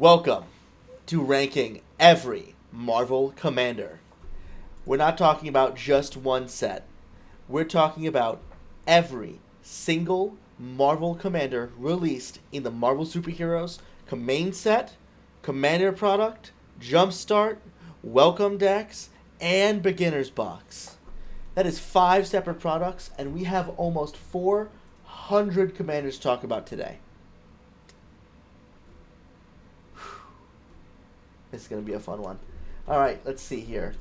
Welcome to ranking every Marvel Commander. We're not talking about just one set. We're talking about every single Marvel Commander released in the Marvel Superheroes Main Set, Commander Product, Jumpstart, Welcome Decks, and Beginner's Box. That is 5 separate products, and we have almost 400 Commanders to talk about today. This is going to be a fun one. All right, let's see here.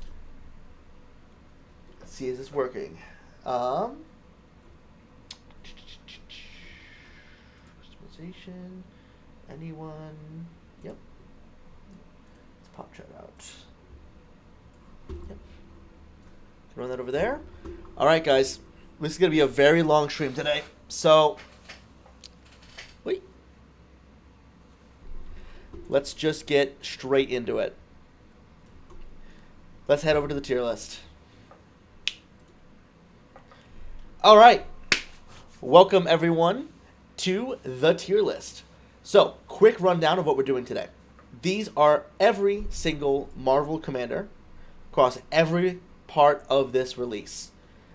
Let's see, is this working? Customization. Anyone? Yep. Let's pop chart out. Yep. Run that over there. All right, guys. This is going to be a very long stream today. So, wait. Let's just get straight into it. Let's head over to the tier list. All right. Welcome, everyone, to the tier list. So, quick rundown of what we're doing today. These are every single Marvel Commander across every part of this release.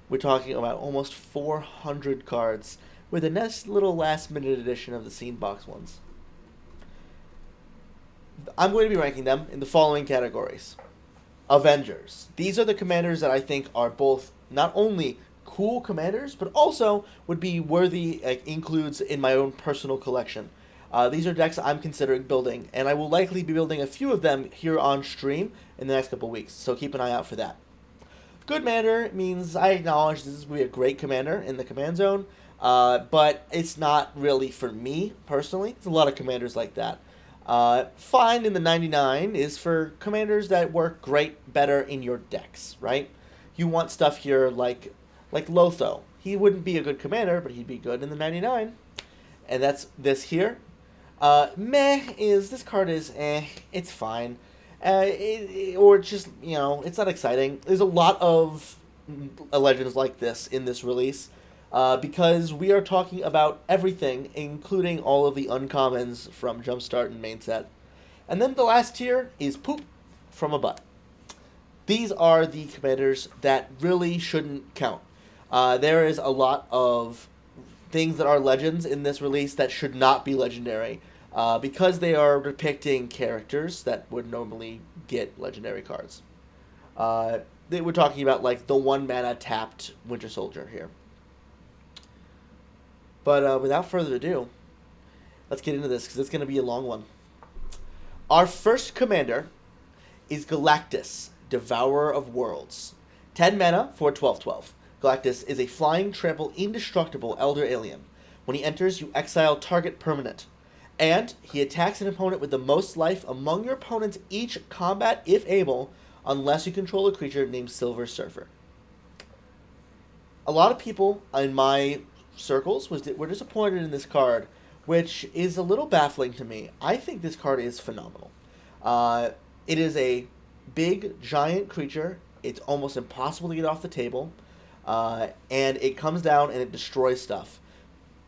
We're talking about almost 400 cards with a nice little last-minute edition of the Scene Box ones. I'm going to be ranking them in the following categories. Avengers. These are the commanders that I think are both not only cool commanders, but also would be worthy includes in my own personal collection. These are decks I'm considering building, and I will likely be building a few of them here on stream in the next couple weeks, so keep an eye out for that. Good commander means I acknowledge this is going to be a great commander in the command zone, but it's not really for me personally. There's a lot of commanders like that. Fine in the 99 is for commanders that work great, better in your decks, right? You want stuff here like Lotho. He wouldn't be a good commander, but he'd be good in the 99. And that's this here. This card is it's fine. Or just, it's not exciting. There's a lot of legends like this in this release. Because we are talking about everything, including all of the uncommons from Jumpstart and Main Set. And then the last tier is Poop from a Butt. These are the commanders that really shouldn't count. There is a lot of things that are legends in this release that should not be legendary, because they are depicting characters that would normally get legendary cards. We're talking about like the 1 mana tapped Winter Soldier here. But without further ado, let's get into this because it's going to be a long one. Our first commander is Galactus, Devourer of Worlds. 10 mana for 12/12. Galactus is a flying, trample, indestructible elder alien. When he enters, you exile target permanent. And he attacks an opponent with the most life among your opponents each combat if able, unless you control a creature named Silver Surfer. A lot of people in my circles were disappointed in this card, which is a little baffling to me. I think this card is phenomenal. It is a big, giant creature. It's almost impossible to get off the table. And it comes down and it destroys stuff.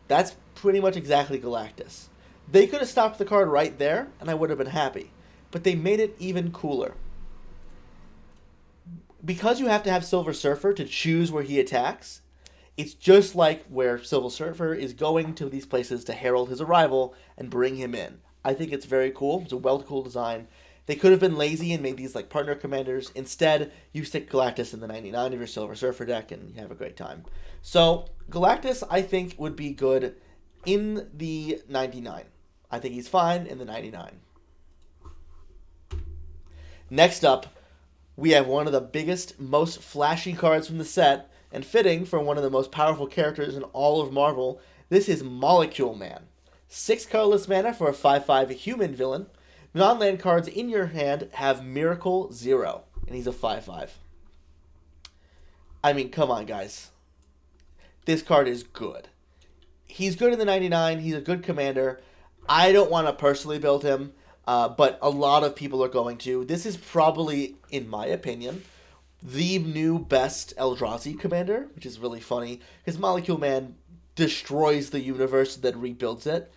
That's pretty much exactly Galactus. They could have stopped the card right there, and I would have been happy. But they made it even cooler. Because you have to have Silver Surfer to choose where he attacks, it's just like where Silver Surfer is going to these places to herald his arrival and bring him in. I think it's very cool. It's a well-cool design. They could have been lazy and made these like partner commanders. Instead, you stick Galactus in the 99 of your Silver Surfer deck and you have a great time. So, Galactus, I think, would be good in the 99. I think he's fine in the 99. Next up, we have one of the biggest, most flashy cards from the set, and fitting for one of the most powerful characters in all of Marvel. This is Molecule Man. 6 colorless mana for a 5/5 human villain. Non-land cards in your hand have Miracle 0, and he's a 5/5. I mean, come on, guys. This card is good. He's good in the 99. He's a good commander. I don't want to personally build him, but a lot of people are going to. This is probably, in my opinion, the new best Eldrazi commander, which is really funny, because Molecule Man destroys the universe, then rebuilds it.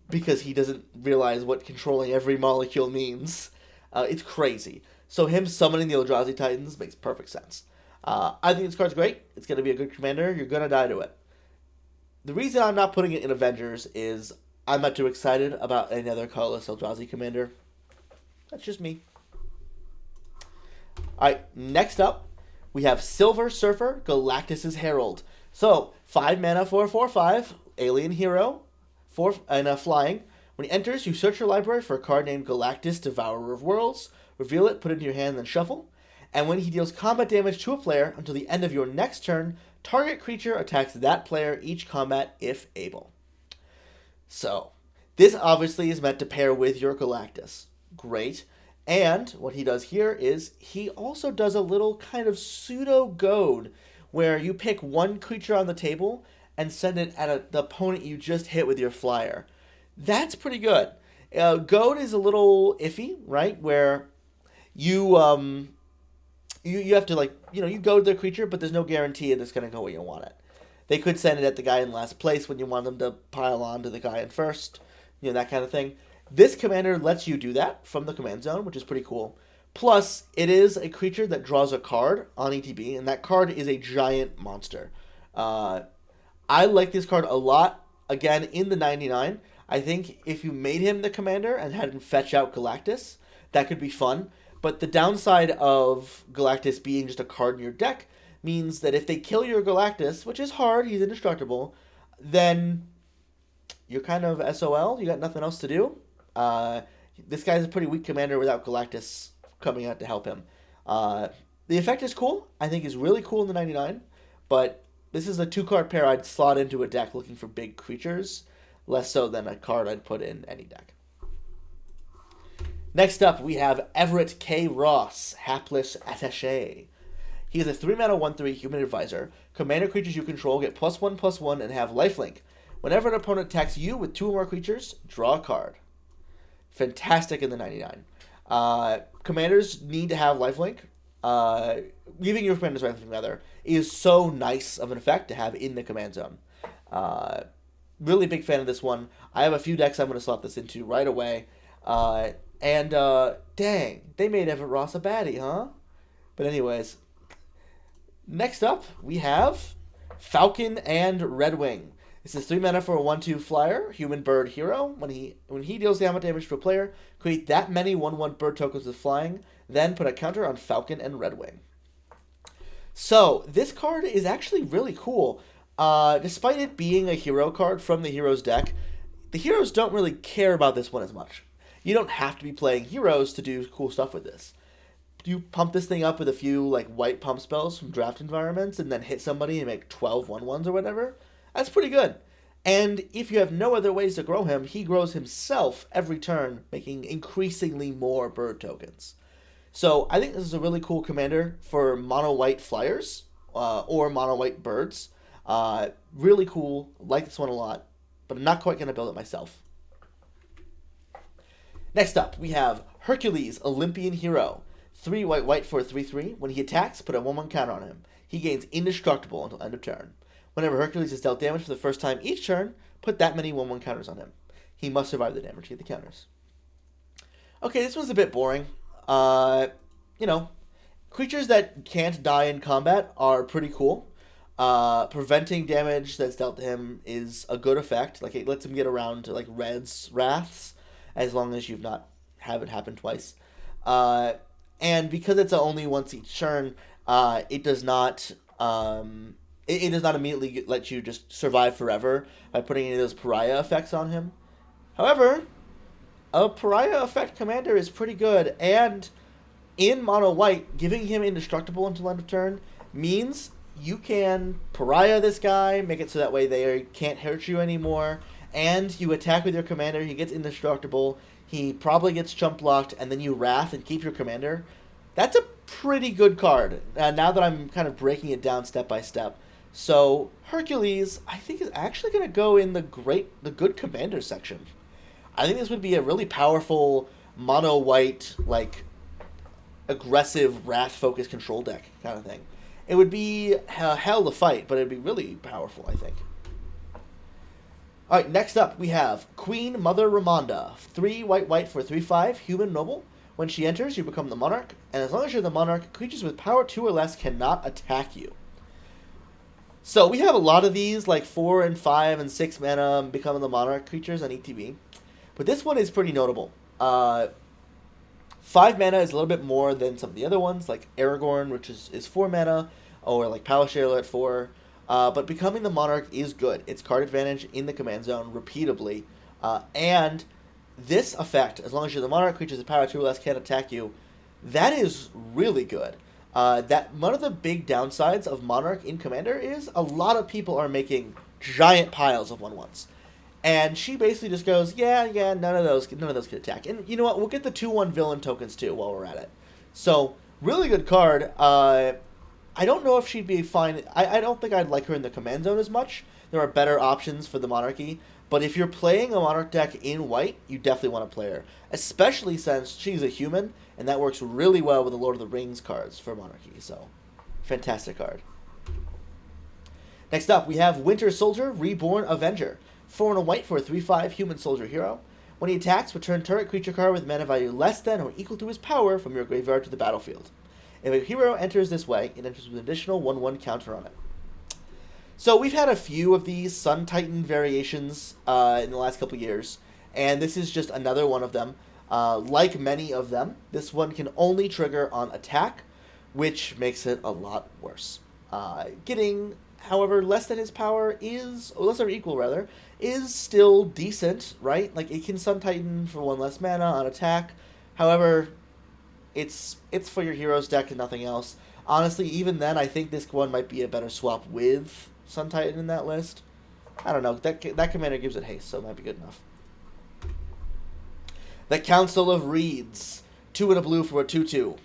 because he doesn't realize what controlling every molecule means. It's crazy. So him summoning the Eldrazi Titans makes perfect sense. I think this card's great. It's going to be a good commander. You're going to die to it. The reason I'm not putting it in Avengers is I'm not too excited about another colorless Eldrazi commander. That's just me. Alright, next up, we have Silver Surfer, Galactus' Herald. So, 5 mana for a 4/5, alien hero, 4 and flying. When he enters, you search your library for a card named Galactus, Devourer of Worlds, reveal it, put it in your hand, then shuffle. And when he deals combat damage to a player until the end of your next turn, target creature attacks that player each combat if able. So, this obviously is meant to pair with your Galactus. Great. And what he does here is he also does a little kind of pseudo goad where you pick one creature on the table and send it at the opponent you just hit with your flyer. That's pretty good. Goad is a little iffy, right? Where you have to you goad the creature, but there's no guarantee that it's going to go where you want it. They could send it at the guy in last place when you want them to pile on to the guy in first, that kind of thing. This commander lets you do that from the command zone, which is pretty cool. Plus, it is a creature that draws a card on ETB, and that card is a giant monster. I like this card a lot. Again, in the 99, I think if you made him the commander and had him fetch out Galactus, that could be fun. But the downside of Galactus being just a card in your deck means that if they kill your Galactus, which is hard, he's indestructible, then you're kind of SOL. You got nothing else to do. This guy's a pretty weak commander without Galactus coming out to help him. The effect is cool. I think is really cool in the 99, but this is a 2-card pair I'd slot into a deck looking for big creatures, less so than a card I'd put in any deck. Next up, we have Everett K. Ross, Hapless Attaché. He is a 3-mana 1/3 human advisor. Commander creatures you control get +1/+1 and have lifelink. Whenever an opponent attacks you with 2 or more creatures, draw a card. Fantastic in the 99. Commanders need to have lifelink. Giving your commanders lifelink, rather, is so nice of an effect to have in the command zone. Really big fan of this one. I have a few decks I'm going to slot this into right away. Dang, they made Everett Ross a baddie, huh? But anyways, next up, we have Falcon and Redwing. This is 3 mana for a 1/2 flyer, human bird hero. When he deals damage to a player, create that many 1/1 bird tokens with flying, then put a counter on Falcon and Redwing. So, this card is actually really cool. Despite it being a hero card from the heroes deck, the heroes don't really care about this one as much. You don't have to be playing heroes to do cool stuff with this. You pump this thing up with a few white pump spells from draft environments and then hit somebody and make 12 1/1s or whatever. That's pretty good. And if you have no other ways to grow him, he grows himself every turn, making increasingly more bird tokens. So I think this is a really cool commander for mono-white flyers or mono-white birds. Really cool. Like this one a lot, but I'm not quite going to build it myself. Next up, we have Hercules, Olympian Hero. 3 white for a 3/3. When he attacks, put a 1/1 counter on him. He gains indestructible until end of turn. Whenever Hercules is dealt damage for the first time each turn, put that many 1/1 counters on him. He must survive the damage to get the counters. Okay, this one's a bit boring. Creatures that can't die in combat are pretty cool. Preventing damage that's dealt to him is a good effect. It lets him get around to Red's Wraths, as long as you've not have it happen twice. And because it's only once each turn, it does not it does not immediately let you just survive forever by putting any of those pariah effects on him. However, a pariah effect commander is pretty good, and in mono white, giving him indestructible until end of turn means you can pariah this guy, make it so that way they can't hurt you anymore, and you attack with your commander, he gets indestructible, he probably gets chump blocked, and then you wrath and keep your commander. That's a pretty good card, now that I'm kind of breaking it down step by step. So, Hercules, I think, is actually going to go in the good commander section. I think this would be a really powerful mono-white, aggressive, wrath-focused control deck kind of thing. It would be hell to fight, but it would be really powerful, I think. All right, next up we have Queen Mother Ramonda. 3 white white for 3/5 human noble. When she enters, you become the monarch, and as long as you're the monarch, creatures with power 2 or less cannot attack you. So we have a lot of these, like 4 and 5 and 6 mana becoming the monarch creatures on ETB. But this one is pretty notable. 5 mana is a little bit more than some of the other ones, like Aragorn, which is 4 mana, or like Palashale at 4. But becoming the monarch is good. It's card advantage in the command zone repeatably. And this effect, as long as you're the monarch, creatures with power 2 or less can't attack you, that is really good. That one of the big downsides of monarch in commander is a lot of people are making giant piles of 1/1s. And she basically just goes, yeah, none of those can attack. And you know what? We'll get the 2/1 villain tokens too while we're at it. So really good card. I don't know if she'd be fine. I don't think I'd like her in the command zone as much. There are better options for the monarchy. But if you're playing a monarch deck in white, you definitely want to play her. Especially since she's a human, and that works really well with the Lord of the Rings cards for monarchy. So, fantastic card. Next up, we have Winter Soldier, Reborn Avenger. 4 and a white for a 3/5 human soldier hero. When he attacks, return target creature card with mana value less than or equal to his power from your graveyard to the battlefield. If a hero enters this way, it enters with an additional 1/1 counter on it. So we've had a few of these Sun Titan variations in the last couple years, and this is just another one of them. Like many of them, this one can only trigger on attack, which makes it a lot worse. Getting, however, less than his power is, or less or equal rather, is still decent, right? Like it can Sun Titan for 1 less mana on attack. However, it's for your heroes deck and nothing else. Honestly, even then, I think this one might be a better swap with Sun Titan in that list. I don't know. That commander gives it haste, so it might be good enough. The Council of Reeds. 2 and a blue for a 2/2.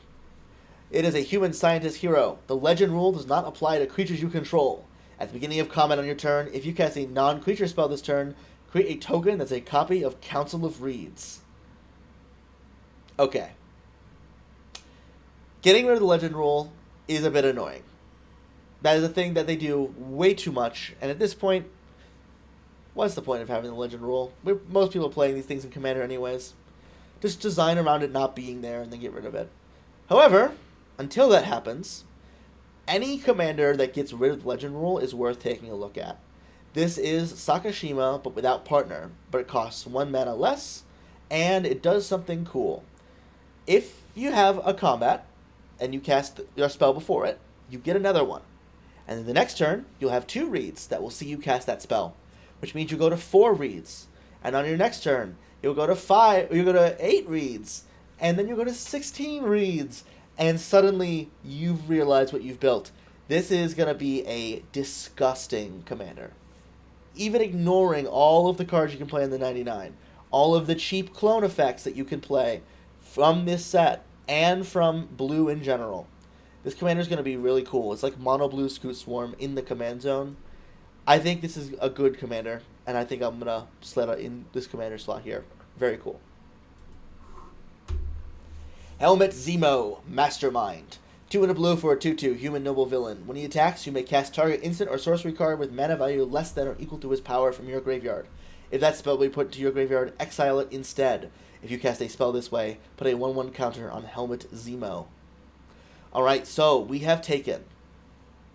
It is a human scientist hero. The legend rule does not apply to creatures you control. At the beginning of combat on your turn, if you cast a non-creature spell this turn, create a token that's a copy of Council of Reeds. Okay. Getting rid of the legend rule is a bit annoying. That is a thing that they do way too much, and at this point, what's the point of having the legend rule? Most people are playing these things in Commander anyways. Just design around it not being there and then get rid of it. However, until that happens, any commander that gets rid of the legend rule is worth taking a look at. This is Sakashima, but without partner, but it costs 1 mana less, and it does something cool. If you have a combat, and you cast your spell before it, you get another one. And then the next turn, you'll have 2 reads that will see you cast that spell, which means you go to 4 reads. And on your next turn, you'll go to 8 reads, and then you'll go to 16 reads, and suddenly you've realized what you've built. This is going to be a disgusting commander. Even ignoring all of the cards you can play in the 99, all of the cheap clone effects that you can play from this set, and from blue in general. This commander is going to be really cool. It's like mono blue Scoot Swarm in the command zone. I think this is a good commander, and I think I'm going to slot it in this commander slot here. Very cool. Helmut Zemo, Mastermind. 2 and a blue for a 2/2 human noble villain. When he attacks, you may cast target instant or sorcery card with mana value less than or equal to his power from your graveyard. If that spell will be put into your graveyard, exile it instead. If you cast a spell this way, put a 1/1 counter on Helmut Zemo. Alright, so we have taken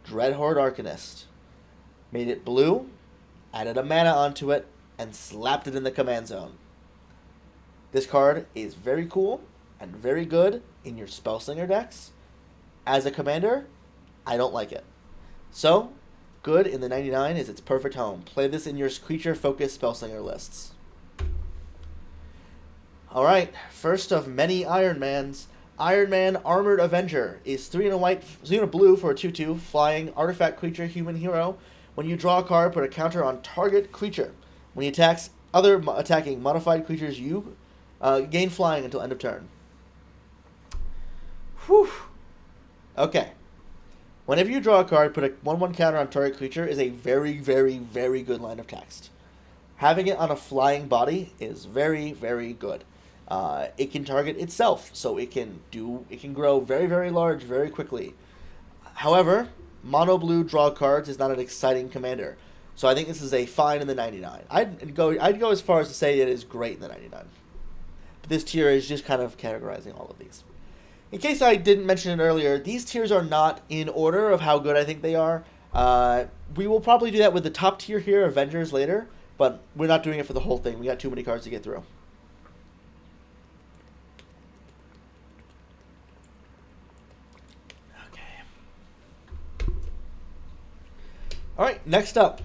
Dreadhorde Arcanist, made it blue, added a mana onto it, and slapped it in the command zone. This card is very cool and very good in your Spellslinger decks. As a commander, I don't like it. So, good in the 99 is its perfect home. Play this in your creature-focused Spellslinger lists. Alright, first of many Iron Mans. Iron Man Armored Avenger is 3 and a white, 3 and a blue for a 2/2, flying artifact creature human hero. When you draw a card, put a counter on target creature. When he attacks other attacking modified creatures, you gain flying until end of turn. Whew. Okay. Whenever you draw a card, put a 1/1 counter on target creature is a very, very, very good line of text. Having it on a flying body is very, very good. It can target itself, so it can grow very, very large very quickly. However, mono blue draw cards is not an exciting commander. So I think this is a fine in the 99. I'd go as far as to say it is great in the 99. But this tier is just kind of categorizing all of these. In case I didn't mention it earlier, these tiers are not in order of how good I think they are. We will probably do that with the top tier here, Avengers, later, but we're not doing it for the whole thing. We got too many cards to get through. Okay. Alright, next up.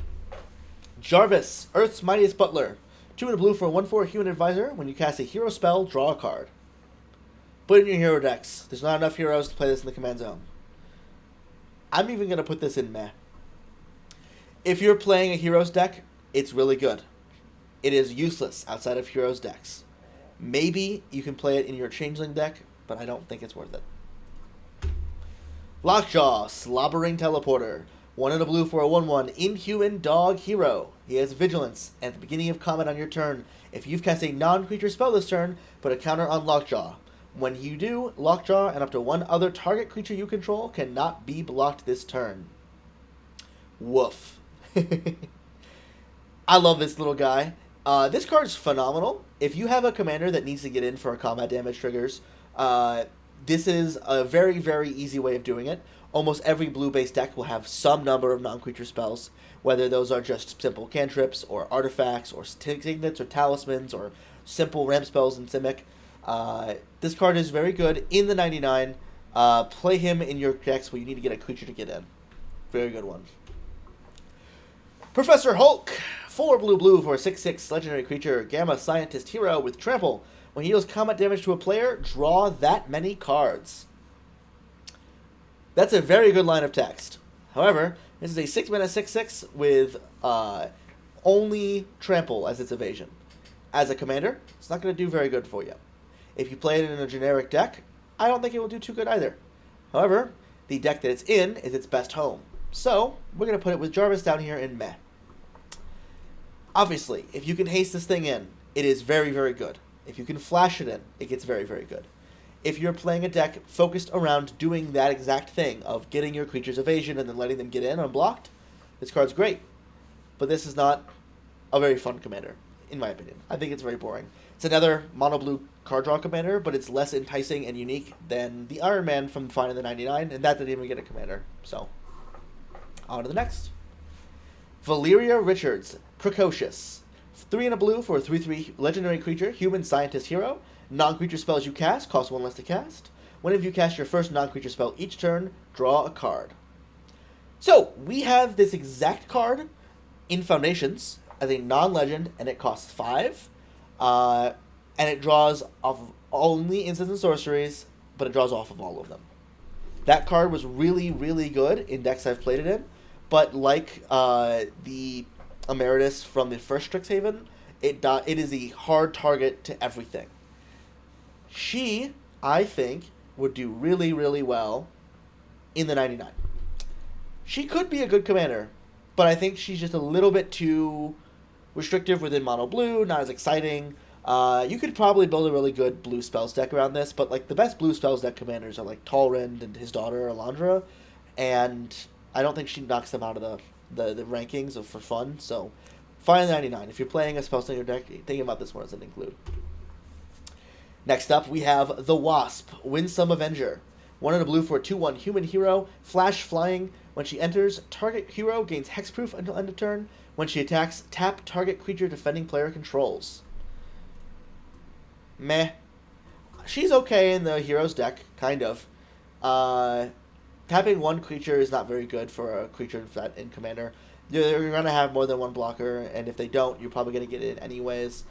Jarvis, Earth's Mightiest Butler. 2 in a blue for a 1/4 human advisor. When you cast a hero spell, draw a card. Put it in your hero decks. There's not enough heroes to play this in the command zone. I'm even going to put this in meh. If you're playing a heroes deck, it's really good. It is useless outside of heroes decks. Maybe you can play it in your changeling deck, but I don't think it's worth it. Lockjaw, Slobbering Teleporter. 1 in a blue for a 1/1 Inhuman Dog Hero. He has Vigilance. At the beginning of combat on your turn, if you've cast a non-creature spell this turn, put a counter on Lockjaw. When you do, Lockjaw and up to one other target creature you control cannot be blocked this turn. Woof. I love this little guy. This card's phenomenal. If you have a commander that needs to get in for combat damage triggers, this is a very, very easy way of doing it. Almost every blue-based deck will have some number of non-creature spells, whether those are just simple cantrips, or artifacts, or signets, or talismans, or simple ramp spells in Simic. This card is very good in the 99. Play him in your decks where you need to get a creature to get in. Very good one. Professor Hulk, 4 blue for a 6/6 legendary creature, Gamma Scientist Hero with Trample. When he deals combat damage to a player, draw that many cards. That's a very good line of text. However, this is a 6-mana 6/6 with only Trample as its evasion. As a commander, it's not going to do very good for you. If you play it in a generic deck, I don't think it will do too good either. However, the deck that it's in is its best home. So, we're going to put it with Jarvis down here in meh. Obviously, if you can haste this thing in, it is very, very good. If you can flash it in, it gets very, very good. If you're playing a deck focused around doing that exact thing of getting your creature's evasion and then letting them get in unblocked, this card's great. But this is not a very fun commander, in my opinion. I think it's very boring. It's another mono-blue card draw commander, but it's less enticing and unique than the Iron Man from Fine in the 99, and that didn't even get a commander. So, on to the next. Valeria Richards, Precocious. 3 in a blue for a 3/3 legendary creature, Human Scientist Hero. Non-creature spells you cast cost 1 less to cast. Whenever you cast your first non-creature spell each turn, draw a card. So, we have this exact card in Foundations as a non-legend, and it costs 5. And it draws off only instants and sorceries, but it draws off of all of them. That card was really, really good in decks I've played it in, but like the Emeritus from the first Strixhaven, it is a hard target to everything. She, I think, would do really, really well in the 99. She could be a good commander, but I think she's just a little bit too restrictive within mono blue, not as exciting. You could probably build a really good blue spells deck around this, but like the best blue spells deck commanders are like Talrind and his daughter Elandra, and I don't think she knocks them out of the rankings for fun. So, Fine 99. If you're playing a spellslinger deck, think about this one as an include. Next up, we have the Wasp, Winsome Avenger. 1 in a blue for a 2/1 human hero, flash flying. When she enters, target hero gains hexproof until end of turn. When she attacks, tap target creature defending player controls. Meh. She's okay in the heroes deck, kind of. Tapping one creature is not very good for a creature in Commander. You're going to have more than one blocker, and if they don't, you're probably going to get it anyways.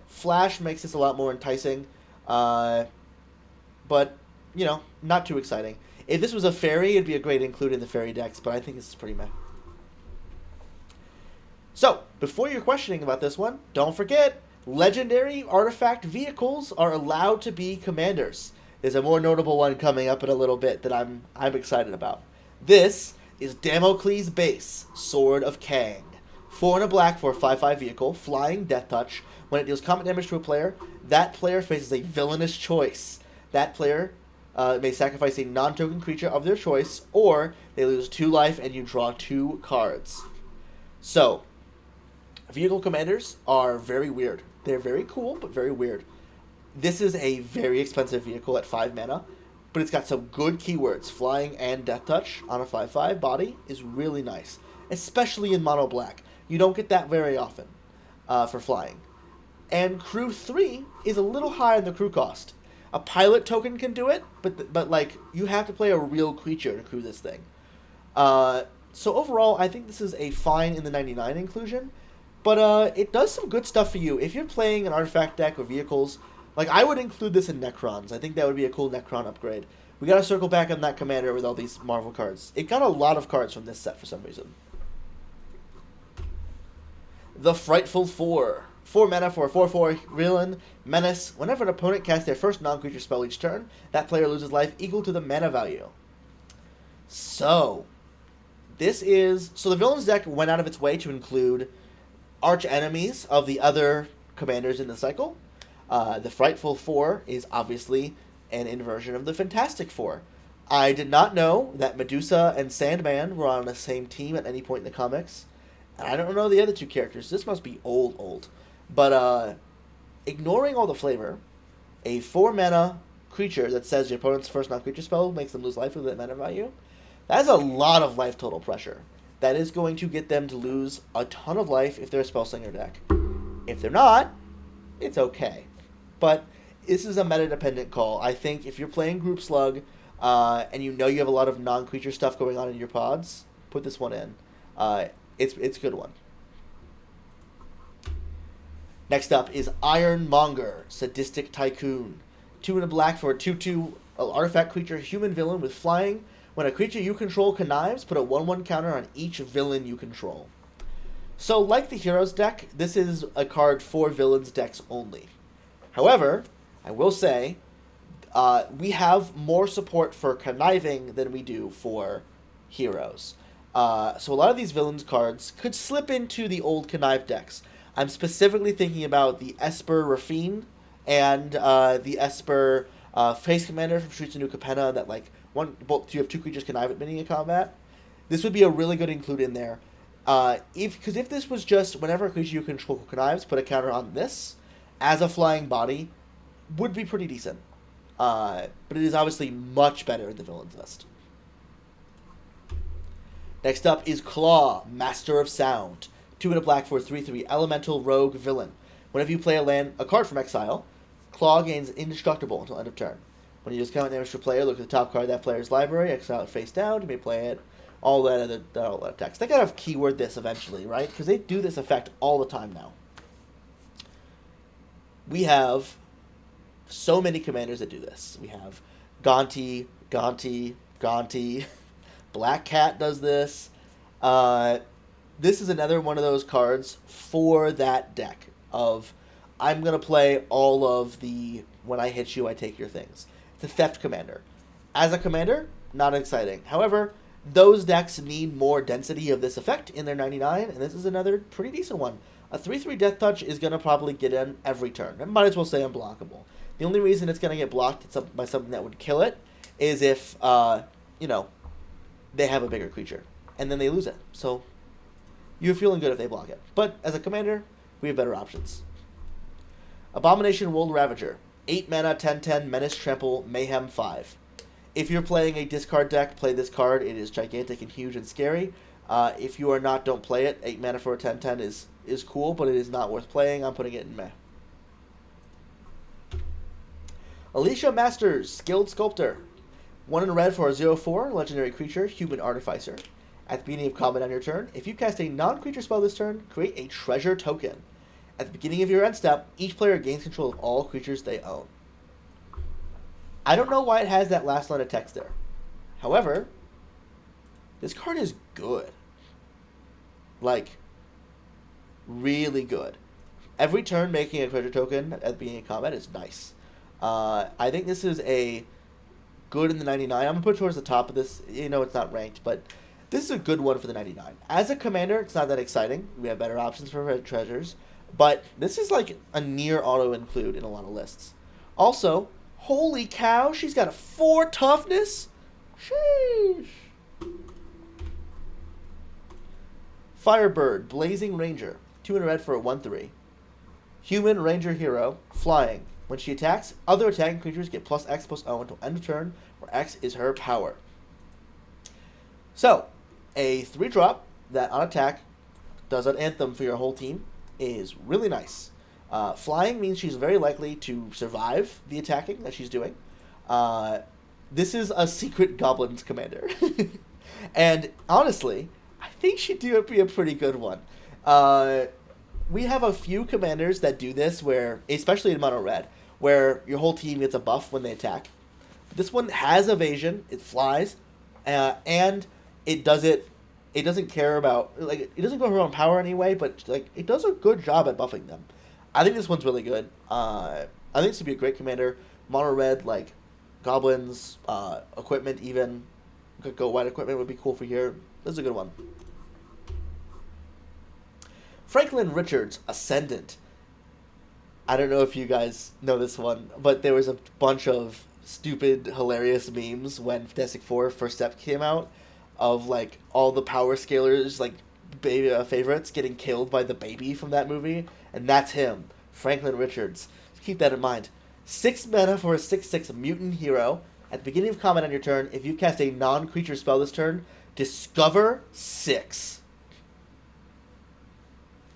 Flash makes this a lot more enticing, but, you know, not too exciting. If this was a fairy, it'd be a great include in the fairy decks, but I think this is pretty meh. So, before you're questioning about this one, don't forget, legendary artifact vehicles are allowed to be commanders. There's a more notable one coming up in a little bit that I'm excited about. This is Damocles Base, Sword of Kang. 4 and a black for a 5/5 vehicle, flying, death touch. When it deals combat damage to a player, that player faces a villainous choice. That player may sacrifice a non-token creature of their choice, or they lose 2 life and you draw 2 cards. So, vehicle commanders are very weird. They're very cool, but very weird. This is a very expensive vehicle at 5 mana, but it's got some good keywords. Flying and Death Touch on a 5/5 body is really nice, especially in mono black. You don't get that very often for flying. And crew 3 is a little high on the crew cost. A pilot token can do it, but like you have to play a real creature to crew this thing. So overall, I think this is a fine in the 99 inclusion, but it does some good stuff for you. If you're playing an artifact deck or vehicles, like I would include this in Necrons. I think that would be a cool Necron upgrade. We gotta circle back on that commander with all these Marvel cards. It got a lot of cards from this set for some reason. The Frightful Four. 4 mana for a 4/4 villain, menace. Whenever an opponent casts their first non-creature spell each turn, that player loses life equal to the mana value. So, the villains deck went out of its way to include arch enemies of the other commanders in the cycle. The Frightful Four is obviously an inversion of the Fantastic Four. I did not know that Medusa and Sandman were on the same team at any point in the comics. And I don't know the other two characters. This must be old. But ignoring all the flavor, a 4 mana creature that says your opponent's first non-creature spell makes them lose life with that mana value, that's a lot of life total pressure. That is going to get them to lose a ton of life if they're a Spellslinger deck. If they're not, it's okay. But this is a meta-dependent call. I think if you're playing Group Slug and you know you have a lot of non-creature stuff going on in your pods, put this one in. It's a good one. Next up is Ironmonger, Sadistic Tycoon. 2 and a black for a 2/2 artifact creature, human villain with flying. When a creature you control connives, put a 1/1 counter on each villain you control. So, like the Heroes deck, this is a card for villains decks only. However, I will say, we have more support for conniving than we do for Heroes. So a lot of these villains cards could slip into the old connive decks. I'm specifically thinking about the Esper Rafine and the Esper Face Commander from Streets of New Capenna that you have 2 creatures connive at beginning of combat. This would be a really good include in there. Because if this was just whenever a creature you control connives, put a counter on this as a flying body, would be pretty decent. But it is obviously much better in the villains list. Next up is Claw, Master of Sound. 2 and a black for a 3/3 elemental rogue villain. Whenever you play a card from exile, Claw gains indestructible until end of turn. When you discount damage for a player, look at the top card of that player's library, exile it face down, you may play it, all that text. They gotta keyword this eventually, right? Because they do this effect all the time now. We have so many commanders that do this. We have Gonti. Black Cat does this. This is another one of those cards for that deck of I'm going to play all of the when I hit you, I take your things. It's a theft commander. As a commander, not exciting. However, those decks need more density of this effect in their 99, and this is another pretty decent one. A 3/3 Death Touch is going to probably get in every turn. It might as well say unblockable. The only reason it's going to get blocked by something that would kill it is if, they have a bigger creature, and then they lose it. So you're feeling good if they block it. But as a commander, we have better options. Abomination World Ravager. 8 mana, 10/10, Menace, Trample, Mayhem 5. If you're playing a discard deck, play this card. It is gigantic and huge and scary. If you are not, don't play it. 8 mana for a 10/10 is cool, but it is not worth playing. I'm putting it in meh. Alicia Masters, Skilled Sculptor. 1 in red for a 0/4, legendary creature, human artificer. At the beginning of combat on your turn, if you cast a non-creature spell this turn, create a treasure token. At the beginning of your end step, each player gains control of all creatures they own. I don't know why it has that last line of text there. However, this card is good. Really good. Every turn making a treasure token at the beginning of combat is nice. I think this is a good in the 99. I'm going to put it towards the top of this. It's not ranked, but this is a good one for the 99. As a commander, it's not that exciting. We have better options for red treasures. But this is like a near auto-include in a lot of lists. Also, holy cow, she's got a 4 toughness? Sheesh. Firebird, Blazing Ranger, 2 in a red for a 1/3. Human Ranger Hero, Flying. When she attacks, other attacking creatures get plus X plus O until end of turn, where X is her power. So, a 3-drop that on attack does an anthem for your whole team is really nice. Flying means she's very likely to survive the attacking that she's doing. This is a secret goblins commander. And honestly, I think she'd be a pretty good one. We have a few commanders that do this, where, especially in mono red, where your whole team gets a buff when they attack. This one has evasion, it flies, and it doesn't care about, like, it doesn't go around power anyway, but like it does a good job at buffing them. I think this one's really good. I think this would be a great commander. Mono red, like goblins, equipment, even go white equipment would be cool for here. This is a good one. Franklin Richards, Ascendant. I don't know if you guys know this one, but there was a bunch of stupid, hilarious memes when Fantastic Four First Step came out of like all the power scalers, like baby favorites, getting killed by the baby from that movie, and that's him, Franklin Richards. Keep that in mind. 6 mana for a 6/6 mutant hero. At the beginning of combat on your turn, if you cast a non-creature spell this turn, discover 6.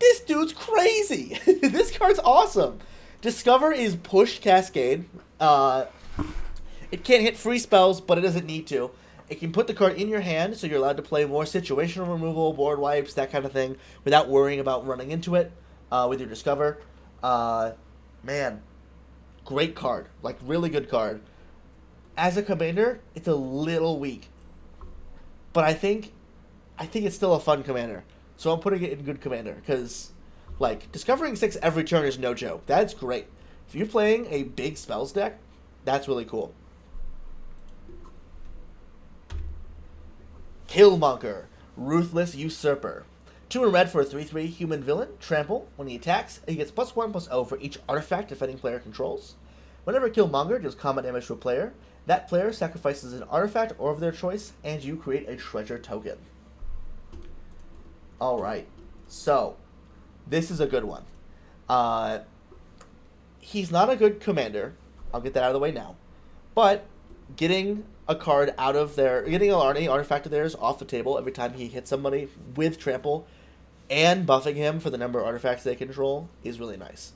This dude's crazy. This card's awesome. Discover is push Cascade. It can't hit free spells, but it doesn't need to. It can put the card in your hand, so you're allowed to play more situational removal, board wipes, that kind of thing, without worrying about running into it with your Discover. Man, great card. Like, really good card. As a commander, it's a little weak. But I think it's still a fun commander. So I'm putting it in good commander, because, like, discovering 6 every turn is no joke. That's great. If you're playing a big spells deck, that's really cool. Killmonger, Ruthless Usurper. 2 in red for a 3/3 human villain, trample. When he attacks, he gets +1/+0 for each artifact defending player controls. Whenever Killmonger deals combat damage to a player, that player sacrifices an artifact or of their choice, and you create a treasure token. Alright, so, this is a good one. He's not a good commander, I'll get that out of the way now, but getting a card out of their, getting any artifact of theirs off the table every time he hits somebody with trample, and buffing him for the number of artifacts they control is really nice.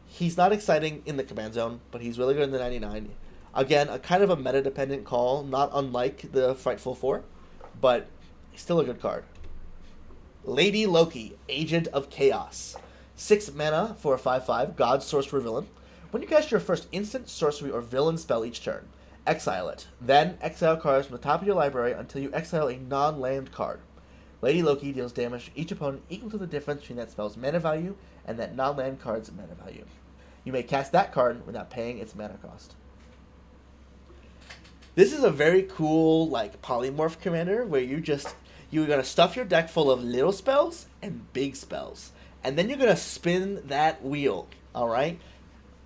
He's not exciting in the command zone, but he's really good in the 99. Again, a kind of a meta-dependent call, not unlike the Frightful Four, but still a good card. Lady Loki, Agent of Chaos. 6 mana for a 5/5 God Sorcerer Villain. When you cast your first instant, sorcery, or villain spell each turn, exile it. Then exile cards from the top of your library until you exile a non-land card. Lady Loki deals damage to each opponent equal to the difference between that spell's mana value and that non-land card's mana value. You may cast that card without paying its mana cost. This is a very cool, like, polymorph commander where you're going to stuff your deck full of little spells and big spells. And then you're going to spin that wheel, alright?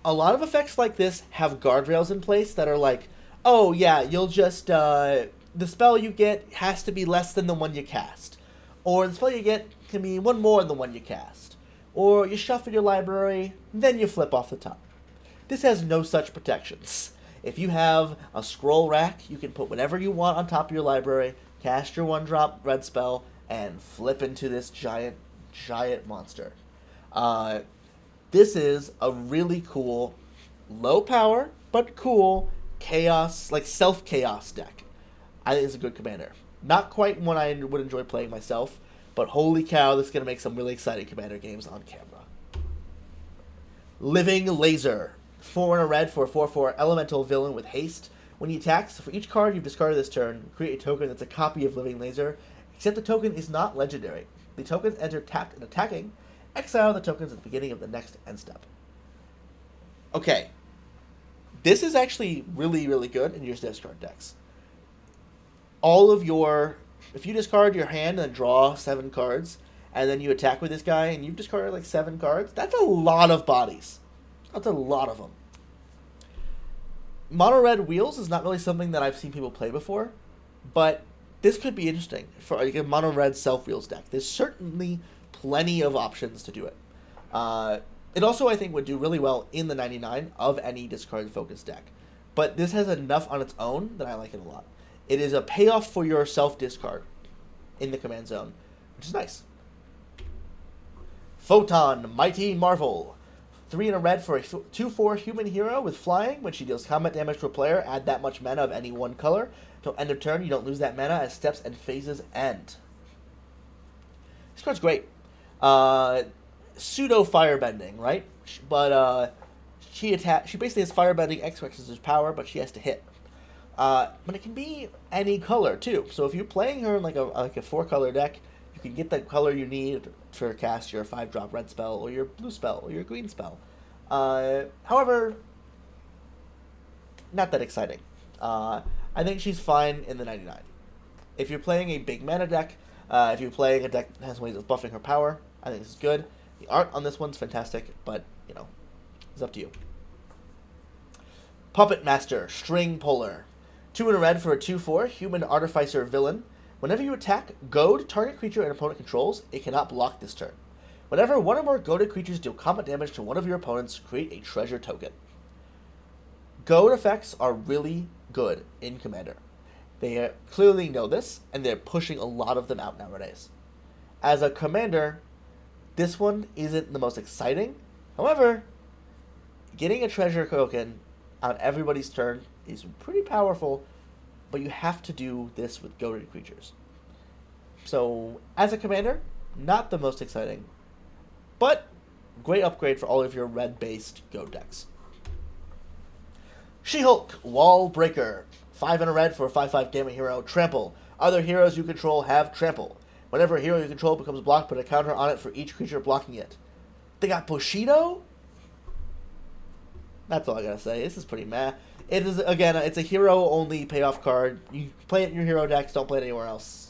A lot of effects like this have guardrails in place that are like, oh yeah, you'll just, the spell you get has to be less than the one you cast. Or the spell you get can be one more than the one you cast. Or you shuffle your library, then you flip off the top. This has no such protections. If you have a scroll rack, you can put whatever you want on top of your library, cast your 1-drop red spell, and flip into this giant monster. This is a really cool, low power, but cool, chaos, like self-chaos deck. I think it's a good commander. Not quite one I would enjoy playing myself, but holy cow, this is going to make some really exciting commander games on camera. Living Laser. 4 in a red for a 4/4 elemental villain with haste. When he attacks, for each card you've discarded this turn, create a token that's a copy of Living Laser, except the token is not legendary. The tokens enter tapped and attacking. Exile the tokens at the beginning of the next end step. Okay. This is actually really, really good in your discard decks. If you discard your hand and draw 7 cards, and then you attack with this guy and you've discarded like 7 cards, that's a lot of bodies. That's a lot of them. Mono red wheels is not really something that I've seen people play before, but this could be interesting for like a mono red self wheels deck. There's certainly plenty of options to do it. It also, I think, would do really well in the 99 of any discard focused deck. But this has enough on its own that I like it a lot. It is a payoff for your self discard in the command zone, which is nice. Photon, Mighty Marvel. 3 in a red for a 2/4 human hero with flying. When she deals combat damage to a player, add that much mana of any one color. Until end of turn, you don't lose that mana as steps and phases end. This card's great. Pseudo firebending, right? But she basically has firebending X-Rex as power, but she has to hit. But it can be any color too. So if you're playing her in like a 4-color deck, you can get the color you need to cast your 5-drop red spell, or your blue spell, or your green spell. However, not that exciting. I think she's fine in the 99. If you're playing a big mana deck, if you're playing a deck that has ways of buffing her power, I think this is good. The art on this one's fantastic, but, you know, it's up to you. Puppet Master, String Puller. 2 in a red for a 2/4 human artificer villain. Whenever you attack, goad target creature an opponent controls, it cannot block this turn. Whenever one or more goaded creatures deal combat damage to one of your opponents, create a treasure token. Goad effects are really good in Commander. They clearly know this, and they're pushing a lot of them out nowadays. As a Commander, this one isn't the most exciting. However, getting a treasure token on everybody's turn is pretty powerful, but you have to do this with goaded creatures. So, as a Commander, not the most exciting, but great upgrade for all of your red-based goad decks. She-Hulk, Wall Breaker. 5 in a red for a 5/5 gamma hero. Trample. Other heroes you control have trample. Whenever a hero you control becomes blocked, put a counter on it for each creature blocking it. They got Bushido? That's all I gotta say. This is pretty meh. It is, again, it's a hero-only payoff card. You play it in your hero decks, don't play it anywhere else.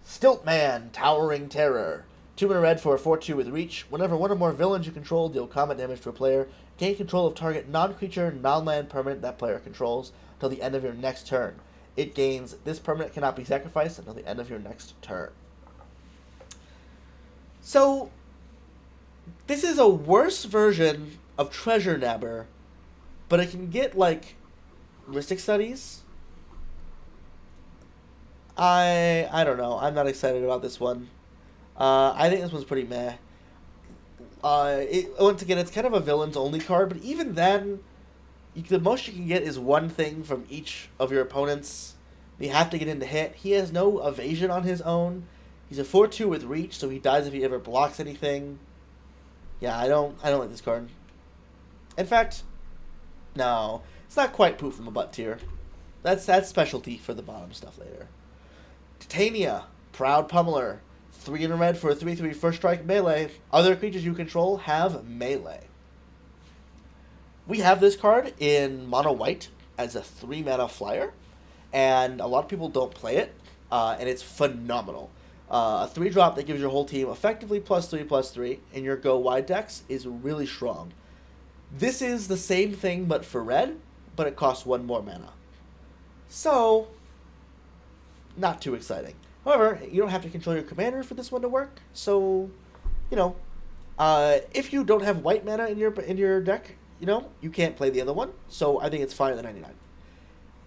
Stiltman, Towering Terror. 2 in a red for a 4/2 with reach. Whenever one or more villains you control deal combat damage to a player, gain control of target non-creature, non-land permanent that player controls until the end of your next turn. It gains, this permanent cannot be sacrificed until the end of your next turn. So, this is a worse version of Treasure Nabber, but it can get, like, Mystic Studies. I don't know. I'm not excited about this one. I think this one's pretty meh. Once again, it's kind of a villains only card, but even then, the most you can get is one thing from each of your opponents. You have to get into hit. He has no evasion on his own. He's a 4/2 with reach, so he dies if he ever blocks anything. Yeah, I don't like this card. In fact, no, it's not quite poop from a butt tier. That's specialty for the bottom stuff later. Titania, Proud Pummeler. 3 in a red for a 3/3 first strike melee. Other creatures you control have melee. We have this card in mono white as a 3 mana flyer, and a lot of people don't play it, and it's phenomenal. A 3-drop that gives your whole team effectively +3/+3 in your go wide decks is really strong. This is the same thing but for red, but it costs 1 more mana. So, not too exciting. However, you don't have to control your commander for this one to work, so, you know, if you don't have white mana in your deck, you know, you can't play the other one, so I think it's fine at the 99.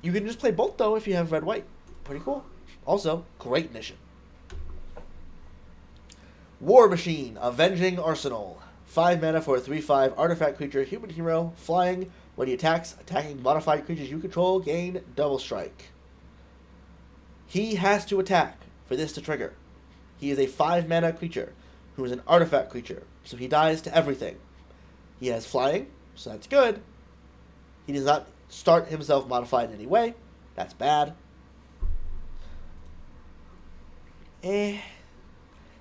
You can just play both, though, if you have red-white. Pretty cool. Also, great mission. War Machine, Avenging Arsenal. 5 mana for a 3/5 artifact creature, human hero, flying. When he attacks, attacking modified creatures you control gain double strike. He has to attack for this to trigger. He is a 5 mana creature who is an artifact creature, so he dies to everything. He has flying, so that's good. He does not start himself modified in any way. That's bad. They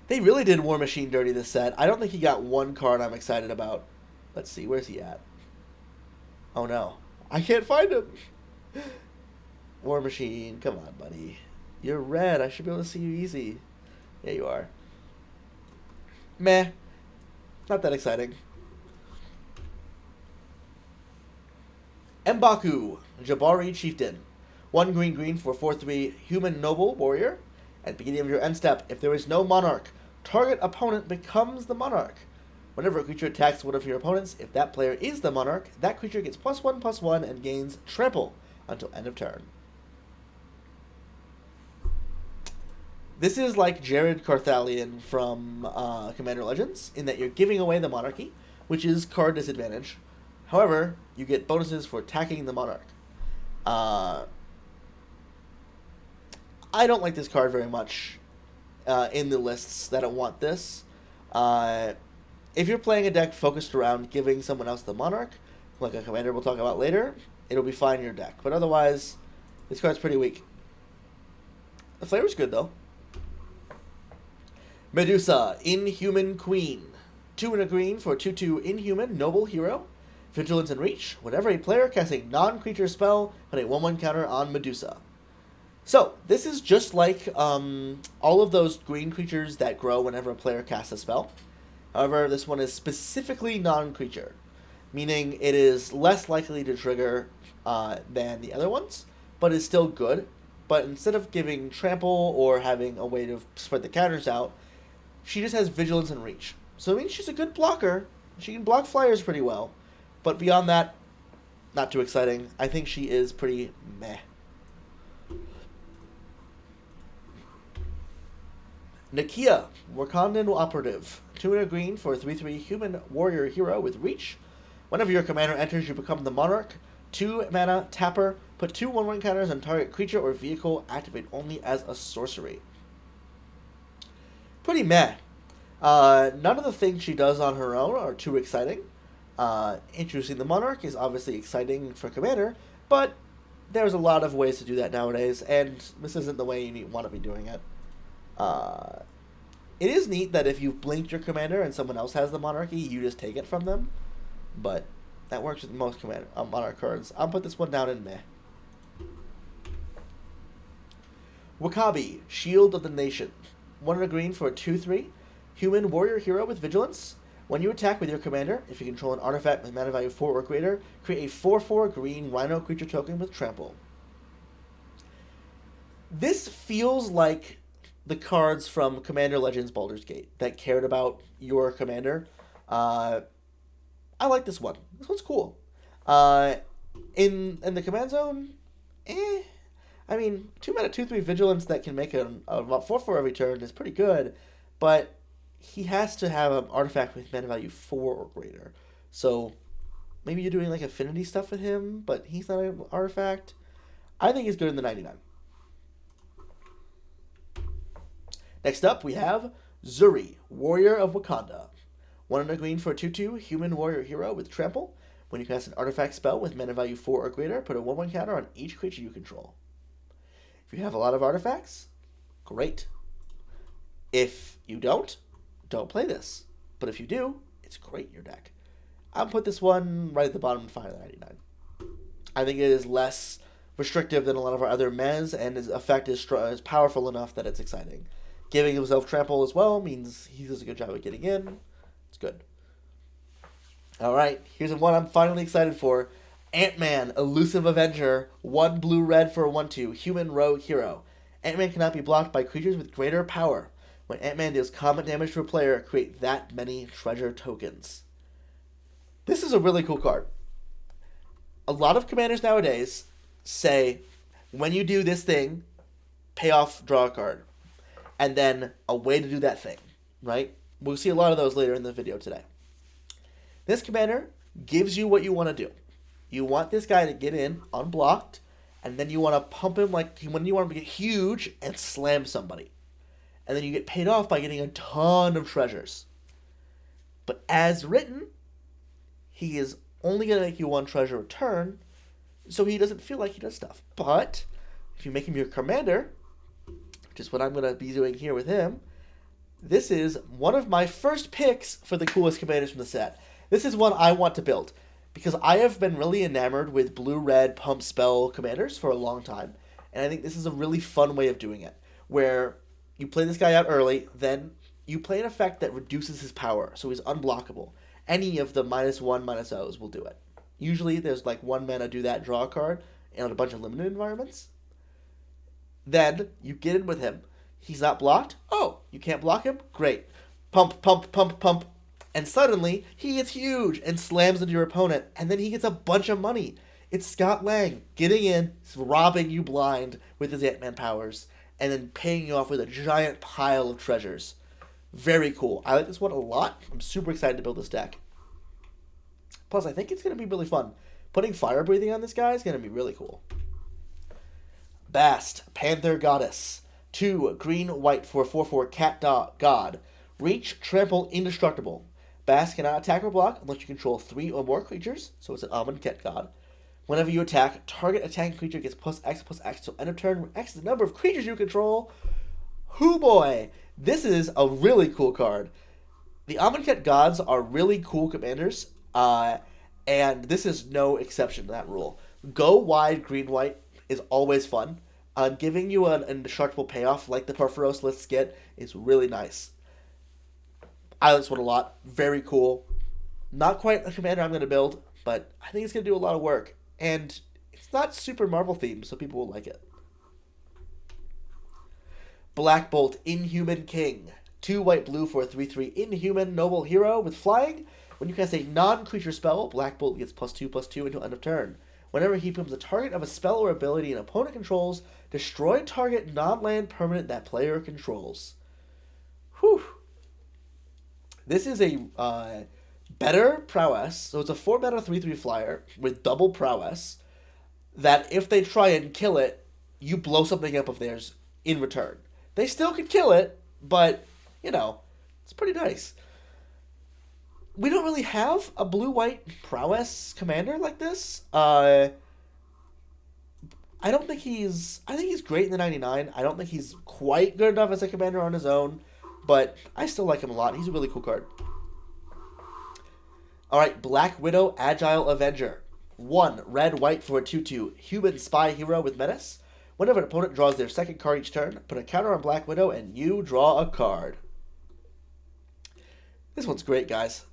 really did War Machine dirty this set. I don't think he got one card I'm excited about. Let's see, where's he at? Oh no, I can't find him. War Machine, come on, buddy. You're red. I should be able to see you easy. Yeah, you are. Meh. Not that exciting. M'Baku, Jabari Chieftain. 1 green green for 4/3 Human Noble Warrior. At the beginning of your end step, if there is no monarch, target opponent becomes the monarch. Whenever a creature attacks one of your opponents, if that player is the monarch, that creature gets +1/+1 and gains trample until end of turn. This is like Jared Carthalion from Commander Legends, in that you're giving away the monarchy, which is card disadvantage. However, you get bonuses for attacking the monarch. I don't like this card very much in the lists that don't want this. If you're playing a deck focused around giving someone else the monarch, like a commander we'll talk about later, it'll be fine in your deck. But otherwise, this card's pretty weak. The flavor's good, though. Medusa, Inhuman Queen. 2 and a green for 2/2 Inhuman Noble Hero. Vigilance and Reach. Whenever a player casts a non-creature spell, put a 1/1 counter on Medusa. So, this is just like all of those green creatures that grow whenever a player casts a spell. However, this one is specifically non-creature, meaning it is less likely to trigger than the other ones, but is still good. But instead of giving trample or having a way to spread the counters out, she just has Vigilance and Reach. So it means she's a good blocker. She can block flyers pretty well. But beyond that, not too exciting. I think she is pretty meh. Nakia, Wakandan Operative. 2 and a green for 3/3 Human Warrior Hero with Reach. Whenever your commander enters, you become the Monarch. 2 mana, tapper. Put 2 1/1 counters on target creature or vehicle. Activate only as a sorcery. Pretty meh. None of the things she does on her own are too exciting. Introducing the Monarch is obviously exciting for commander, but there's a lot of ways to do that nowadays, and this isn't the way you want to be doing it. It is neat that if you've blinked your commander and someone else has the monarchy, you just take it from them. But that works with most monarch cards. I'll put this one down in meh. Wakabi, Shield of the Nation. 1 and a green for a 2/3 Human Warrior Hero with Vigilance. When you attack with your commander, if you control an artifact with mana value 4 or greater, create a 4/4 green Rhino creature token with trample. This feels like the cards from Commander Legends Baldur's Gate that cared about your commander. I like this one. This one's cool. In the command zone, I mean, 2 mana 2/3 Vigilance that can make about 4/4 every turn is pretty good, but he has to have an artifact with mana value 4 or greater. So maybe you're doing like affinity stuff with him, but he's not an artifact. I think he's good in the 99. Next up, we have Zuri, Warrior of Wakanda. 1 and a green for a 2/2 Human Warrior Hero with Trample. When you cast an artifact spell with mana value 4 or greater, put a 1/1 counter on each creature you control. If you have a lot of artifacts, great. If you don't play this. But if you do, it's great in your deck. I'll put this one right at the bottom of the 99. I think it is less restrictive than a lot of our other mez, and his effect is powerful enough that it's exciting. Giving himself trample as well means he does a good job of getting in. It's good. Alright, here's one I'm finally excited for. Ant-Man, Elusive Avenger, 1 blue-red for a 1/2 Human Rogue Hero. Ant-Man cannot be blocked by creatures with greater power. When Ant-Man deals combat damage to a player, create that many treasure tokens. This is a really cool card. A lot of commanders nowadays say, when you do this thing, pay off, draw a card. And then a way to do that thing, right? We'll see a lot of those later in the video today. This commander gives you what you want to do. You want this guy to get in unblocked, and then you want to pump him like when you want him to get huge and slam somebody. And then you get paid off by getting a ton of treasures. But as written, he is only going to make you 1 treasure a turn, so he doesn't feel like he does stuff. But if you make him your commander, which is what I'm going to be doing here with him, this is one of my first picks for the coolest commanders from the set. This is one I want to build, because I have been really enamored with blue-red pump spell commanders for a long time, and I think this is a really fun way of doing it, where you play this guy out early, then you play an effect that reduces his power, so he's unblockable. Any of the -1/-0s will do it. Usually there's like 1 mana do that, draw a card, and a bunch of limited environments. Then you get in with him. He's not blocked. Oh, you can't block him? Great. Pump, pump, pump, pump. And suddenly, he gets huge and slams into your opponent. And then he gets a bunch of money. It's Scott Lang getting in, robbing you blind with his Ant-Man powers, and then paying you off with a giant pile of treasures. Very cool. I like this one a lot. I'm super excited to build this deck. Plus, I think it's going to be really fun. Putting fire breathing on this guy is going to be really cool. Bast, Panther Goddess. 2 green, white for a 4/4 cat god. Reach, trample, indestructible. Bast cannot attack or block unless you control 3 or more creatures, so it's an Amonkhet god. Whenever you attack, target attacking creature gets +X till end of turn, where X is the number of creatures you control. Hoo boy! This is a really cool card. The Amonkhet gods are really cool commanders, and this is no exception to that rule. Go wide green-white is always fun. Giving you an indestructible payoff like the Purphoros lists get is really nice. I like this one a lot. Very cool. Not quite a commander I'm going to build, but I think it's going to do a lot of work. And it's not super Marvel themed, so people will like it. Black Bolt, Inhuman King. 2 white blue for a 3/3 Inhuman Noble Hero with flying. When you cast a non-creature spell, Black Bolt gets +2/+2 until end of turn. Whenever he becomes the target of a spell or ability an opponent controls, destroy target non-land permanent that player controls. Whew. This is a better prowess. So it's a 4-mana 3/3 flyer with double prowess that if they try and kill it, you blow something up of theirs in return. They still could kill it, but, you know, it's pretty nice. We don't really have a blue-white prowess commander like this. I don't think he's... I think he's great in the 99. I don't think he's quite good enough as a commander on his own, but I still like him a lot. He's a really cool card. Alright, Black Widow, Agile Avenger. 1 red-white for a 2/2 human spy hero with menace. Whenever an opponent draws their second card each turn, put a counter on Black Widow and you draw a card. This one's great, guys.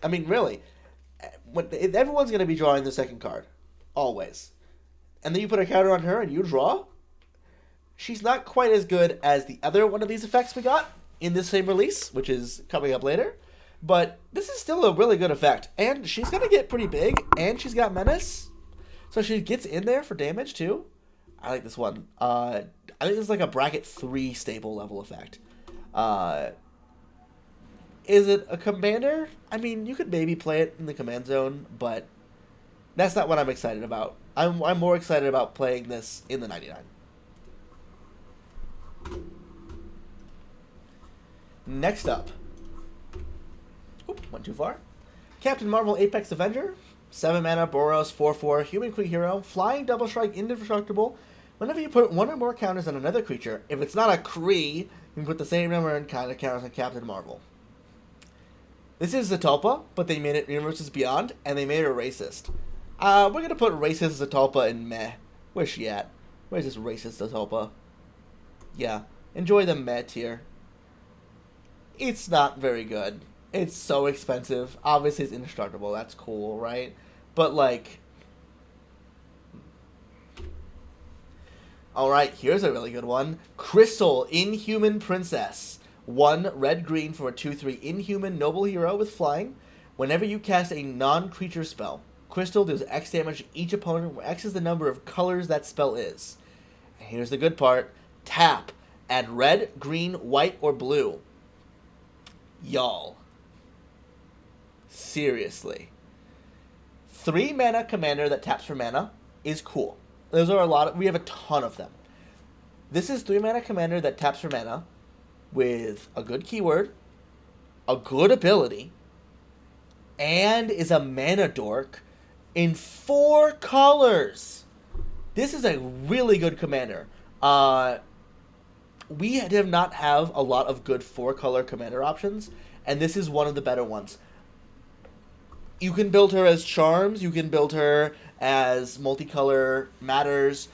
I mean, really. Everyone's going to be drawing the second card. Always. And then you put a counter on her and you draw? She's not quite as good as the other one of these effects we got in this same release, which is coming up later. But this is still a really good effect. And she's going to get pretty big, and she's got menace. So she gets in there for damage, too. I like this one. I think this is like a bracket 3 stable level effect. Is it a commander? I mean, you could maybe play it in the command zone, but that's not what I'm excited about. I'm more excited about playing this in the 99. Next up. Oop, went too far. Captain Marvel Apex Avenger. 7 mana, Boros, 4/4, human quick hero, flying, double strike, indestructible. Whenever you put 1 or more counters on another creature, if it's not a Kree, you can put the same number of counters on Captain Marvel. This is Zatalpa, but they made it Universes Beyond, and they made her racist. We're going to put racist Zatalpa in meh. Where's she at? Where's this racist Zatalpa? Yeah, enjoy the meh tier. It's not very good. It's so expensive. Obviously, it's indestructible. That's cool, right? But, like... Alright, here's a really good one. Crystal, Inhuman Princess. 1 red-green for a 2/3 Inhuman Noble Hero with flying. Whenever you cast a non-creature spell, Crystal deals X damage to each opponent, where X is the number of colors that spell is. And here's the good part. Tap. Add red, green, white, or blue. Y'all. Seriously. 3 mana commander that taps for mana is cool. Those are a lot of... We have a ton of them. This is 3 mana commander that taps for mana with a good keyword, a good ability, and is a mana dork in 4 colors. This is a really good commander. We did not have a lot of good 4-color commander options, and this is one of the better ones. You can build her as charms, you can build her as multicolor matters,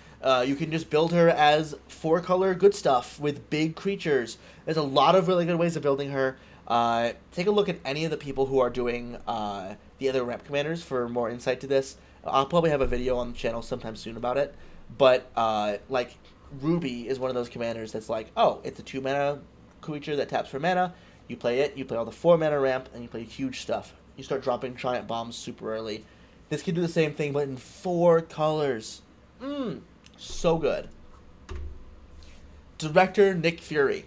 you can just build her as 4-color good stuff with big creatures. There's a lot of really good ways of building her. Take a look at any of the people who are doing the other ramp commanders for more insight to this. I'll probably have a video on the channel sometime soon about it. But, like, Ruby is one of those commanders that's like, oh, it's a 2-mana creature that taps for mana. You play it, you play all the 4-mana ramp, and you play huge stuff. You start dropping giant bombs super early. This can do the same thing, but in 4 colors. So good. Director Nick Fury.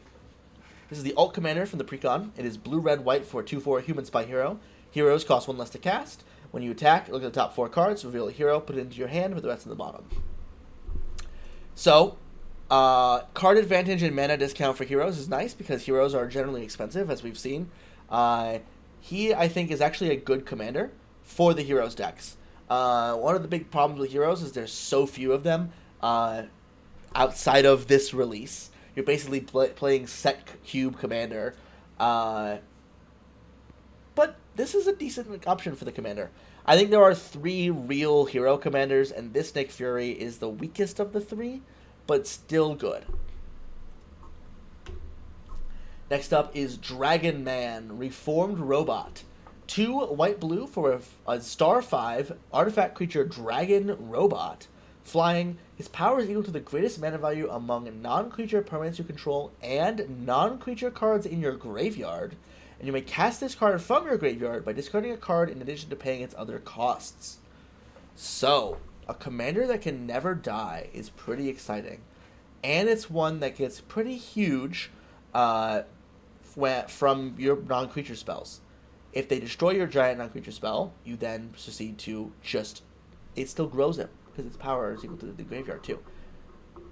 This is the alt commander from the precon. It is blue-red-white for a 2/4 human spy hero. Heroes cost 1 less to cast. When you attack, look at the top 4 cards, reveal a hero, put it into your hand with the rest in the bottom. So, card advantage and mana discount for heroes is nice because heroes are generally expensive, as we've seen. He, I think, is actually a good commander for the heroes decks. One of the big problems with heroes is there's so few of them outside of this release. You're basically playing set cube commander. But this is a decent option for the commander. I think there are 3 real hero commanders, and this Nick Fury is the weakest of the 3, but still good. Next up is Dragon Man, Reformed Robot. 2 white-blue for a star 5 artifact creature Dragon Robot. Flying, his power is equal to the greatest mana value among non-creature permanents you control and non-creature cards in your graveyard. And you may cast this card from your graveyard by discarding a card in addition to paying its other costs. So, a commander that can never die is pretty exciting. And it's one that gets pretty huge from your non-creature spells. If they destroy your giant non-creature spell, you then proceed to just... It still grows it, because its power is equal to the graveyard too.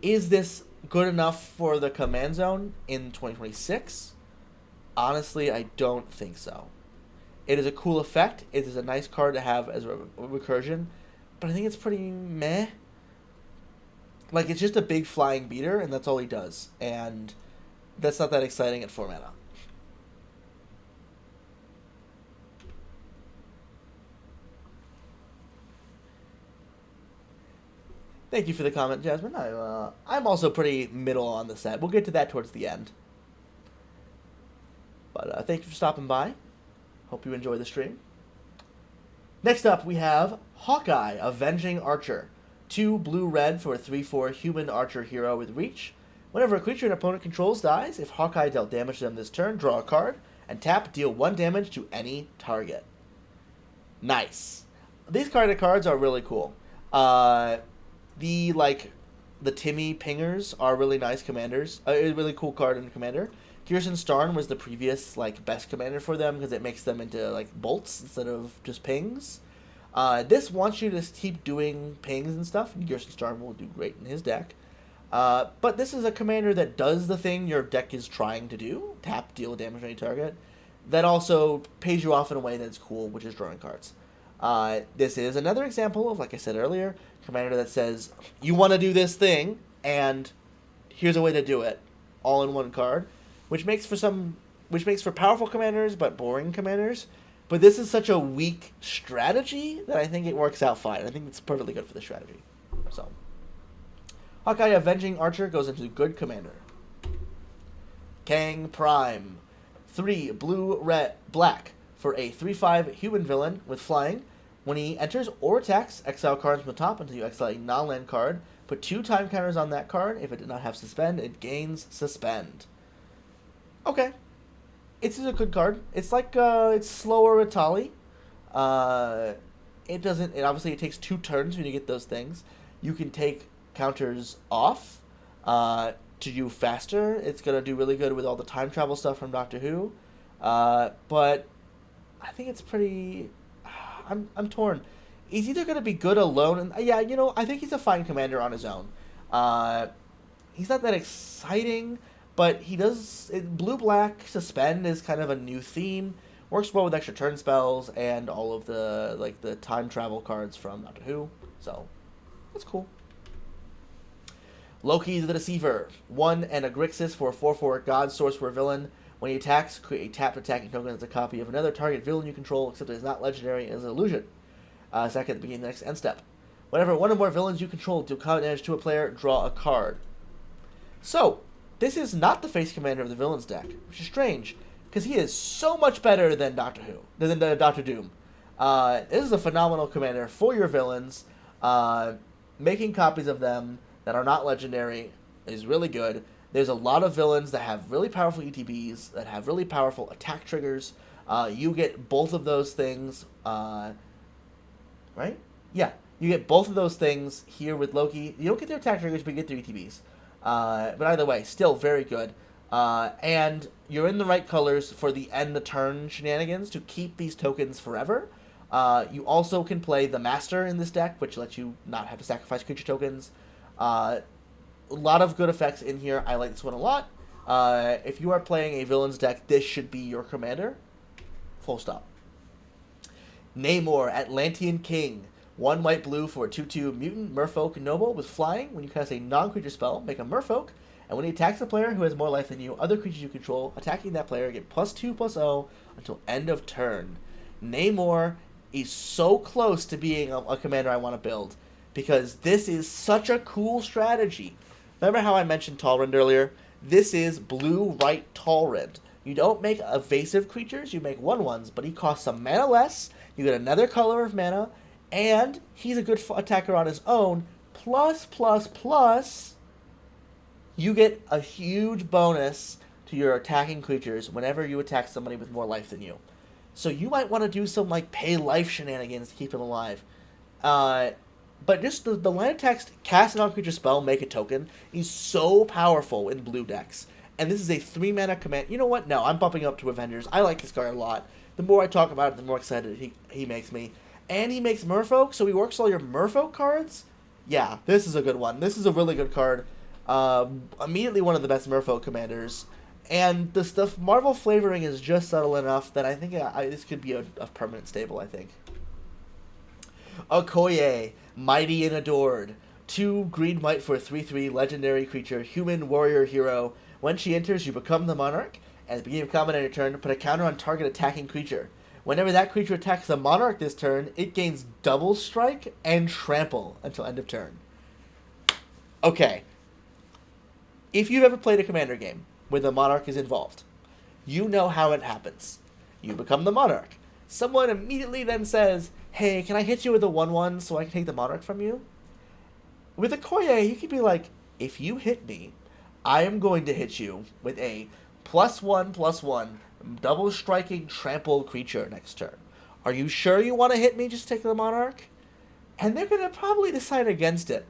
Is this good enough for the command zone in 2026? Honestly, I don't think so. It is a cool effect. It is a nice card to have as a recursion, but I think it's pretty meh. Like, it's just a big flying beater, and that's all he does. And that's not that exciting at 4 mana. Thank you for the comment, Jasmine. I'm also pretty middle on the set. We'll get to that towards the end. But thank you for stopping by. Hope you enjoy the stream. Next up, we have Hawkeye, Avenging Archer. 2 blue-red for a 3/4 human archer hero with reach. Whenever a creature an opponent controls dies, if Hawkeye dealt damage to them this turn, draw a card, and tap, deal 1 damage to any target. Nice. These cards are really cool. The Timmy Pingers are really nice commanders. A really cool card in Commander. Kirsten Starn was the previous best commander for them because it makes them into bolts instead of just pings. This wants you to keep doing pings and stuff, and Kirsten Starn will do great in his deck. But this is a commander that does the thing your deck is trying to do, tap, deal damage to any target, that also pays you off in a way that's cool, which is drawing cards. This is another example of, like I said earlier, commander that says, you want to do this thing, and here's a way to do it, all in one card, which makes for powerful commanders, but boring commanders. But this is such a weak strategy that I think it works out fine. I think it's perfectly good for the strategy. So, Hawkeye Avenging Archer goes into good commander. Kang Prime. 3 blue, red, black for a 3/5 human villain with flying. When he enters or attacks, exile cards from the top until you exile a non-land card. Put 2 time counters on that card. If it did not have suspend, it gains suspend. Okay. It's a good card. It's it's slower Atali. It obviously it takes 2 turns when you get those things. You can take counters off to do faster. It's going to do really good with all the time travel stuff from Doctor Who. But I think it's pretty... I'm torn. He's either going to be good alone, and I think he's a fine commander on his own. He's not that exciting, but he does... Blue-black suspend is kind of a new theme. Works well with extra turn spells and all of the the time travel cards from Doctor Who. So, that's cool. Loki the Deceiver. 1 and a Grixis for a 4/4 God Sorcerer villain. When he attacks, create a tapped attacking token that's a copy of another target villain you control, except it is not legendary and is an illusion. Second at the beginning of the next end step. Whenever 1 or more villains you control deal combat damage to a player, draw a card. So, this is not the face commander of the villains deck, which is strange, because he is so much better than Doctor Who, than Doctor Doom. This is a phenomenal commander for your villains, making copies of them that are not legendary, is really good. There's a lot of villains that have really powerful ETBs, that have really powerful attack triggers. You get both of those things, right? Yeah, you get both of those things here with Loki. You don't get their attack triggers, but you get their ETBs. But either way, still very good. And you're in the right colors for the end the turn shenanigans to keep these tokens forever. You also can play the Master in this deck, which lets you not have to sacrifice creature tokens. A lot of good effects in here. I like this one a lot. If you are playing a villains deck, this should be your commander. Full stop. Namor, Atlantean King. 1 white blue for a 2/2 mutant merfolk noble with flying. When you cast a non-creature spell, make a merfolk. And when he attacks a player who has more life than you, other creatures you control attacking that player get +2/+0 until end of turn. Namor is so close to being a commander I want to build, because this is such a cool strategy. Remember how I mentioned Talrend earlier? This is blue-white Talrend. You don't make evasive creatures, you make 1/1s, but he costs some mana less, you get another color of mana, and he's a good attacker on his own, plus, you get a huge bonus to your attacking creatures whenever you attack somebody with more life than you. So you might want to do some like pay life shenanigans to keep him alive. But just the line of text, cast a non-creature spell, make a token, is so powerful in blue decks. And this is a 3-mana command. You know what? No, I'm bumping up to Avengers. I like this card a lot. The more I talk about it, the more excited he makes me. And he makes Merfolk, so he works all your Merfolk cards? Yeah, this is a good one. This is a really good card. Immediately one of the best Merfolk commanders. And the Marvel flavoring is just subtle enough that I think this could be a permanent staple, I think. Okoye, Mighty and Adored. 2 green white for a 3/3 legendary creature, human warrior hero. When she enters, you become the monarch. At the beginning of combat on your turn, put a counter on target attacking creature. Whenever that creature attacks the monarch this turn, it gains double strike and trample until end of turn. Okay. If you've ever played a commander game where the monarch is involved, you know how it happens. You become the monarch. Someone immediately then says, hey, can I hit you with a 1/1 so I can take the monarch from you? With Okoye, you could be like, if you hit me, I am going to hit you with a +1/+1 double striking trample creature next turn. Are you sure you want to hit me just to take the monarch? And they're going to probably decide against it.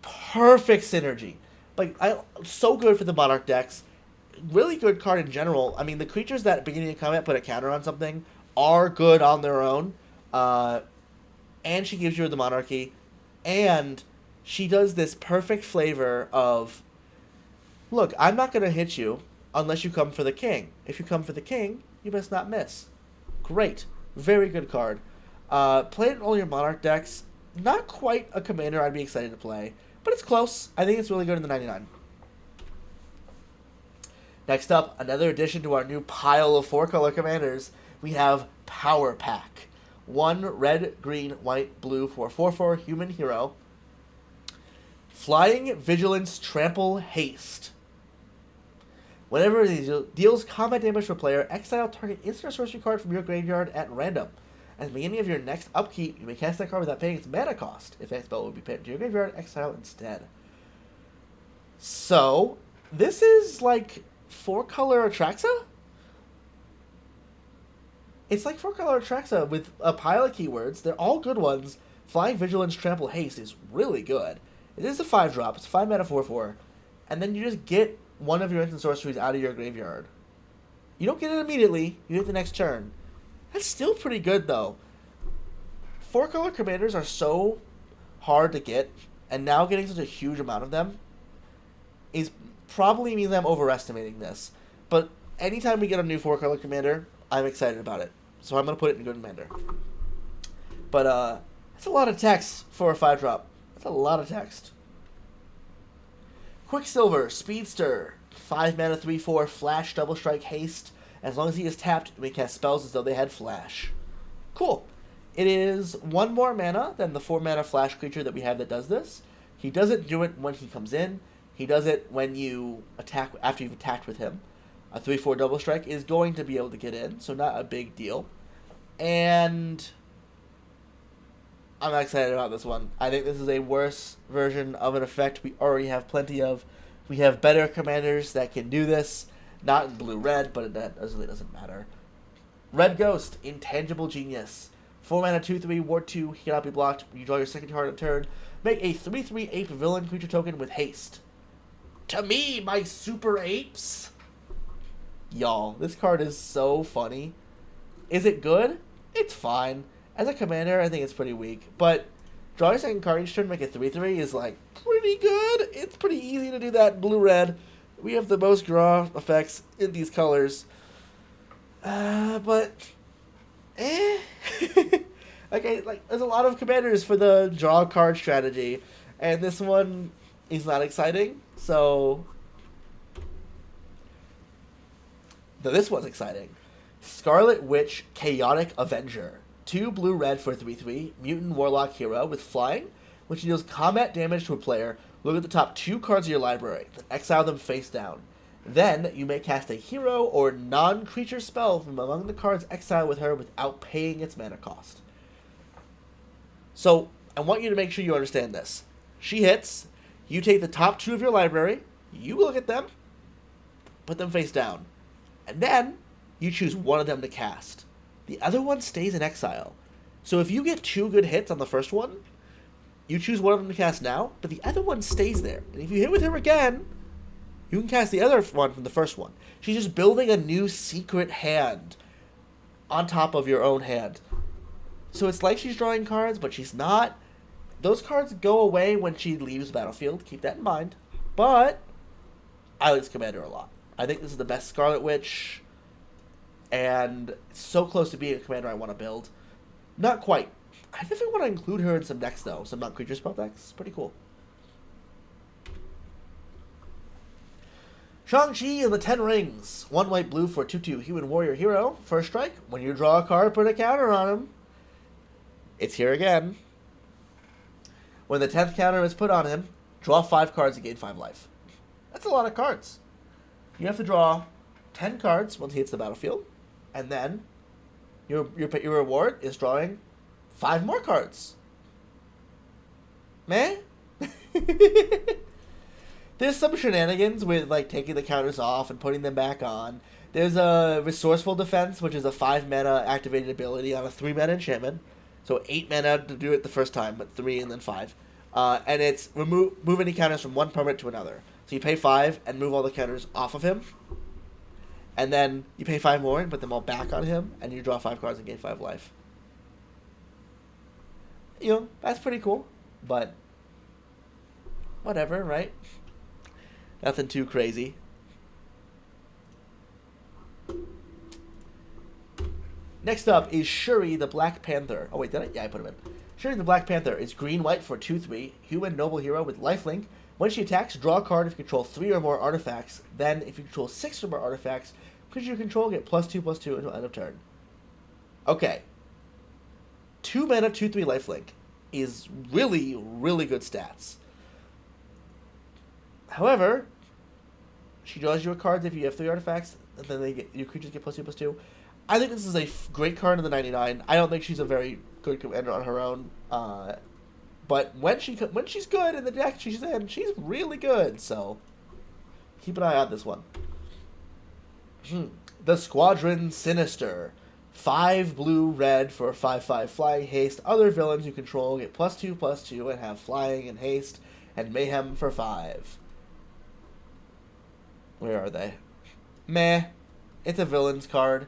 Perfect synergy. Like, so good for the monarch decks. Really good card in general. I mean, the creatures that at beginning of combat put a counter on something are good on their own. And she gives you the monarchy. And she does this perfect flavor of, look, I'm not going to hit you unless you come for the king. If you come for the king, you must not miss. Great. Very good card. Play it in all your monarch decks. Not quite a commander I'd be excited to play, but it's close. I think it's really good in the 99. Next up, another addition to our new pile of 4-color commanders. We have Power Pack. 1 red, green, white, blue for a 4/4 human hero. Flying, Vigilance, Trample, Haste. Whenever it deals combat damage to a player, exile target instant sorcery card from your graveyard at random. At the beginning of your next upkeep, you may cast that card without paying its mana cost. If that spell would be paid to your graveyard, exile instead. So, this is like 4-color Atraxa? It's like 4-color Atraxa with a pile of keywords. They're all good ones. Flying, Vigilance, Trample, Haste is really good. It is a 5-drop. It's a 5-mana 4/4. And then you just get one of your instant sorceries out of your graveyard. You don't get it immediately. You get it the next turn. That's still pretty good, though. 4-color commanders are so hard to get, and now getting such a huge amount of them is probably means I'm overestimating this. But anytime we get a new 4-color commander, I'm excited about it. So I'm going to put it in good commander. But that's a lot of text for a 5-drop. That's a lot of text. Quicksilver, Speedster, 5-mana 3/4 Flash, Double Strike, Haste. As long as he is tapped, we cast spells as though they had Flash. Cool. It is 1 more mana than the 4-mana Flash creature that we have that does this. He doesn't do it when he comes in. He does it when you attack after you've attacked with him. A 3/4 Double Strike is going to be able to get in, so not a big deal. And I'm not excited about this one. I think this is a worse version of an effect we already have plenty of. We have better commanders that can do this. Not in blue-red, but that really doesn't matter. Red Ghost, Intangible Genius. 4 mana, 2/3, Ward 2, he cannot be blocked. You draw your second card on turn. Make a 3/3 ape villain creature token with haste. To me, my super apes! Y'all, this card is so funny. Is it good? It's fine. As a commander, I think it's pretty weak. But drawing a second card each turn, make a 3/3 is like pretty good. It's pretty easy to do that in blue-red. We have the most draw effects in these colors. But okay, like there's a lot of commanders for the draw card strategy, and this one is not exciting. So this one's exciting. Scarlet Witch, Chaotic Avenger. 2 blue-red for 3/3, mutant warlock hero with flying. When she deals combat damage to a player, look at the top 2 cards of your library, then exile them face down. Then, you may cast a hero or non-creature spell from among the cards exiled with her without paying its mana cost. So, I want you to make sure you understand this. She hits, you take the top 2 of your library, you look at them, put them face down, and then you choose one of them to cast. The other one stays in exile. So if you get 2 good hits on the first one, you choose one of them to cast now, but the other one stays there. And if you hit with her again, you can cast the other one from the first one. She's just building a new secret hand on top of your own hand. So it's like she's drawing cards, but she's not. Those cards go away when she leaves the battlefield. Keep that in mind. But I like this commander a lot. I think this is the best Scarlet Witch. And it's so close to being a commander I want to build. Not quite. I definitely want to include her in some decks, though. Some non-creature spell decks. It's pretty cool. Shang-Chi and the Ten Rings. 1 white blue for 2/2 human warrior hero. First strike. When you draw a card, put a counter on him. It's here again. When the 10th counter is put on him, draw 5 cards and gain 5 life. That's a lot of cards. You have to draw 10 cards once he hits the battlefield. And then your reward is drawing 5 more cards. Meh? There's some shenanigans with like taking the counters off and putting them back on. There's a Resourceful Defense, which is a 5 mana activated ability on a 3 mana enchantment. So 8 mana to do it the first time, but 3 and then 5. And it's move any counters from one permanent to another. So you pay 5 and move all the counters off of him. And then you pay 5 more and put them all back on him, and you draw 5 cards and gain 5 life. You know, that's pretty cool, but whatever, right? Nothing too crazy. Next up is Shuri the Black Panther. Oh wait, did I? Yeah, I put him in. Shuri the Black Panther is green-white for 2/3, human noble hero with lifelink. When she attacks, draw a card if you control 3 or more artifacts. Then, if you control 6 or more artifacts, creature you control get +2/+2 until end of turn. Okay. 2 mana, 2/3 lifelink is really, really good stats. However, she draws you a card if you have 3 artifacts, and then your creatures get +2/+2. I think this is a great card in the 99. I don't think she's a very good commander on her own. But when she's good in the deck she's in, she's really good. So keep an eye on this one. The Squadron Sinister. 5 blue-red for 5/5 flying haste. Other villains you control get +2/+2 and have flying and haste and mayhem for 5. Where are they? Meh. It's a villains card.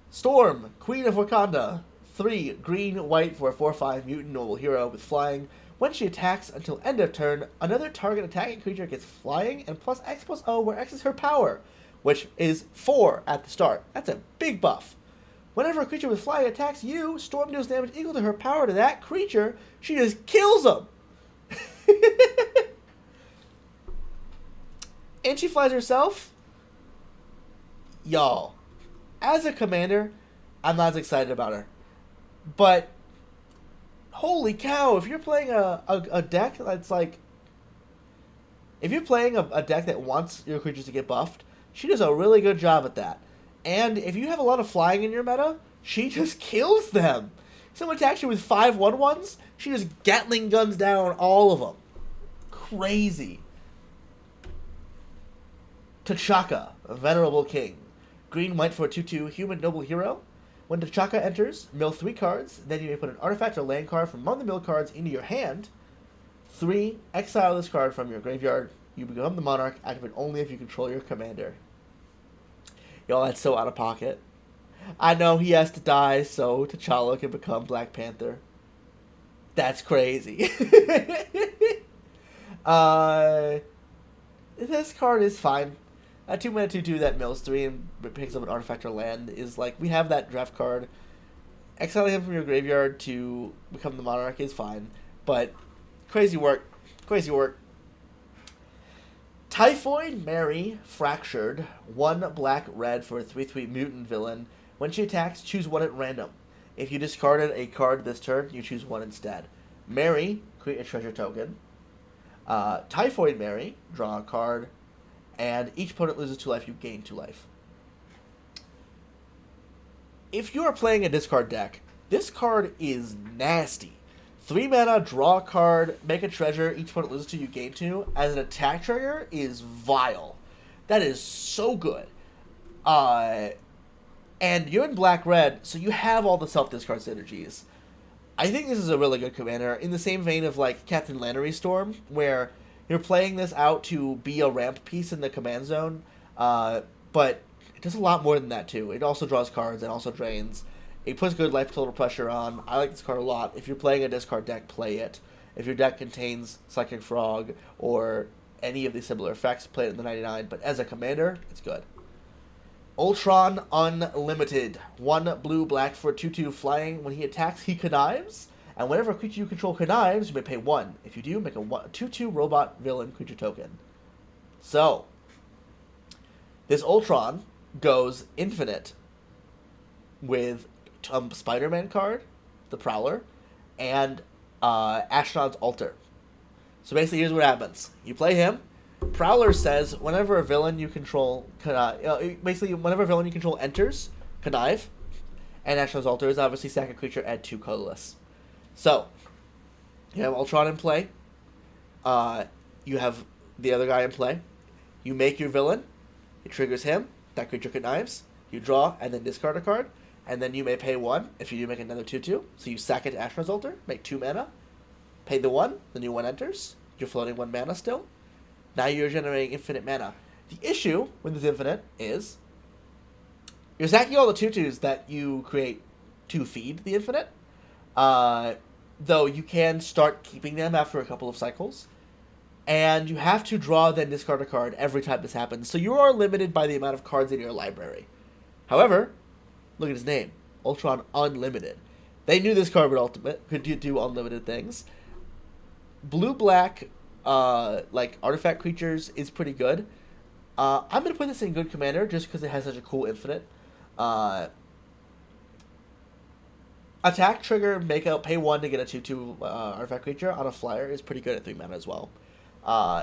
Storm, Queen of Wakanda. 3 green-white for a 4/5 mutant noble hero with flying. When she attacks until end of turn, another target attacking creature gets flying and +X+0, where X is her power, which is 4 at the start. That's a big buff. Whenever a creature with flying attacks you, Storm deals damage equal to her power to that creature. She just kills them. And she flies herself. Y'all, as a commander, I'm not as excited about her. But holy cow, if you're playing a deck that's like, if you're playing a deck that wants your creatures to get buffed, she does a really good job at that. And if you have a lot of flying in your meta, she just kills them. Someone attacks you with 5/1/1s, she just Gatling guns down all of them. Crazy. T'Chaka, a venerable king. Green white for a 2/2 human noble hero. When T'Chaka enters, mill 3 cards, then you may put an artifact or land card from among the mill cards into your hand. 3, exile this card from your graveyard. You become the monarch, activate only if you control your commander. Yo, that's so out of pocket. I know he has to die so T'Challa can become Black Panther. That's crazy. This card is fine. A 2-mana 2/2 that mills 3 and picks up an artifact or land is like, we have that draft card. Exiling him from your graveyard to become the monarch is fine. But crazy work. Crazy work. Typhoid Mary Fractured, 1 black-red for a 3/3 mutant villain. When she attacks, choose 1 at random. If you discarded a card this turn, you choose 1 instead. Mary, create a treasure token. Typhoid Mary, draw a card. And each opponent loses 2 life, you gain 2 life. If you are playing a discard deck, this card is nasty. 3 mana, draw a card, make a treasure, each opponent loses 2, you gain 2. As an attack trigger is vile. That is so good. And you're in black-red, so you have all the self-discard synergies. I think this is a really good commander, in the same vein of like Captain Lannery Storm, where you're playing this out to be a ramp piece in the command zone, but it does a lot more than that too. It also draws cards and also drains. It puts good life total pressure on. I like this card a lot. If you're playing a discard deck, play it. If your deck contains Psychic Frog or any of these similar effects, play it in the 99. But as a commander, it's good. Ultron Unlimited. 1 blue-black for 2/2 flying. When he attacks, he connives. And whenever a creature you control connives, you may pay 1. If you do, make a 2/2 robot villain creature token. So, this Ultron goes infinite with Spider-Man card, the Prowler, and Ashnod's Altar. So basically, here's what happens. You play him. Prowler says, whenever a villain you control, basically, whenever a villain you control enters, connive. And Ashnod's Altar is obviously sack a creature, add 2 colorless. So, you have Ultron in play. You have the other guy in play. You make your villain. It triggers him. That creature connives. You draw and then discard a card. And then you may pay 1. If you do, make another 2/2. So you sack it to Ashnod's Altar. Make 2 mana. Pay the 1. The new one enters. You're floating 1 mana still. Now you're generating infinite mana. The issue with this infinite is you're sacking all the 2/2s that you create to feed the infinite. Though you can start keeping them after a couple of cycles. And you have to draw, then discard a card every time this happens. So you are limited by the amount of cards in your library. However, look at his name. Ultron Unlimited. They knew this card could do unlimited things. Blue-black, like artifact creatures is pretty good. I'm going to put this in good commander just because it has such a cool infinite. Attack trigger, pay 1 to get a 2/2 artifact creature on a flyer is pretty good at 3 mana as well.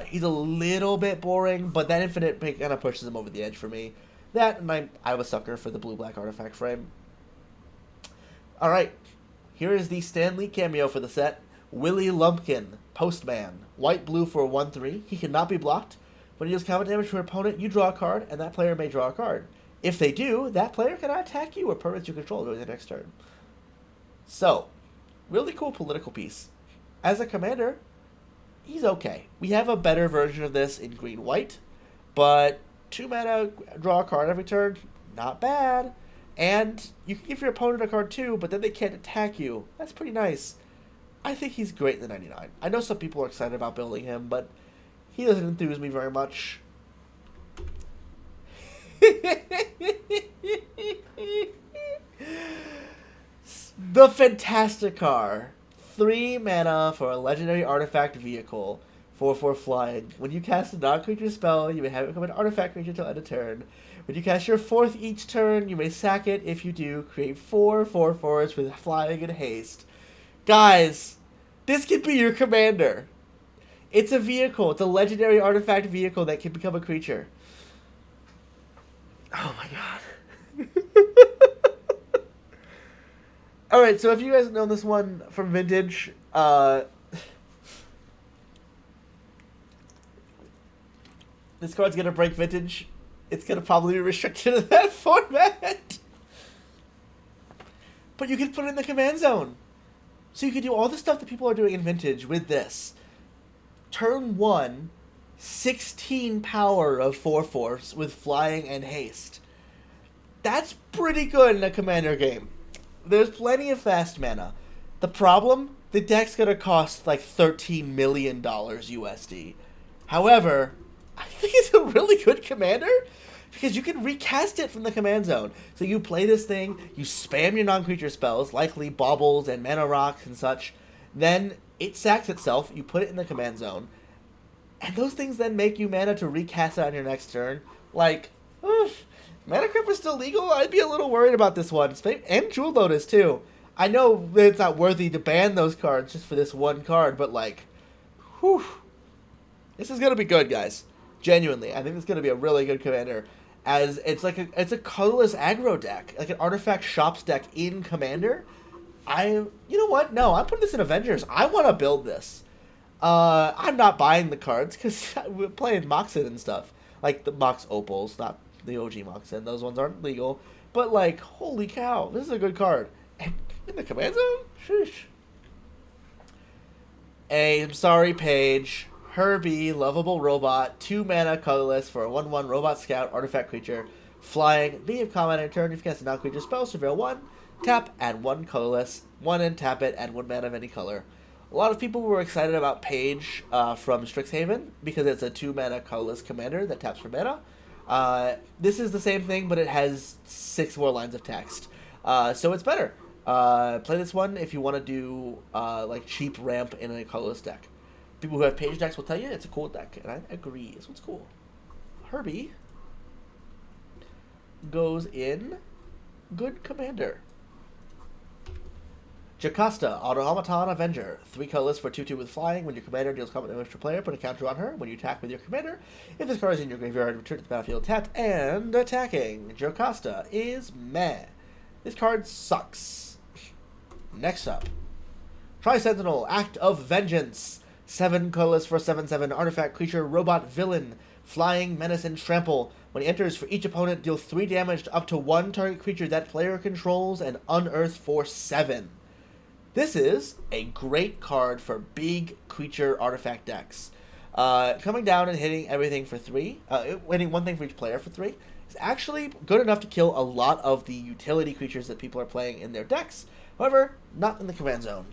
He's a little bit boring, but that infinite kind of pushes him over the edge for me. That, and I'm a sucker for the blue-black artifact frame. Alright, here is the Stan Lee cameo for the set. Willie Lumpkin, Postman. White-blue for a 1/3. He cannot be blocked. When he deals combat damage to an opponent, you draw a card, and that player may draw a card. If they do, that player cannot attack you or permanents you control during the next turn. So, really cool political piece. As a commander, he's okay. We have a better version of this in green-white, but 2 mana, draw a card every turn, not bad. And you can give your opponent a card too, but then they can't attack you. That's pretty nice. I think he's great in the 99. I know some people are excited about building him, but he doesn't enthuse me very much. The Fantasticar. 3 mana for a legendary artifact vehicle. 4/4 flying. When you cast a non-creature spell, you may have it become an artifact creature until end of turn. When you cast your 4th each turn, you may sack it. If you do, create 4 4/4s with flying and haste. Guys, this could be your commander. It's a vehicle. It's a legendary artifact vehicle that can become a creature. Oh my god. All right, so if you guys know this one from Vintage, this card's gonna break Vintage. It's gonna probably be restricted to that format. But you can put it in the command zone. So you can do all the stuff that people are doing in Vintage with this. Turn 1, 16 power of 4/4 with flying and haste. That's pretty good in a commander game. There's plenty of fast mana. The problem, the deck's gonna cost like $13 million USD. However, I think it's a really good commander because you can recast it from the command zone. So you play this thing, you spam your non-creature spells, likely baubles and mana rocks and such. Then it sacks itself, you put it in the command zone, and those things then make you mana to recast it on your next turn. Like, Mana Crypt was still legal? I'd be a little worried about this one. And Jewel Lotus, too. I know that it's not worthy to ban those cards just for this one card, but, like, whew. This is going to be good, guys. Genuinely. I think it's going to be a really good commander. As it's a colorless aggro deck. Like an Artifact Shops deck in Commander. You know what? No, I'm putting this in Avengers. I want to build this. I'm not buying the cards because we're playing Moxen and stuff. Like the Mox Opals, not the OG Moxen. Those ones aren't legal. But, like, holy cow, this is a good card. And in the command zone? Sheesh. I'm sorry, Paige. Herbie, lovable robot, 2 mana, colorless for a 1/1 robot scout artifact creature. Flying, beginning of combat in turn, if you cast a non-creature spell, surveil 1, tap, add 1 colorless, 1 and tap it, add 1 mana of any color. A lot of people were excited about Paige from Strixhaven because it's a 2 mana colorless commander that taps for mana. This is the same thing, but it has 6 more lines of text. So it's better. Play this one if you want to do like cheap ramp in a colorless deck. People who have Page decks will tell you it's a cool deck, and I agree. This one's cool. Herbie goes in good commander. Jocasta, Automaton Avenger. 3 colorless for 2/2 with flying. When your commander deals combat damage to a player, put a counter on her. When you attack with your commander, if this card is in your graveyard, return to the battlefield tapped and attacking. Jocasta is meh. This card sucks. Next up, Tri-Sentinel, Act of Vengeance. 7 colorless for 7/7 artifact creature robot villain. Flying, menace, and trample. When he enters, for each opponent, deal 3 damage to up to 1 target creature that player controls and unearth for 7. This is a great card for big creature artifact decks. Coming down and hitting everything for 3, hitting 1 thing for each player for 3, is actually good enough to kill a lot of the utility creatures that people are playing in their decks. However, not in the command zone.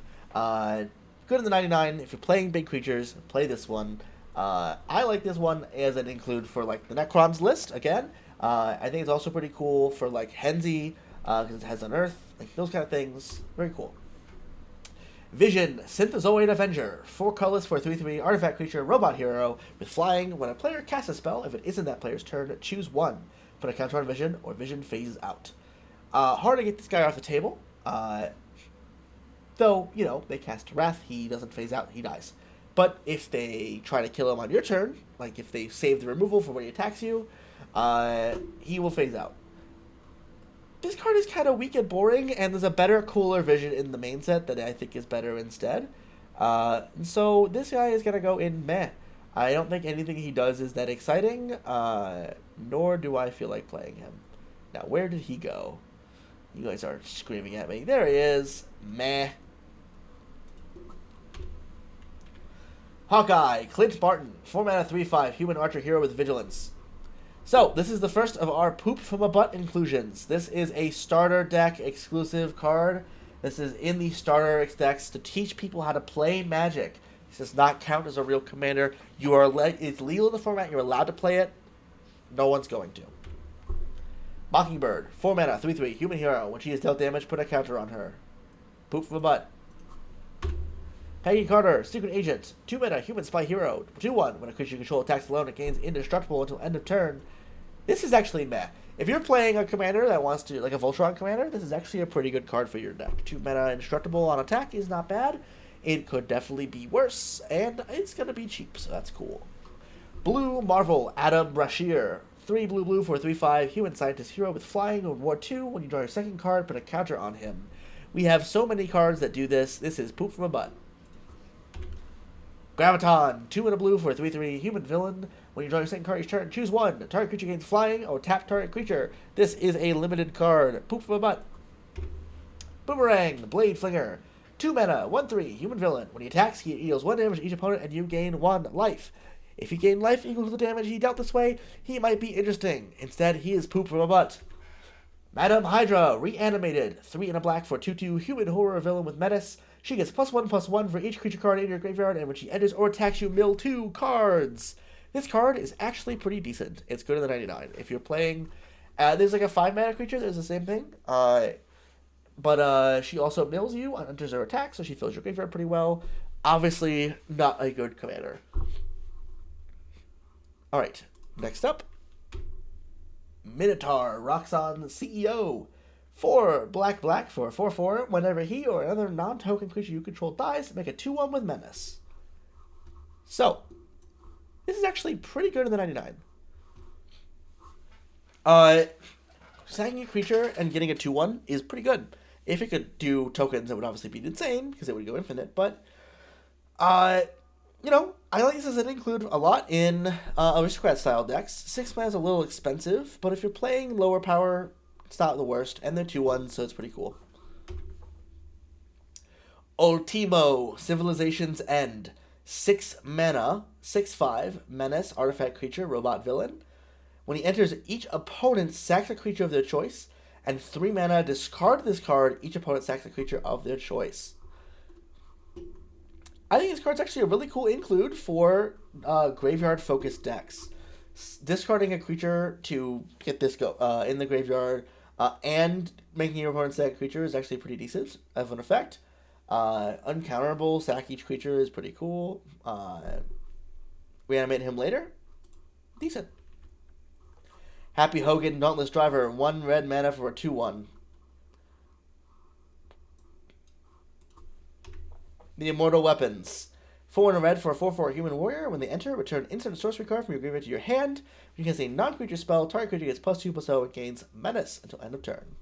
Good in the 99. If you're playing big creatures, play this one. I like this one as an include for like the Necrons list again. I think it's also pretty cool for like Henzi because it has Unearth, like those kind of things. Very cool. Vision, Synthezoid Avenger. 4 colors for 3/3 artifact creature robot hero with flying. When a player casts a spell, if it isn't that player's turn, choose 1. Put a counter on Vision, or Vision phases out. Hard to get this guy off the table. Though, you know, they cast Wrath, he doesn't phase out, he dies. But if they try to kill him on your turn, like if they save the removal for when he attacks you, he will phase out. This card is kind of weak and boring, and there's a better, cooler Vision in the main set that I think is better instead. So this guy is going to go in meh. I don't think anything he does is that exciting, nor do I feel like playing him. Now, where did he go? You guys are screaming at me. There he is. Meh. Hawkeye, Clint Barton, 4 mana 3/5, human archer hero with vigilance. So, this is the first of our poop from a butt inclusions. This is a starter deck exclusive card. This is in the starter decks to teach people how to play Magic. This does not count as a real commander. It's legal in the format. You're allowed to play it. No one's going to. Mockingbird, 4 mana 3/3, human hero. When she is dealt damage, put a counter on her. Poop from a butt. Peggy Carter, Secret Agent, 2 mana, human spy hero, 2/1. When a creature you control attacks alone, it gains indestructible until end of turn. This is actually meh. If you're playing a commander that wants to, like a Voltron commander, this is actually a pretty good card for your deck. 2 mana indestructible on attack is not bad. It could definitely be worse, and it's going to be cheap, so that's cool. Blue Marvel, Adam Brashear, 3 blue for 3/5, human scientist hero with flying, reward 2. When you draw your second card, put a counter on him. We have so many cards that do this. This is poop from a butt. Graviton, 2 and a blue for a 3/3 human villain. When you draw your second card each turn, choose one. Target creature gains flying or tap target creature. This is a limited card. Poop from a butt. Boomerang, Blade Flinger. 2 mana, 1/3 human villain. When he attacks, he deals 1 damage to each opponent and you gain 1 life. If you gain life equal to the damage he dealt this way, he might be interesting. Instead, he is poop from a butt. Madame Hydra, Reanimated. 3 and a black for 2/2 human horror villain with menace. She gets +1/+1 for each creature card in your graveyard, and when she enters or attacks you, mill 2 cards. This card is actually pretty decent. It's good in the 99. If you're playing, there's like a 5 mana creature, there's the same thing. But she also mills you on enters or attacks, so she fills your graveyard pretty well. Obviously, not a good commander. Alright, next up. Minotaur, Roxanne CEO. 4 black for a 4/4. Whenever he or another non-token creature you control dies, make a 2/1 with menace. So, this is actually pretty good in the 99. Sacking a creature and getting a 2/1 is pretty good. If it could do tokens, it would obviously be insane, because it would go infinite, but, you know, I like this as an include a lot in Aristocrat-style decks. 6 mana is a little expensive, but if you're playing lower power, it's not the worst, and they're 2/1, so it's pretty cool. Ultimo, Civilization's End. 6 mana, 6/5, menace, artifact creature, robot villain. When he enters, each opponent sacks a creature of their choice, and 3 mana, discard this card, each opponent sacks a creature of their choice. I think this card's actually a really cool include for graveyard-focused decks. Discarding a creature to get this in the graveyard and making your opponent sack a creature is actually pretty decent of an effect. Uncounterable, sack each creature is pretty cool. Reanimate him later, decent. Happy Hogan, Dauntless Driver, 1 red mana for a 2/1. The Immortal Weapons. 4 and a red for a 4/4 human warrior. When they enter, return instant sorcery card from your graveyard to your hand. When you cast a non-creature spell, target creature gets +2/+0 and gains menace until end of turn.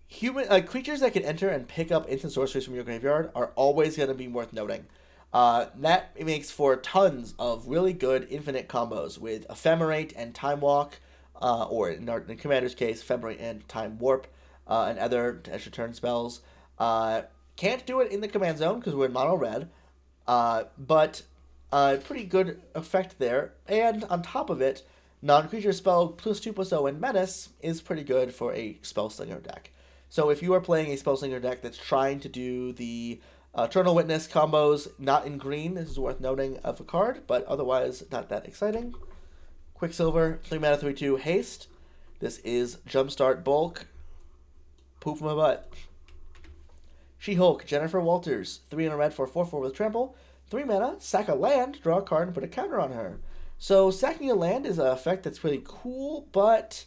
Creatures that can enter and pick up instant sorceries from your graveyard are always going to be worth noting. That makes for tons of really good infinite combos with Ephemerate and Time Walk, or in the Commander's case, Ephemerate and Time Warp, and other extra turn spells. Can't do it in the command zone because we're in mono red, but pretty good effect there. And on top of it, non-creature spell +2/+0 and menace is pretty good for a Spellslinger deck. So if you are playing a Spellslinger deck that's trying to do the Eternal Witness combos, not in green, this is worth noting of a card, but otherwise not that exciting. Quicksilver, 3 mana 3/2 haste. This is Jumpstart Bulk. Poop from my butt. She-Hulk, Jennifer Walters, 3 and a red for 4/4 with trample. 3 mana, sack a land, draw a card, and put a counter on her. So sacking a land is an effect that's really cool, but,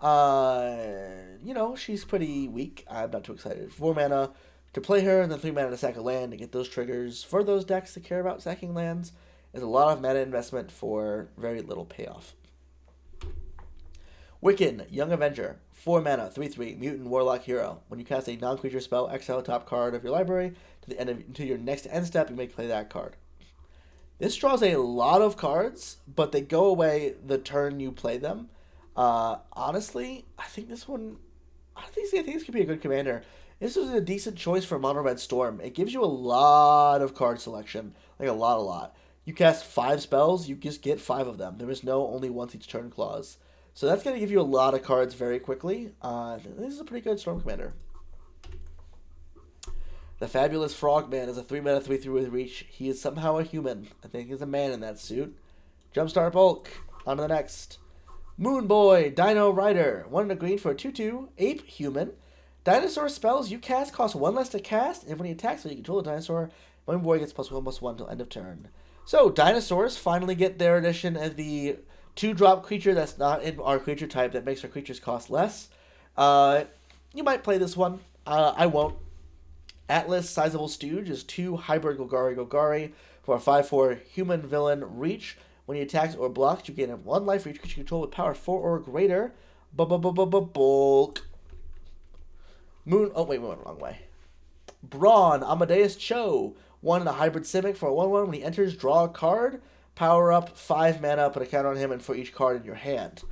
you know, she's pretty weak. I'm not too excited. 4 mana to play her, and then 3 mana to sack a land to get those triggers. For those decks that care about sacking lands, is a lot of mana investment for very little payoff. Wiccan, Young Avenger, 4 mana, 3/3, mutant warlock hero. When you cast a non-creature spell, exile a top card of your library to your next end step. You may play that card. This draws a lot of cards, but they go away the turn you play them. Honestly, I think this could be a good commander. This is a decent choice for Mono Red Storm. It gives you a lot of card selection, like a lot. You cast 5 spells, you just get 5 of them. There is no only once each turn clause. So that's going to give you a lot of cards very quickly. This is a pretty good Storm Commander. The Fabulous Frogman is a 3 mana 3/3 with reach. He is somehow a human. I think he's a man in that suit. Jumpstart Bulk. On to the next. Moon Boy, Dino Rider. 1 and a green for a 2/2 ape human. Dinosaur spells you cast cost 1 less to cast, and when he attacks, when you control a dinosaur, Moon Boy gets +1/+1 until end of turn. So dinosaurs finally get their addition as the 2-drop creature that's not in our creature type that makes our creatures cost less. You might play this one. I won't. Atlas, Sizable Stooge is 2 hybrid Golgari for a 5/4 human villain reach. When he attacks or blocks, you gain 1 life for each creature you control with power 4 or greater. Bulk. Moon. Oh, wait, we went the wrong way. Braun, Amadeus Cho. 1 in a hybrid Simic for a 1/1. When he enters, draw a card. Power up 5 mana, put a counter on him, and for each card in your hand.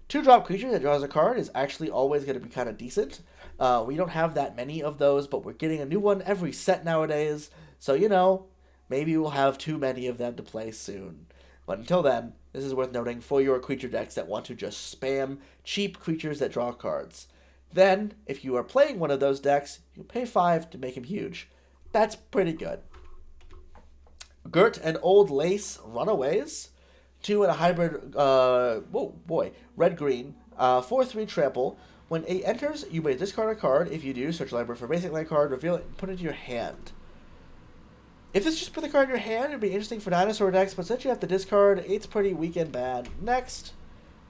2-drop creature that draws a card is actually always going to be kind of decent. We don't have that many of those, but we're getting a new one every set nowadays. So, maybe we'll have too many of them to play soon. But until then, this is worth noting for your creature decks that want to just spam cheap creatures that draw cards. Then, if you are playing one of those decks, you pay 5 to make him huge. That's pretty good. Gert and Old Lace Runaways. 2 in a hybrid, red-green, 4/3 trample. When it enters, you may discard a card. If you do, search your library for a basic land card, reveal it, and put it into your hand. If it's just put the card in your hand, it'd be interesting for dinosaur decks, but since you have to discard, it's pretty weak and bad. Next,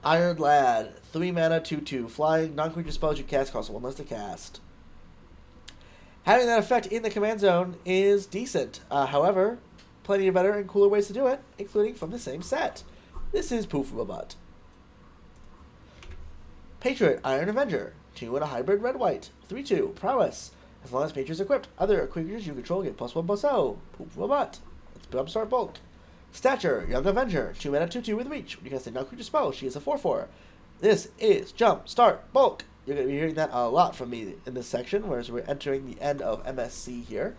Iron Lad, 3 mana, 2/2. Flying, non-creature spells you cast cost 1 less to cast. Having that effect in the command zone is decent. However, plenty of better and cooler ways to do it, including from the same set. This is Poof of a Butt. Patriot, Iron Avenger, 2 in a hybrid red-white, 3/2, prowess. As long as Patriot's equipped, other creatures you control get +1/+0. Poof of a Butt. It's Jumpstart Bulk. Stature, Young Avenger, 2 mana, 2/2 with reach. When you cast a non-creature spell, she is a 4/4. This is Jumpstart Bulk. You're going to be hearing that a lot from me in this section, whereas we're entering the end of MSC here.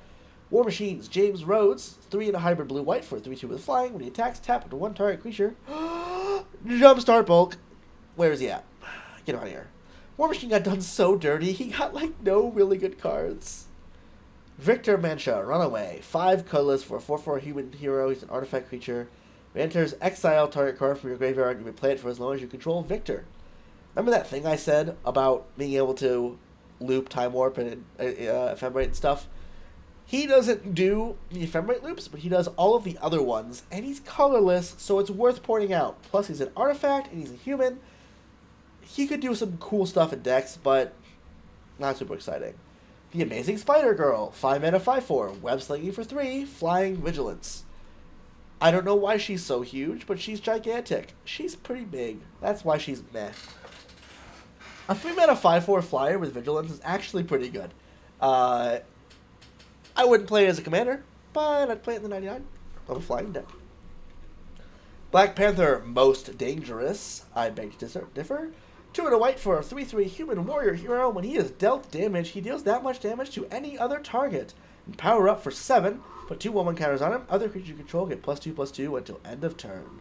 War Machines, James Rhodes, 3 in a hybrid blue-white for 3/2 with flying. When he attacks, tap up to 1 target creature. Jumpstart Bulk. Where is he at? Get out of here. War Machine got done so dirty, he got no really good cards. Victor Mancha, Runaway, 5 colorless for a 4/4 human hero. He's an artifact creature. When it enters, exile target card from your graveyard and you may play it for as long as you control Victor. Remember that thing I said about being able to loop Time Warp and Ephemerate and stuff? He doesn't do the Ephemerate loops, but he does all of the other ones, and he's colorless, so it's worth pointing out. Plus, he's an artifact, and he's a human. He could do some cool stuff in decks, but not super exciting. The Amazing Spider Girl, 5 mana, 5/4, web slinging for 3, flying vigilance. I don't know why she's so huge, but she's gigantic. She's pretty big. That's why she's meh. A 3 mana, 5/4 flyer with vigilance is actually pretty good. I wouldn't play it as a commander, but I'd play it in the 99 of a flying deck. Black Panther, Most Dangerous. I beg to differ. 2 and a white for a 3/3 human warrior hero. When he is dealt damage, he deals that much damage to any other target. And power up for 7. Put 2 1/1 counters on him. Other creatures you control get +2/+2 until end of turn.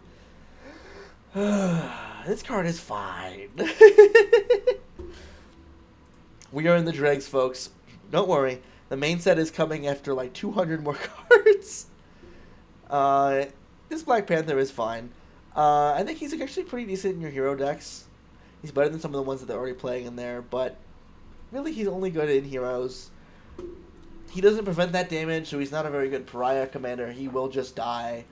This card is fine. We are in the dregs, folks. Don't worry. The main set is coming after 200 more cards. This Black Panther is fine. I think he's actually pretty decent in your hero decks. He's better than some of the ones that they're already playing in there, but really he's only good in heroes. He doesn't prevent that damage, so he's not a very good pariah commander. He will just die.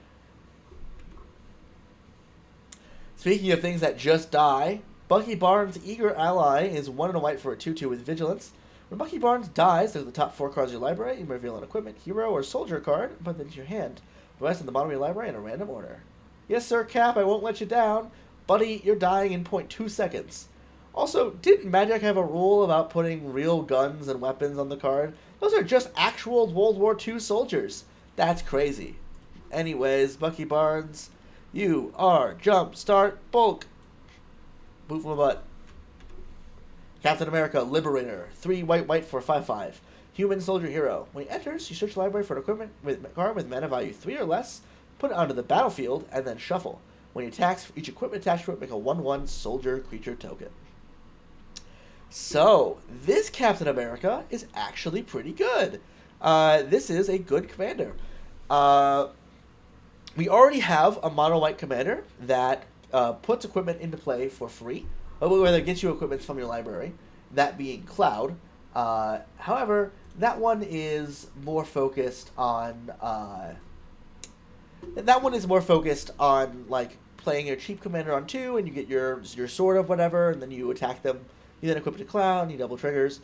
Speaking of things that just die, Bucky Barnes' Eager Ally is 1 and a white for a 2/2 with vigilance. When Bucky Barnes dies, look at the top 4 cards of your library. You may reveal an equipment, hero, or soldier card, and put them into your hand. The rest in the bottom of your library in a random order. Yes, sir, Cap, I won't let you down. Buddy, you're dying in 0.2 seconds. Also, didn't Magic have a rule about putting real guns and weapons on the card? Those are just actual World War II soldiers. That's crazy. Anyways, Bucky Barnes, you are Jumpstart Bulk. Boot from a butt. Captain America, Liberator, 3 white for 5/5. Human soldier hero. When he enters, you search the library for an equipment card with mana value 3 or less, put it onto the battlefield, and then shuffle. When he attacks, each equipment attached to it make a 1/1 soldier creature token. So, this Captain America is actually pretty good. This is a good commander. We already have a mono white commander that puts equipment into play for free, whether it gets you equipment from your library, that being Cloud. However, that one is more focused on playing your cheap commander on 2, and you get your sword of whatever, and then you attack them. You then equip it to Cloud, and you double triggers.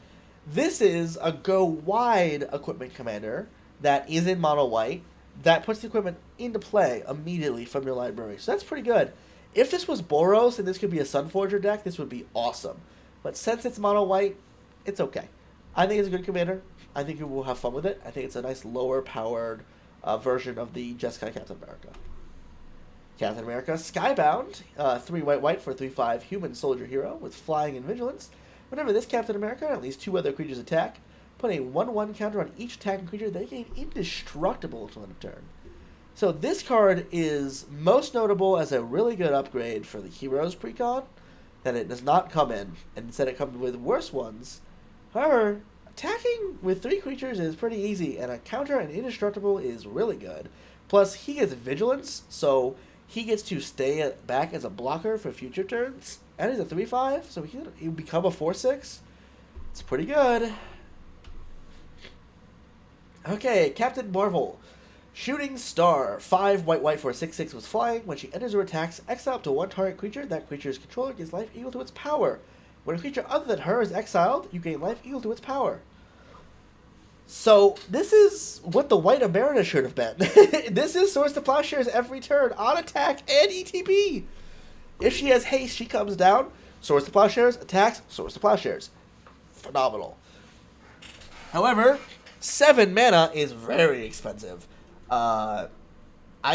This is a go wide equipment commander that is in mono white that puts the equipment into play immediately from your library. So that's pretty good. If this was Boros and this could be a Sunforger deck, this would be awesome. But since it's mono white, it's okay. I think it's a good commander. I think you will have fun with it. I think it's a nice lower powered version of the Jeskai Captain America. Captain America Skybound, 3 white white for 3/5 human soldier hero with flying and vigilance. Whenever this Captain America and at least 2 other creatures attack, put a 1/1 counter on each attacking creature. They gain indestructible until end of turn. So this card is most notable as a really good upgrade for the Heroes precon, that it does not come in, and instead it comes with worse ones. However, attacking with 3 creatures is pretty easy, and a counter and indestructible is really good. Plus, he gets vigilance, so he gets to stay back as a blocker for future turns, and he's a 3/5, so he'll become a 4/6. It's pretty good. Okay, Captain Marvel. Shooting Star, 5 white white for a 6/6 with flying. When she enters or attacks, exile up to 1 target creature. That creature's controller gets life equal to its power. When a creature other than her is exiled, you gain life equal to its power. So, this is what the White Emerita should have been. This is Swords to Plowshares every turn, on attack and ETB. If she has haste, she comes down. Swords to Plowshares, attacks, Swords to Plowshares. Phenomenal. However, 7 mana is very expensive. I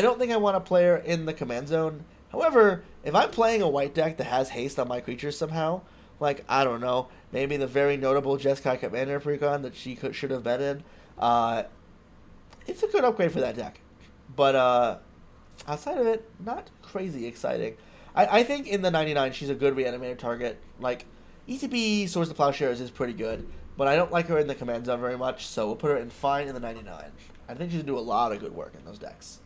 don't think I want to play her in the command zone. However, if I'm playing a white deck that has haste on my creatures somehow, like, I don't know, maybe the very notable Jeskai Commander precon that she should have been in, it's a good upgrade for that deck. But outside of it, not crazy exciting. I think in the 99, she's a good reanimator target. Like, ETB Swords to Plowshares is pretty good, but I don't like her in the command zone very much, so we'll put her in fine in the 99. I think she's going to do a lot of good work in those decks.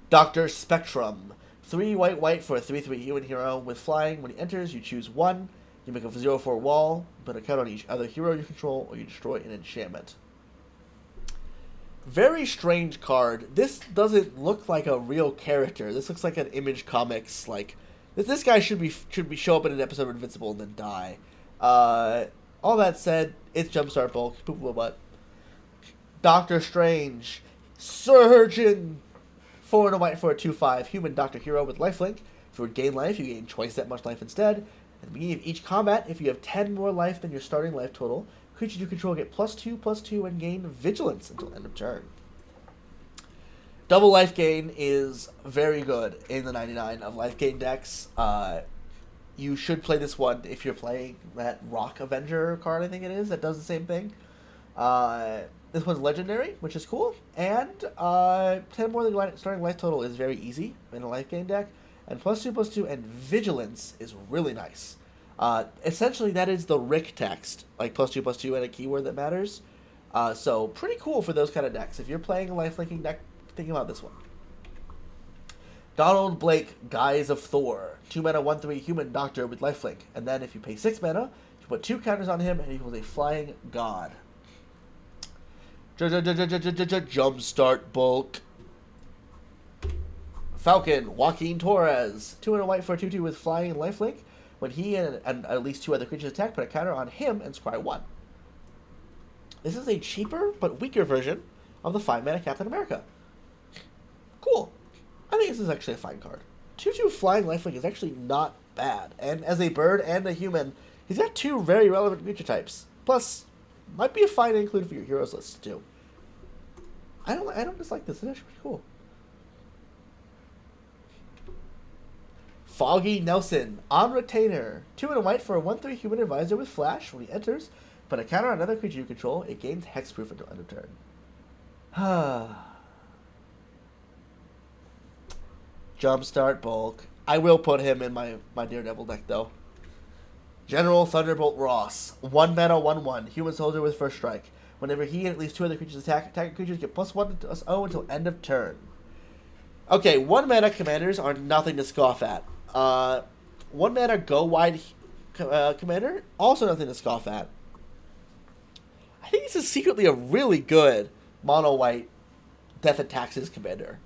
Dr. Spectrum. 3 white white for a 3/3 human hero with flying. When he enters, you choose 1. You make a 0/4 wall, put a count on each other hero you control, or you destroy an enchantment. Very strange card. This doesn't look like a real character. This looks like an Image Comics, like, this guy should show up in an episode of Invincible and then die. All that said, it's Jumpstart Bulk. Poop a butt. Doctor Strange. Surgeon. 4 and a white for a 2/5 human Doctor Hero with lifelink. If you would gain life, you gain twice that much life instead. At the beginning of each combat, if you have 10 more life than your starting life total, creatures you control get +2/+2 and gain vigilance until end of turn. Double life gain is very good in the 99 of life gain decks. You should play this one if you're playing that Rock Avenger card, I think it is, that does the same thing. This one's legendary, which is cool, and 10 more than your starting life total is very easy in a life gain deck, and +2/+2 and vigilance is really nice. Essentially, that is the Rick text, like +2/+2 and a keyword that matters. So pretty cool for those kind of decks. If you're playing a life-linking deck, think about this one. Donald Blake, Guise of Thor. 2 mana, 1/3 human doctor with lifelink. And then if you pay 6 mana, you put 2 counters on him and he equals a flying god. Jumpstart Bulk. Falcon, Joaquin Torres. 2 and a white for a 2/2 with flying and lifelink. When he and at least 2 other creatures attack, put a counter on him and scry 1. This is a cheaper but weaker version of the 5 mana Captain America. Cool. I think this is actually a fine card. 2/2 flying lifelink is actually not bad. And as a bird and a human, he's got 2 very relevant creature types. Plus, might be a fine to include for your heroes list too. I don't dislike this. It's actually pretty cool. Foggy Nelson, on retainer. 2 and a white for a 1/3 human advisor with flash. When he enters, put a counter on another creature you control. It gains hexproof until end of turn. Jumpstart Bulk. I will put him in my Daredevil deck though. General Thunderbolt Ross. 1 mana, 1/1. Human soldier with first strike. Whenever he and at least 2 other creatures attack, attacking creatures get +1 to +0 until end of turn. Okay, 1 mana commanders are nothing to scoff at. 1 mana go wide commander, also nothing to scoff at. I think this is secretly a really good mono white Death and Taxes commander.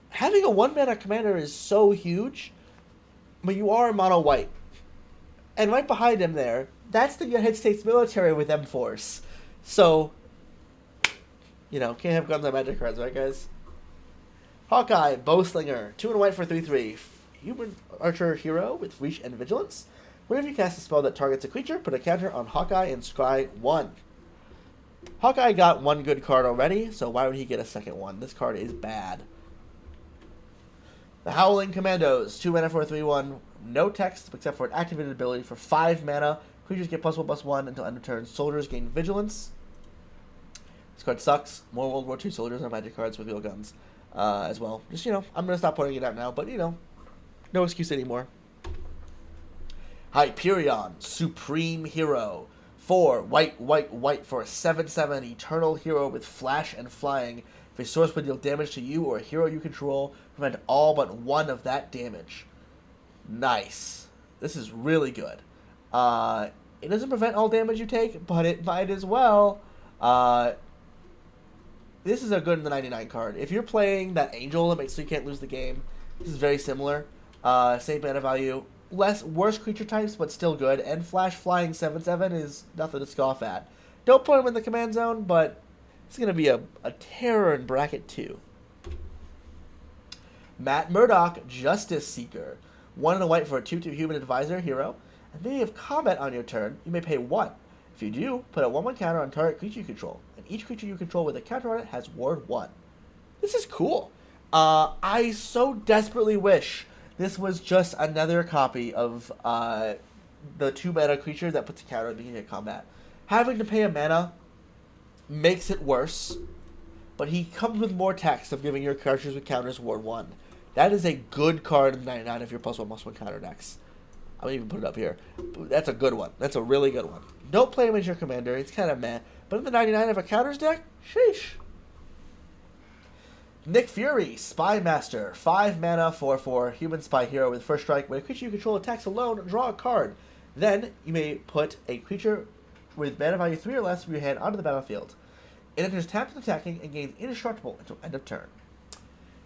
Having a 1 mana commander is so huge, but you are mono white. And right behind him there, that's the United States military with M-Force. So, can't have guns on magic cards, right, guys? Hawkeye, Bowslinger, 2 and a white for 3/3. Human archer hero with reach and vigilance. Whenever you cast a spell that targets a creature, put a counter on Hawkeye and Scry 1. Hawkeye got one good card already, so why would he get a second one? This card is bad. The Howling Commandos, 2 mana for a 3/1, no text except for an activated ability for 5 mana. Creatures get +1/+1 until end of turn. Soldiers gain Vigilance. This card sucks. More World War II soldiers are magic cards with wheel guns as well. Just, I'm going to stop pointing it out now, but, no excuse anymore. Hyperion, Supreme Hero. 4 white for a 7/7 Eternal Hero with Flash and Flying. If a source would deal damage to you or a hero you control, prevent all but one of that damage. Nice. This is really good. It doesn't prevent all damage you take, but it might as well. This is a good in the 99 card. If you're playing that Angel that makes so you can't lose the game, this is very similar. Same mana value. Worse creature types, but still good. And Flash Flying 7/7 is nothing to scoff at. Don't put him in the command zone, but it's going to be a terror in bracket 2. Matt Murdock, Justice Seeker. 1 and a white for a 2/2 human advisor hero. At the beginning of combat on your turn, you may pay 1. If you do, put a 1/1 counter on target creature you control. And each creature you control with a counter on it has ward 1. This is cool. I so desperately wish this was just another copy of the 2 mana creature that puts a counter at the beginning of combat. Having to pay a mana makes it worse, but he comes with more text of giving your creatures with counters ward 1. That is a good card in 99 if you're +1/+1 counter decks. I'll even put it up here. That's a good one. That's a really good one. Don't play him as your commander. It's kind of meh. But in the 99 of a counters deck, sheesh. Nick Fury, Spy Master, 5 mana, 4/4, human spy hero with first strike. When a creature you control attacks alone, draw a card. Then you may put a creature with mana value 3 or less from your hand onto the battlefield. It enters tapped and attacking and gains indestructible until end of turn.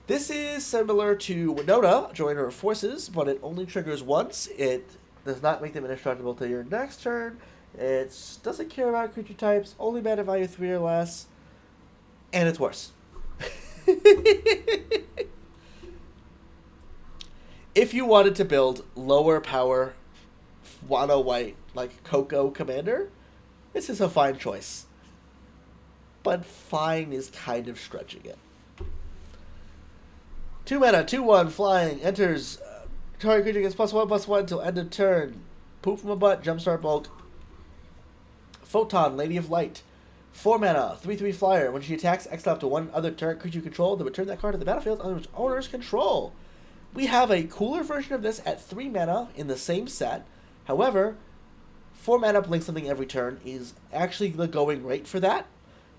This is similar to Winota, Joiner of Forces, but it only triggers once. It does not make them indestructible till your next turn. It doesn't care about creature types, only mana value 3 or less, and it's worse. If you wanted to build lower power mono white like Coco Commander, this is a fine choice. But fine is kind of stretching it. 2 mana, 2/1, flying, enters. Target creature gets +1/+1 until end of turn. Poop from a butt, jumpstart bulk. Photon, Lady of Light. 4 mana, 3/3 flyer. When she attacks, exile up to one other target creature you control, then return that card to the battlefield under its owner's control. We have a cooler version of this at 3 mana in the same set. However, 4 mana blink something every turn is actually the going rate for that.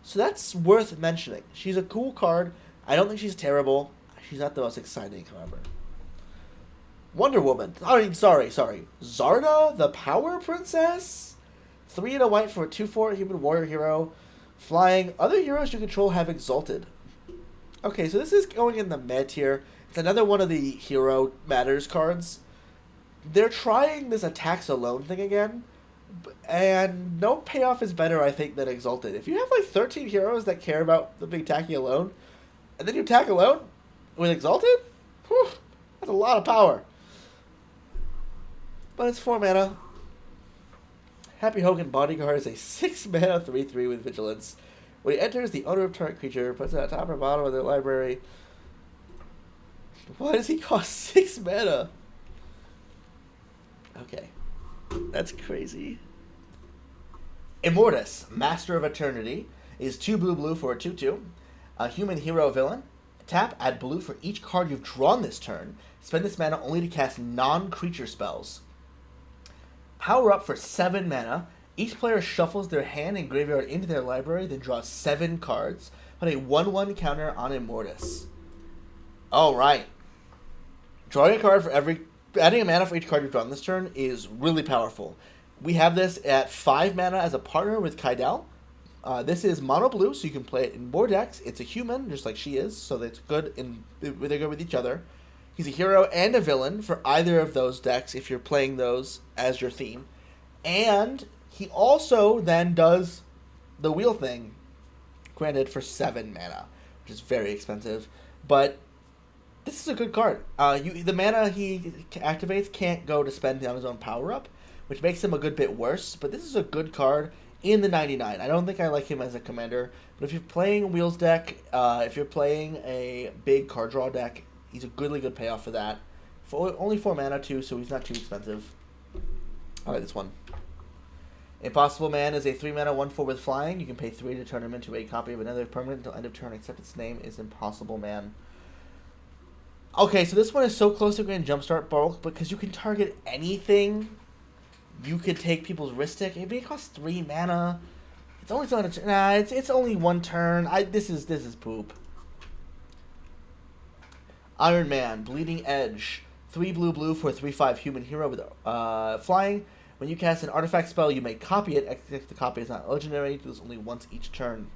So that's worth mentioning. She's a cool card. I don't think she's terrible. She's not the most exciting, however. Wonder Woman. Sorry. Zarda, the Power Princess? 3 and a white for a 2/4 human warrior hero. Flying. Other heroes you control have Exalted. Okay, so this is going in the meh tier. It's another one of the Hero Matters cards. They're trying this attacks alone thing again. And no payoff is better, I think, than Exalted. If you have like 13 heroes that care about the big attacking alone, and then you attack alone with Exalted, whew, that's a lot of power. But it's 4 mana. Happy Hogan Bodyguard is a 6 mana 3/3 with Vigilance. When it enters, the owner of target creature puts it at top or bottom of their library. Why does he cost 6 mana? Okay. That's crazy. Immortus, Master of Eternity, is 2 blue for a 2/2. A human hero villain. Tap, add blue for each card you've drawn this turn. Spend this mana only to cast non-creature spells. Power up for 7 mana. Each player shuffles their hand and graveyard into their library, then draws 7 cards. Put a 1/1 counter on Immortus. Alright. Drawing a card for adding a mana for each card you've drawn this turn is really powerful. We have this at 5 mana as a partner with Kaidel. This is mono blue, so you can play it in more decks. It's a human, just like she is, so that's good. They're good with each other. He's a hero and a villain for either of those decks if you're playing those as your theme. And he also then does the wheel thing, granted for 7 mana, which is very expensive. But this is a good card. The mana he activates can't go to spend on his own power-up, which makes him a good bit worse. But this is a good card in the 99. I don't think I like him as a commander, but if you're playing a Wheels deck, if you're playing a big card draw deck, he's a really good payoff for that. For only 4 mana too, so he's not too expensive. I like this one. Impossible Man is a 3 mana 1/4 with flying. You can pay 3 to turn him into a copy of another permanent until end of turn, except its name is Impossible Man. Okay, so this one is so close to Grand Jumpstart Bulk because you can target anything. You could take people's Ristic. Maybe it costs 3 mana. It's only it's only 1 turn. This is poop. Iron Man, Bleeding Edge, 3 blue for 3/5 human hero with flying. When you cast an artifact spell, you may copy it. If the copy is not legendary, do this only once each turn.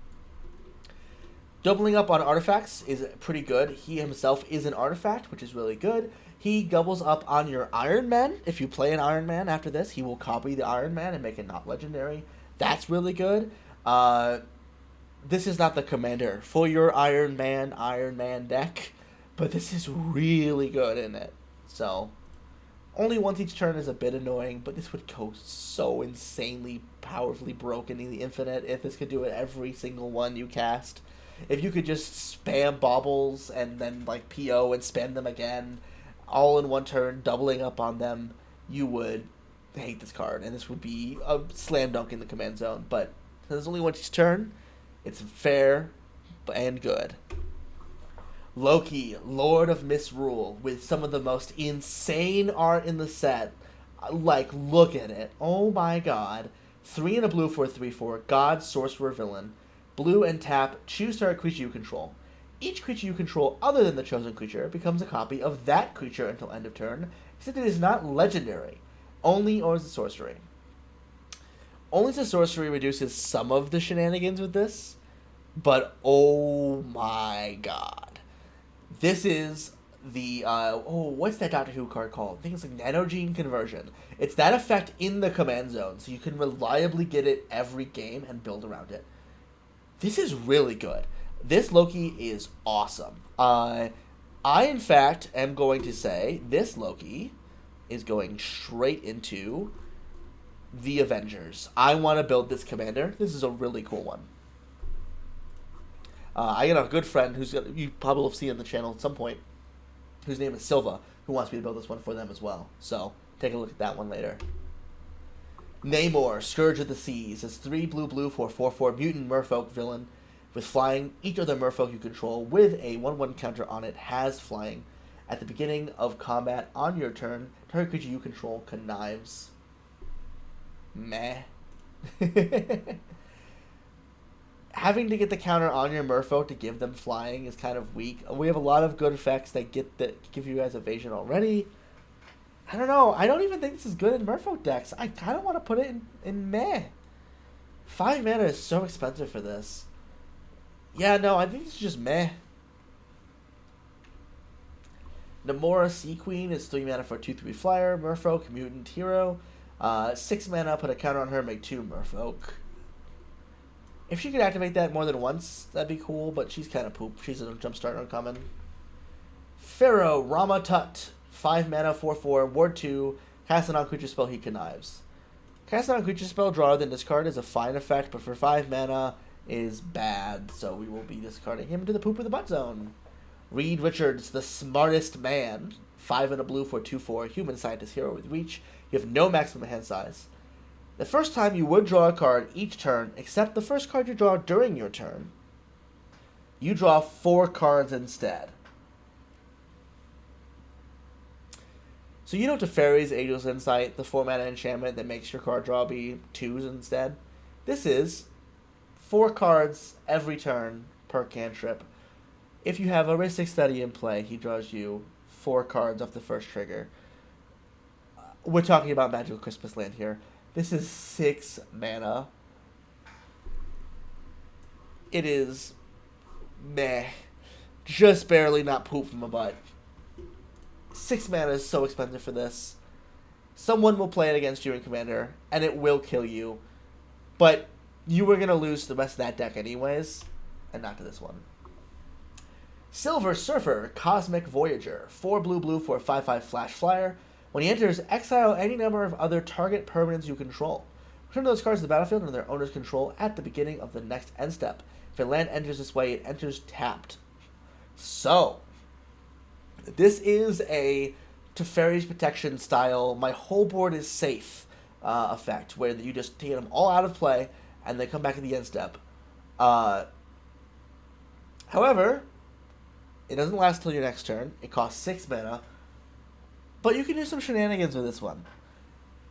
Doubling up on artifacts is pretty good. He himself is an artifact, which is really good. He doubles up on your Iron Man. If you play an Iron Man after this, he will copy the Iron Man and make it not legendary. That's really good. This is not the commander for your Iron Man deck, but this is really good in it. So, only once each turn is a bit annoying, but this would go so insanely powerfully broken in the infinite if this could do it every single one you cast. If you could just spam baubles and then like PO and spam them again, all in one turn, doubling up on them, you would hate this card, and this would be a slam dunk in the command zone. But there's only one each turn, it's fair and good. Loki, Lord of Misrule, with some of the most insane art in the set. Like, look at it. Oh my god. 3 and a blue for a 3/4, God, Sorcerer, Villain. Blue and tap, choose target creature you control. Each creature you control other than the chosen creature becomes a copy of that creature until end of turn, except it is not legendary. Only or is a sorcery. Only as a sorcery reduces some of the shenanigans with this, but oh my god. This is the, what's that Doctor Who card called? I think it's like Nanogene Conversion. It's that effect in the command zone, so you can reliably get it every game and build around it. This is really good. This Loki is awesome. I, in fact, am going to say this Loki is going straight into the Avengers. I want to build this commander. This is a really cool one. I got a good friend you probably will see on the channel at some point, whose name is Silva, who wants me to build this one for them as well. So take a look at that one later. Namor, Scourge of the Seas, is 3 blue for 4/4 mutant merfolk villain with flying. Each other merfolk you control with a 1/1 counter on it has flying. At the beginning of combat on your turn, target creature you control connives. Meh. Having to get the counter on your merfolk to give them flying is kind of weak. We have a lot of good effects that give you guys evasion already. I don't know. I don't even think this is good in merfolk decks. I kind of want to put it in meh. 5 mana is so expensive for this. Yeah, no, I think it's just meh. Namora Sea Queen is 3 mana for a 2/3 flyer, merfolk, mutant hero. 6 mana, put a counter on her, make 2 merfolk. If she could activate that more than once, that'd be cool, but she's kind of poop. She's a jumpstart uncommon. Pharaoh Rama Tut, 5 mana, 4/4, ward 2, cast a non-creature spell, he connives. Cast a non-creature spell, draw, then discard is a fine effect, but for 5 mana is bad, so we will be discarding him to the poop of the butt zone. Reed Richards, the smartest man, 5 and a blue for 2/4, human scientist hero with reach. You have no maximum hand size. The first time you would draw a card each turn, except the first card you draw during your turn. You draw 4 cards instead. So you know Teferi's Angel's Insight, the 4 mana enchantment that makes your card draw be 2s instead? This is 4 cards every turn per cantrip. If you have a Ristic Study in play, he draws you 4 cards off the first trigger. We're talking about Magical Christmas Land here. This is 6 mana. It is meh. Just barely not poop from a butt. 6 mana is so expensive for this. Someone will play it against you in Commander, and it will kill you. But you were going to lose to the rest of that deck anyways, and not to this one. Silver Surfer, Cosmic Voyager, 4 blue for a 5/5 flash flyer. When he enters, exile any number of other target permanents you control. Return those cards to the battlefield under their owner's control at the beginning of the next end step. If a land enters this way, it enters tapped. So, this is a Teferi's Protection style, my whole board is safe effect, where you just take them all out of play and they come back at the end step. However, it doesn't last till your next turn. It costs 6 mana. But you can do some shenanigans with this one.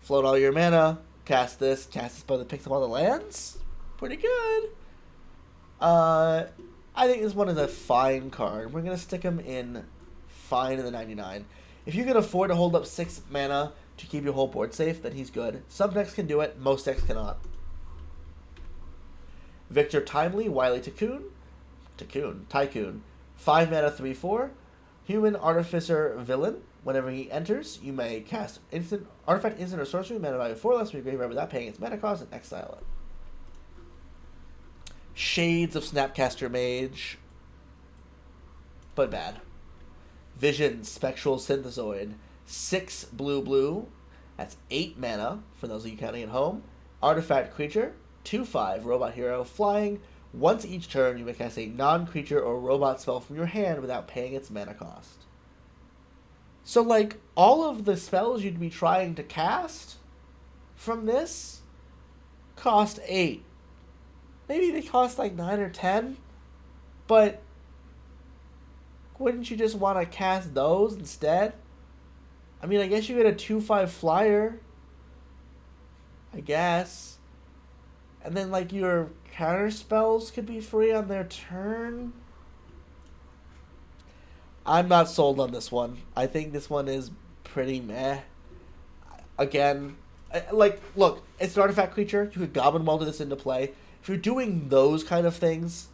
Float all your mana, cast this by the picks up all the lands. Pretty good. I think this one is a fine card. We're going to stick him in fine in the 99. If you can afford to hold up 6 mana to keep your whole board safe, then he's good. Some decks can do it, most decks cannot. Victor Timely, Wily Tycoon. 5 mana, 3/4. Human Artificer Villain. Whenever he enters, you may cast artifact, instant, or sorcery, mana value 4 less from your graveyard without paying its mana cost, and exile it. Shades of Snapcaster Mage. But bad. Vision Spectral Synthezoid. 6 blue. That's 8 mana, for those of you counting at home. Artifact Creature. 2/5 Robot Hero. Flying. Once each turn, you may cast a non-creature or robot spell from your hand without paying its mana cost. So, like, all of the spells you'd be trying to cast from this cost 8. Maybe they cost like 9 or 10, but wouldn't you just want to cast those instead? I mean, I guess you get a 2/5 flyer, I guess. And then, like, your counter spells could be free on their turn. I'm not sold on this one. I think this one is pretty meh. Again, like, look, it's an artifact creature. You could Goblin Welder this into play. If you're doing those kind of things,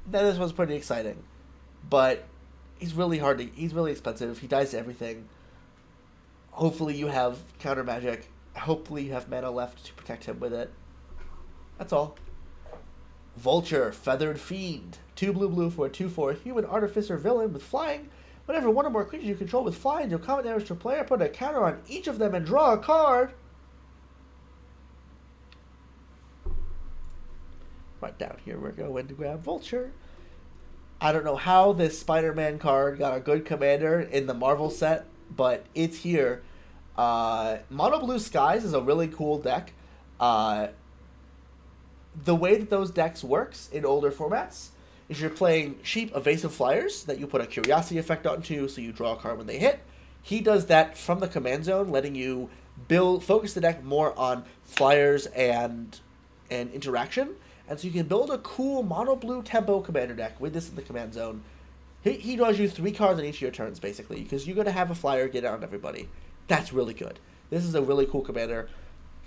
then this one's pretty exciting. But he's really he's really expensive. He dies to everything. Hopefully you have counter magic. Hopefully you have mana left to protect him with it. That's all. Vulture, Feathered Fiend. 2 blue for a 2/4 Human Artificer Villain with flying. Whenever one or more creatures you control with flying deal combat damage to a player, put a counter on each of them and draw a card. Right down here we're going to grab Vulture. I don't know how this Spider-Man card got a good commander in the Marvel set, but it's here. Mono Blue Skies is a really cool deck. The way that those decks works in older formats is you're playing cheap evasive flyers that you put a curiosity effect onto, so you draw a card when they hit. He does that from the command zone, letting you focus the deck more on flyers and interaction. And so you can build a cool mono blue tempo commander deck with this in the command zone. He draws you 3 cards on each of your turns, basically, because you're going to have a flyer get out on everybody. That's really good. This is a really cool commander.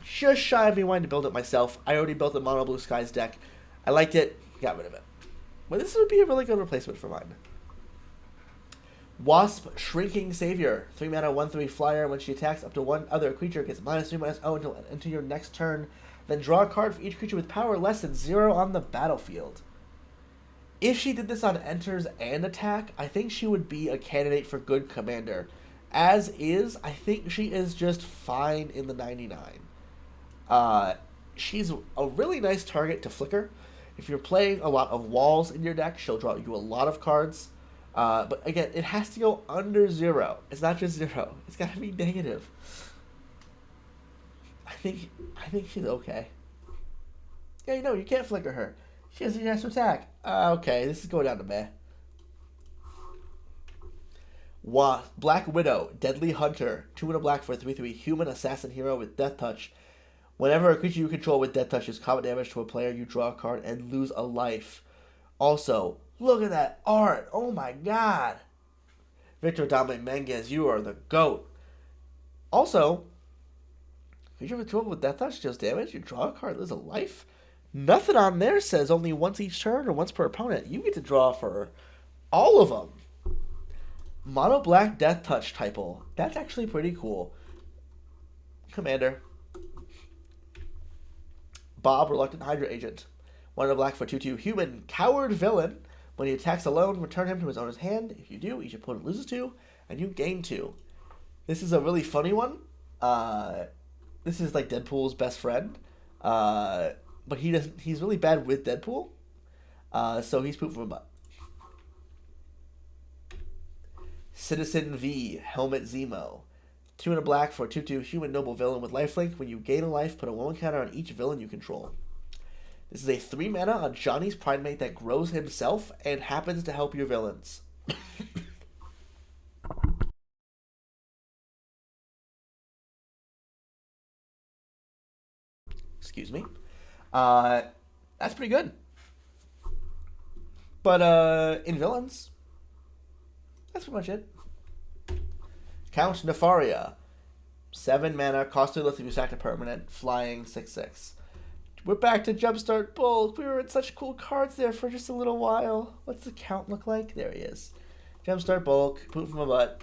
Just shy of me wanting to build it myself. I already built a Mono Blue Skies deck. I liked it, got rid of it. But this would be a really good replacement for mine. Wasp Shrinking Savior. 3 mana, 1/3 flyer. When she attacks, up to one other creature gets -3/-0 until your next turn. Then draw a card for each creature with power less than 0 on the battlefield. If she did this on enters and attack, I think she would be a candidate for good commander. As is, I think she is just fine in the 99. She's a really nice target to flicker. If you're playing a lot of walls in your deck, she'll draw you a lot of cards. But again, it has to go under 0. It's not just 0. It's got to be negative. I think she's okay. Yeah, you can't flicker her. She has to attack. Okay, this is going down to meh. Black Widow, Deadly Hunter. 2 mana black for a 3/3 human assassin hero with Death Touch. Whenever a creature you control with Death Touch is combat damage to a player, you draw a card and lose a life. Also, look at that art. Oh my god. Victor Dame Menges, you are the GOAT. Also, creature controlled with Death Touch deals damage, you draw a card, lose a life. Nothing on there says only once each turn or once per opponent. You get to draw for all of them. Mono Black Death Touch typo. That's actually pretty cool. Commander. Bob, Reluctant Hydra Agent. 1 mana black for 2/2 human coward villain. When he attacks alone, return him to his owner's hand. If you do, each opponent loses 2, and you gain 2. This is a really funny one. Uh, this is like Deadpool's best friend. Uh, but he doesn't. He's really bad with Deadpool. So he's poop from a butt. Citizen V, Helmet Zemo. 2 and a black for a 2/2 human noble villain with lifelink. When you gain a life, put a 1 counter on each villain you control. This is a 3 mana on Johnny's Pridemate that grows himself and happens to help your villains. Excuse me. That's pretty good. But in villains, that's pretty much it. Count Nefaria. 7 mana, cost 2 less if you sack a permanent, flying 6/6. We're back to Jumpstart Bulk. We were in such cool cards there for just a little while. What's the count look like? There he is. Jumpstart Bulk, poop from a butt.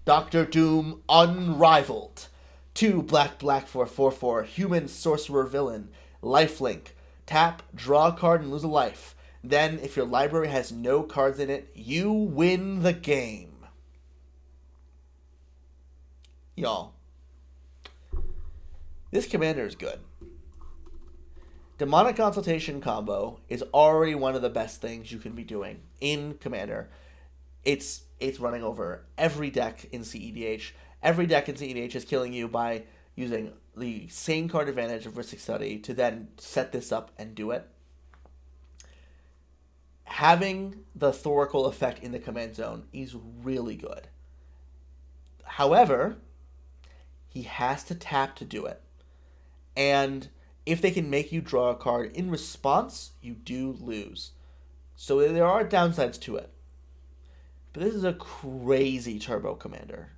Doctor Doom Unrivaled. 2 black for a 4/4 human sorcerer villain. Lifelink. Tap, draw a card, and lose a life. Then, if your library has no cards in it, you win the game. Y'all, this commander is good. Demonic Consultation combo is already one of the best things you can be doing in Commander. It's running over every deck in CEDH. Every deck in CEDH is killing you by using the same card advantage of Rhystic Study to then set this up and do it. Having the Thoracle effect in the command zone is really good. However, he has to tap to do it. And if they can make you draw a card in response, you do lose. So there are downsides to it. But this is a crazy turbo commander.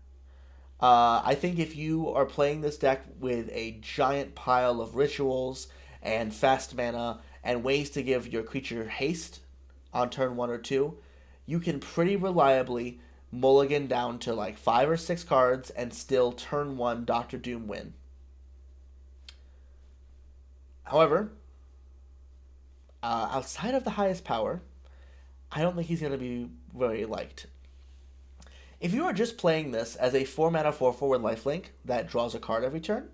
I think if you are playing this deck with a giant pile of rituals and fast mana and ways to give your creature haste on turn 1 or 2, you can pretty reliably mulligan down to like 5 or 6 cards and still turn 1 Doctor Doom win. However, outside of the highest power, I don't think he's going to be very liked. If you are just playing this as a 4 mana 4/4 with lifelink that draws a card every turn,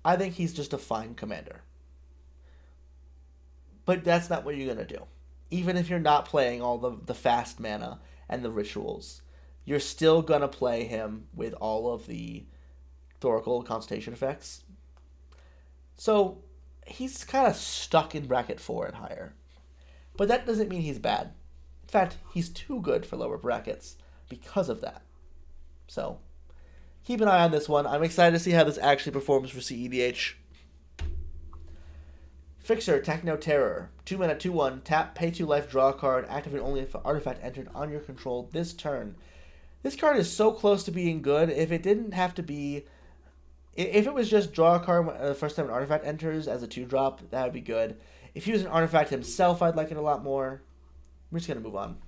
I think he's just a fine commander. But that's not what you're going to do. Even if you're not playing all the fast mana and the rituals, you're still going to play him with all of the Thoracle Consultation effects. So he's kind of stuck in bracket 4 and higher. But that doesn't mean he's bad. In fact, he's too good for lower brackets because of that. So keep an eye on this one. I'm excited to see how this actually performs for CEDH. Fixer, Techno Terror. 2 mana 2/1, tap, pay 2 life, draw a card, activate only if an artifact entered on your control this turn. This card is so close to being good. If it didn't have to be, if it was just draw a card the first time an artifact enters as a 2-drop, that would be good. If he was an artifact himself, I'd like it a lot more. We're just going to move on.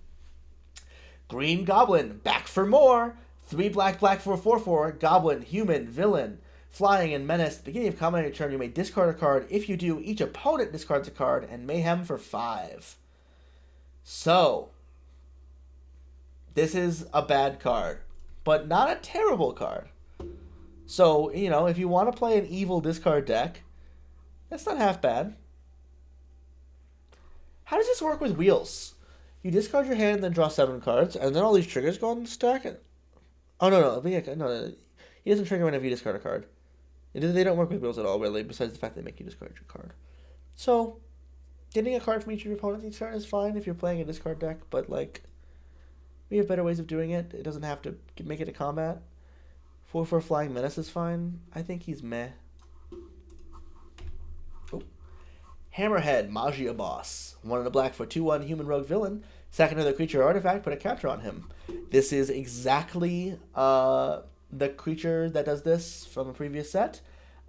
Green Goblin, back for more. 3 black for a 4/4, Goblin, human, villain. Flying and menace. At the beginning of combat on your turn, you may discard a card. If you do, each opponent discards a card, and mayhem for 5. So, this is a bad card, but not a terrible card. So, you know, if you want to play an evil discard deck, that's not half bad. How does this work with wheels? You discard your hand and then draw 7 cards, and then all these triggers go on the stack? Oh, no. He doesn't trigger whenever you discard a card. They don't work with wheels at all, really, besides the fact they make you discard your card. So, getting a card from each of your opponents each turn is fine if you're playing a discard deck, but, like, we have better ways of doing it. It doesn't have to make it a combat. 4/4 Flying Menace is fine. I think he's meh. Oh. Hammerhead, Magia Boss. 1 and a black for 2/1 human rogue villain. Sack another creature or artifact, put a counter on him. This is exactly the creature that does this from a previous set.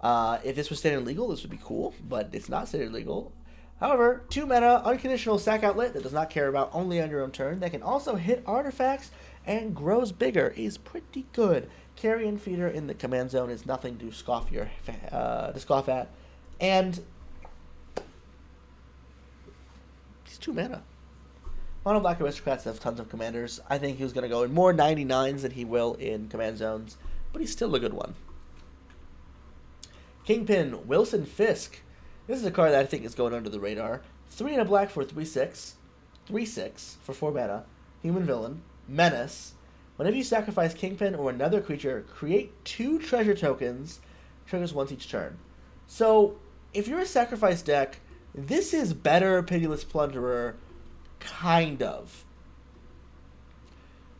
If this was standard legal, this would be cool, but it's not standard legal. However, 2 mana, unconditional sack outlet that does not care about only on your own turn, that can also hit artifacts and grows bigger, is pretty good. Carrion Feeder in the command zone is nothing to scoff at. And he's 2 mana. Mono Black Aristocrats have tons of commanders. I think he was going to go in more 99s than he will in command zones, but he's still a good one. Kingpin, Wilson Fisk. This is a card that I think is going under the radar. 3 and a black for 3/6. 3/6 for 4 mana. Human villain. Menace. Whenever you sacrifice Kingpin or another creature, create 2 treasure tokens. Triggers once each turn. So, if you're a sacrifice deck, this is better Pitiless Plunderer, kind of.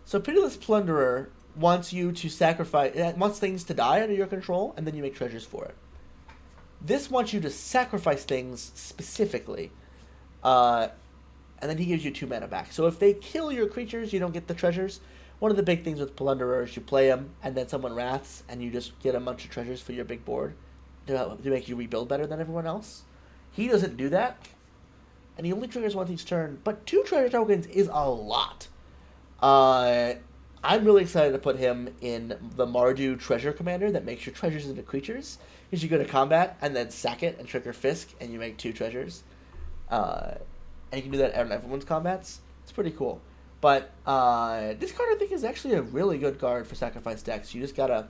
So Pitiless Plunderer wants you to sacrifice, it wants things to die under your control, and then you make treasures for it. This wants you to sacrifice things specifically, and then he gives you 2 mana back. So if they kill your creatures, you don't get the treasures. One of the big things with Plunderer is you play them, and then someone wraths, and you just get a bunch of treasures for your big board to make you rebuild better than everyone else. He doesn't do that, and he only triggers once each turn, but 2 treasure tokens is a lot. I'm really excited to put him in the Mardu Treasure Commander that makes your treasures into creatures. Because you go to combat and then sack it and trigger Fisk, and you make 2 treasures. And you can do that on everyone's combats. It's pretty cool. But this card I think is actually a really good card for sacrifice decks. You just gotta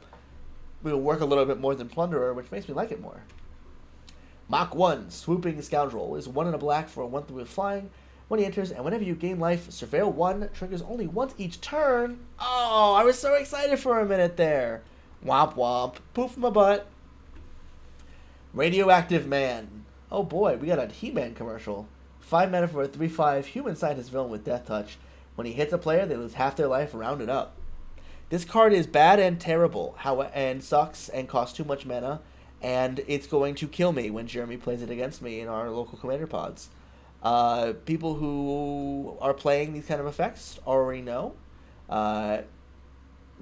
work a little bit more than Plunderer, which makes me like it more. Mach 1, Swooping Scoundrel, is 1 and a black for a 1/3 with flying. When he enters, and whenever you gain life, Surveil 1 triggers only once each turn. Oh, I was so excited for a minute there. Womp womp. Poof my butt. Radioactive Man. Oh boy, we got a He-Man commercial. 5 mana for a 3/5 human scientist villain with Death Touch. When he hits a player, they lose half their life, rounded up. This card is bad and terrible, and sucks and costs too much mana, and it's going to kill me when Jeremy plays it against me in our local commander pods. People who are playing these kind of effects already know that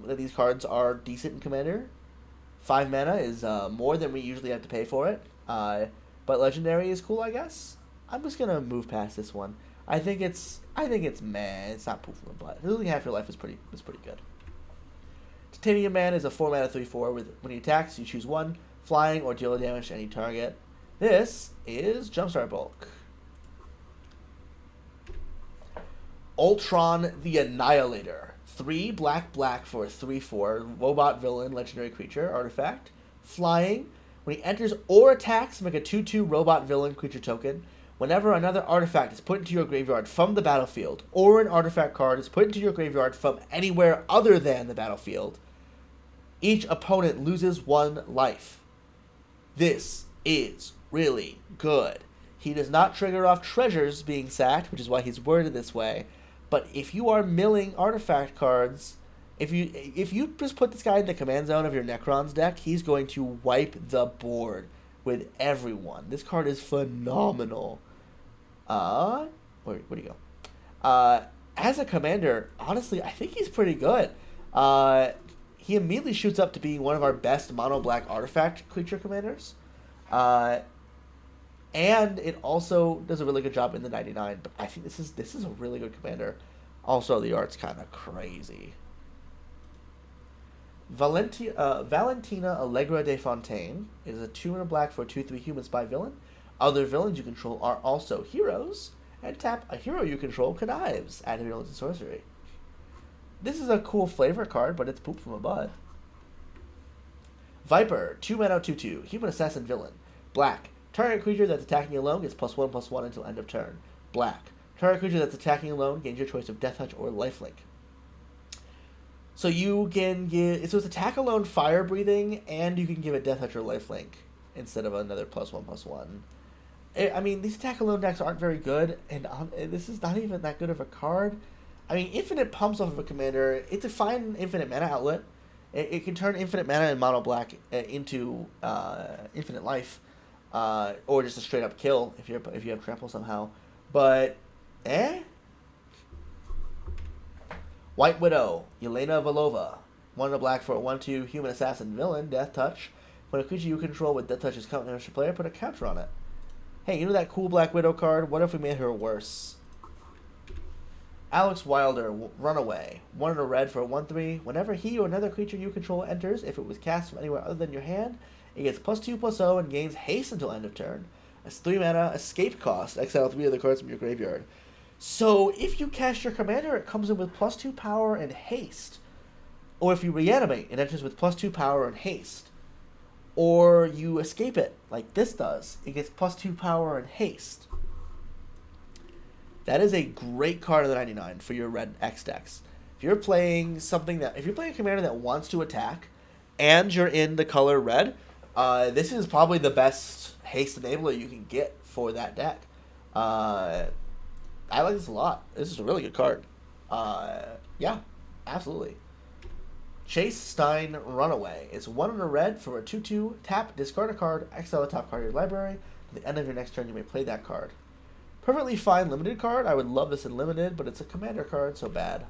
these cards are decent in Commander. 5 mana is more than we usually have to pay for it, but Legendary is cool, I guess. I'm just gonna move past this one. I think it's meh. It's not poof in the butt. Losing half your life is pretty good. Titanium Man is a 4 mana 3/4 with when he attacks, you choose 1 flying or deal damage to any target. This is Jumpstart Bulk. Ultron the Annihilator. 3 black for a 3/4 robot villain legendary creature artifact. Flying. When he enters or attacks, make a 2/2 robot villain creature token. Whenever another artifact is put into your graveyard from the battlefield, or an artifact card is put into your graveyard from anywhere other than the battlefield, each opponent loses 1 life. This is really good. He does not trigger off treasures being sacked, which is why he's worded this way. But if you are milling artifact cards, if you just put this guy in the command zone of your Necrons deck, he's going to wipe the board with everyone. This card is phenomenal. Where'd he go? As a commander, honestly, I think he's pretty good. He immediately shoots up to being one of our best mono black artifact creature commanders. And it also does a really good job in the 99. But I think this is a really good commander. Also, the art's kind of crazy. Valentina Allegra de Fontaine is a 2 and a black for a 2/3 human spy villain. Other villains you control are also heroes. And tap a hero you control connives. Add villains and sorcery. This is a cool flavor card, but it's poop from a butt. Viper, 2 mana 2/2 human assassin villain. Black. Target creature that's attacking alone gets +1/+1 until end of turn. Black. Target creature that's attacking alone gains your choice of Death Touch or Lifelink. So you can give... So it's attack alone, fire breathing, and you can give it Death Touch or Lifelink instead of another +1/+1. I mean, these attack alone decks aren't very good, and this is not even that good of a card. I mean, Infinite Pumps off of a commander, it's a fine infinite mana outlet. It can turn infinite mana in mono black into infinite life. Or just a straight up kill if you have trample somehow, but White Widow, Yelena Volova, 1 and a black for a 1/2 human assassin villain, Death Touch. When a creature you control with Death Touch is counter to your player, put a counter on it. Hey, you know that cool Black Widow card? What if we made her worse? Alex Wilder, Runaway, 1 and a red for a 1/3. Whenever he or another creature you control enters, if it was cast from anywhere other than your hand, it gets +2/+0 and gains haste until end of turn. It's 3 mana, escape cost. Exile 3 of the cards from your graveyard. So if you cast your commander, it comes in with +2 power and haste. Or if you reanimate, it enters with +2 power and haste. Or you escape it, like this does. It gets +2 power and haste. That is a great card of the 99 for your red X decks. If you're playing a commander that wants to attack, and you're in the color red, this is probably the best haste enabler you can get for that deck. I like this a lot. This is a really good card. Yeah, absolutely. Chase Stein Runaway. It's 1 in a red for a 2/2. Tap, discard a card, exile the top card of your library. At the end of your next turn, you may play that card. Perfectly fine limited card. I would love this in limited, but it's a commander card, so bad.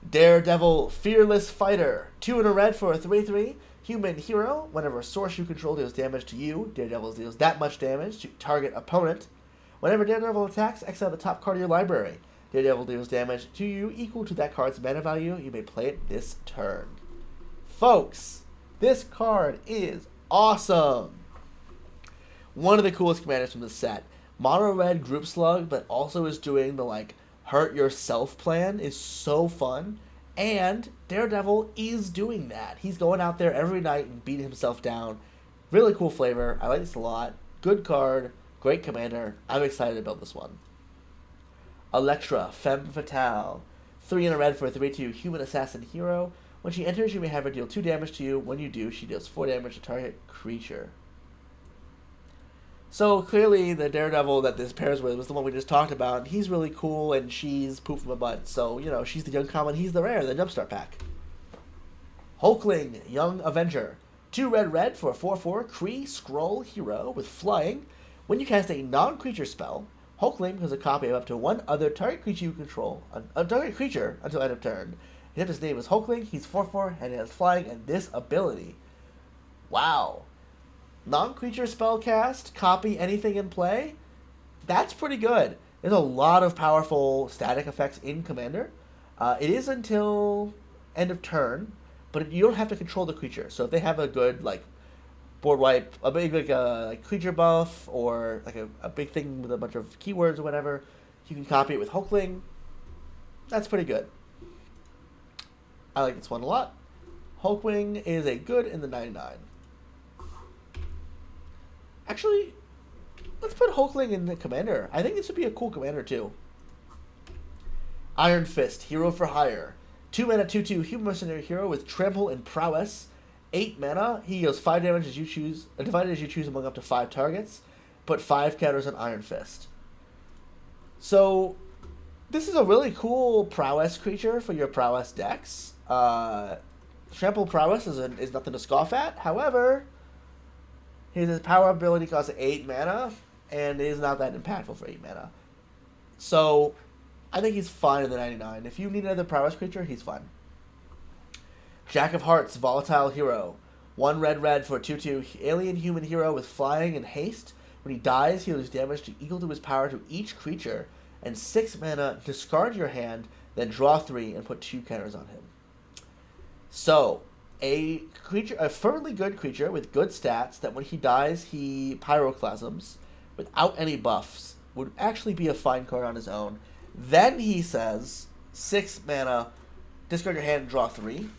Daredevil Fearless Fighter. 2 in a red for a 3/3. Human hero. Whenever a source you control deals damage to you, Daredevil deals that much damage to target opponent. Whenever Daredevil attacks, exile the top card of your library. Daredevil deals damage to you equal to that card's mana value. You may play it this turn. Folks, this card is awesome. One of the coolest commanders from the set. Mono red group slug, but also is doing the like hurt yourself plan is so fun. And Daredevil is doing that. He's going out there every night and beating himself down. Really cool flavor. I like this a lot. Good card. Great commander. I'm excited to build this one. Electra, Femme Fatale. 3 in a red for a 3/2 human assassin hero. When she enters, you may have her deal 2 damage to you. When you do, she deals 4 damage to target creature. So clearly the Daredevil that this pairs with was the one we just talked about. He's really cool and she's poop from a butt. So, you know, she's the uncommon, he's the rare, the Jumpstart pack. Hulkling, Young Avenger. 2 red for a 4/4 Kree Skrull hero with flying. When you cast a non-creature spell, Hulkling has a copy of up to 1 other target creature you control, a target creature until end of turn. His name is Hulkling, he's 4/4, and he has flying and this ability. Wow. Non-creature spell cast, copy anything in play? That's pretty good. There's a lot of powerful static effects in Commander. It is until end of turn, but you don't have to control the creature. So if they have a good, like, board wipe, a big like creature buff, or like a big thing with a bunch of keywords or whatever, you can copy it with Hulkling. That's pretty good. I like this one a lot. Hulkling is a good in the 99. Actually, let's put Hulkling in the commander. I think this would be a cool commander too. Iron Fist, hero for hire. 2 mana 2/2 human mercenary hero with trample and prowess. 8 mana, he deals 5 damage as you choose, divided as you choose among up to 5 targets. Put 5 counters on Iron Fist. So, this is a really cool prowess creature for your prowess decks. Trample prowess is nothing to scoff at. However, his power ability costs 8 mana, and is not that impactful for 8 mana. So, I think he's fine in the 99. If you need another prowess creature, he's fine. Jack of Hearts, volatile hero. 1 red for a 2/2 alien human hero with flying and haste. When he dies, he deals damage equal to his power to each creature. And 6 mana, discard your hand, then draw 3 and put 2 counters on him. So, a fairly good creature with good stats that when he dies, he pyroclasms without any buffs would actually be a fine card on his own. Then he says 6 mana, discard your hand and draw 3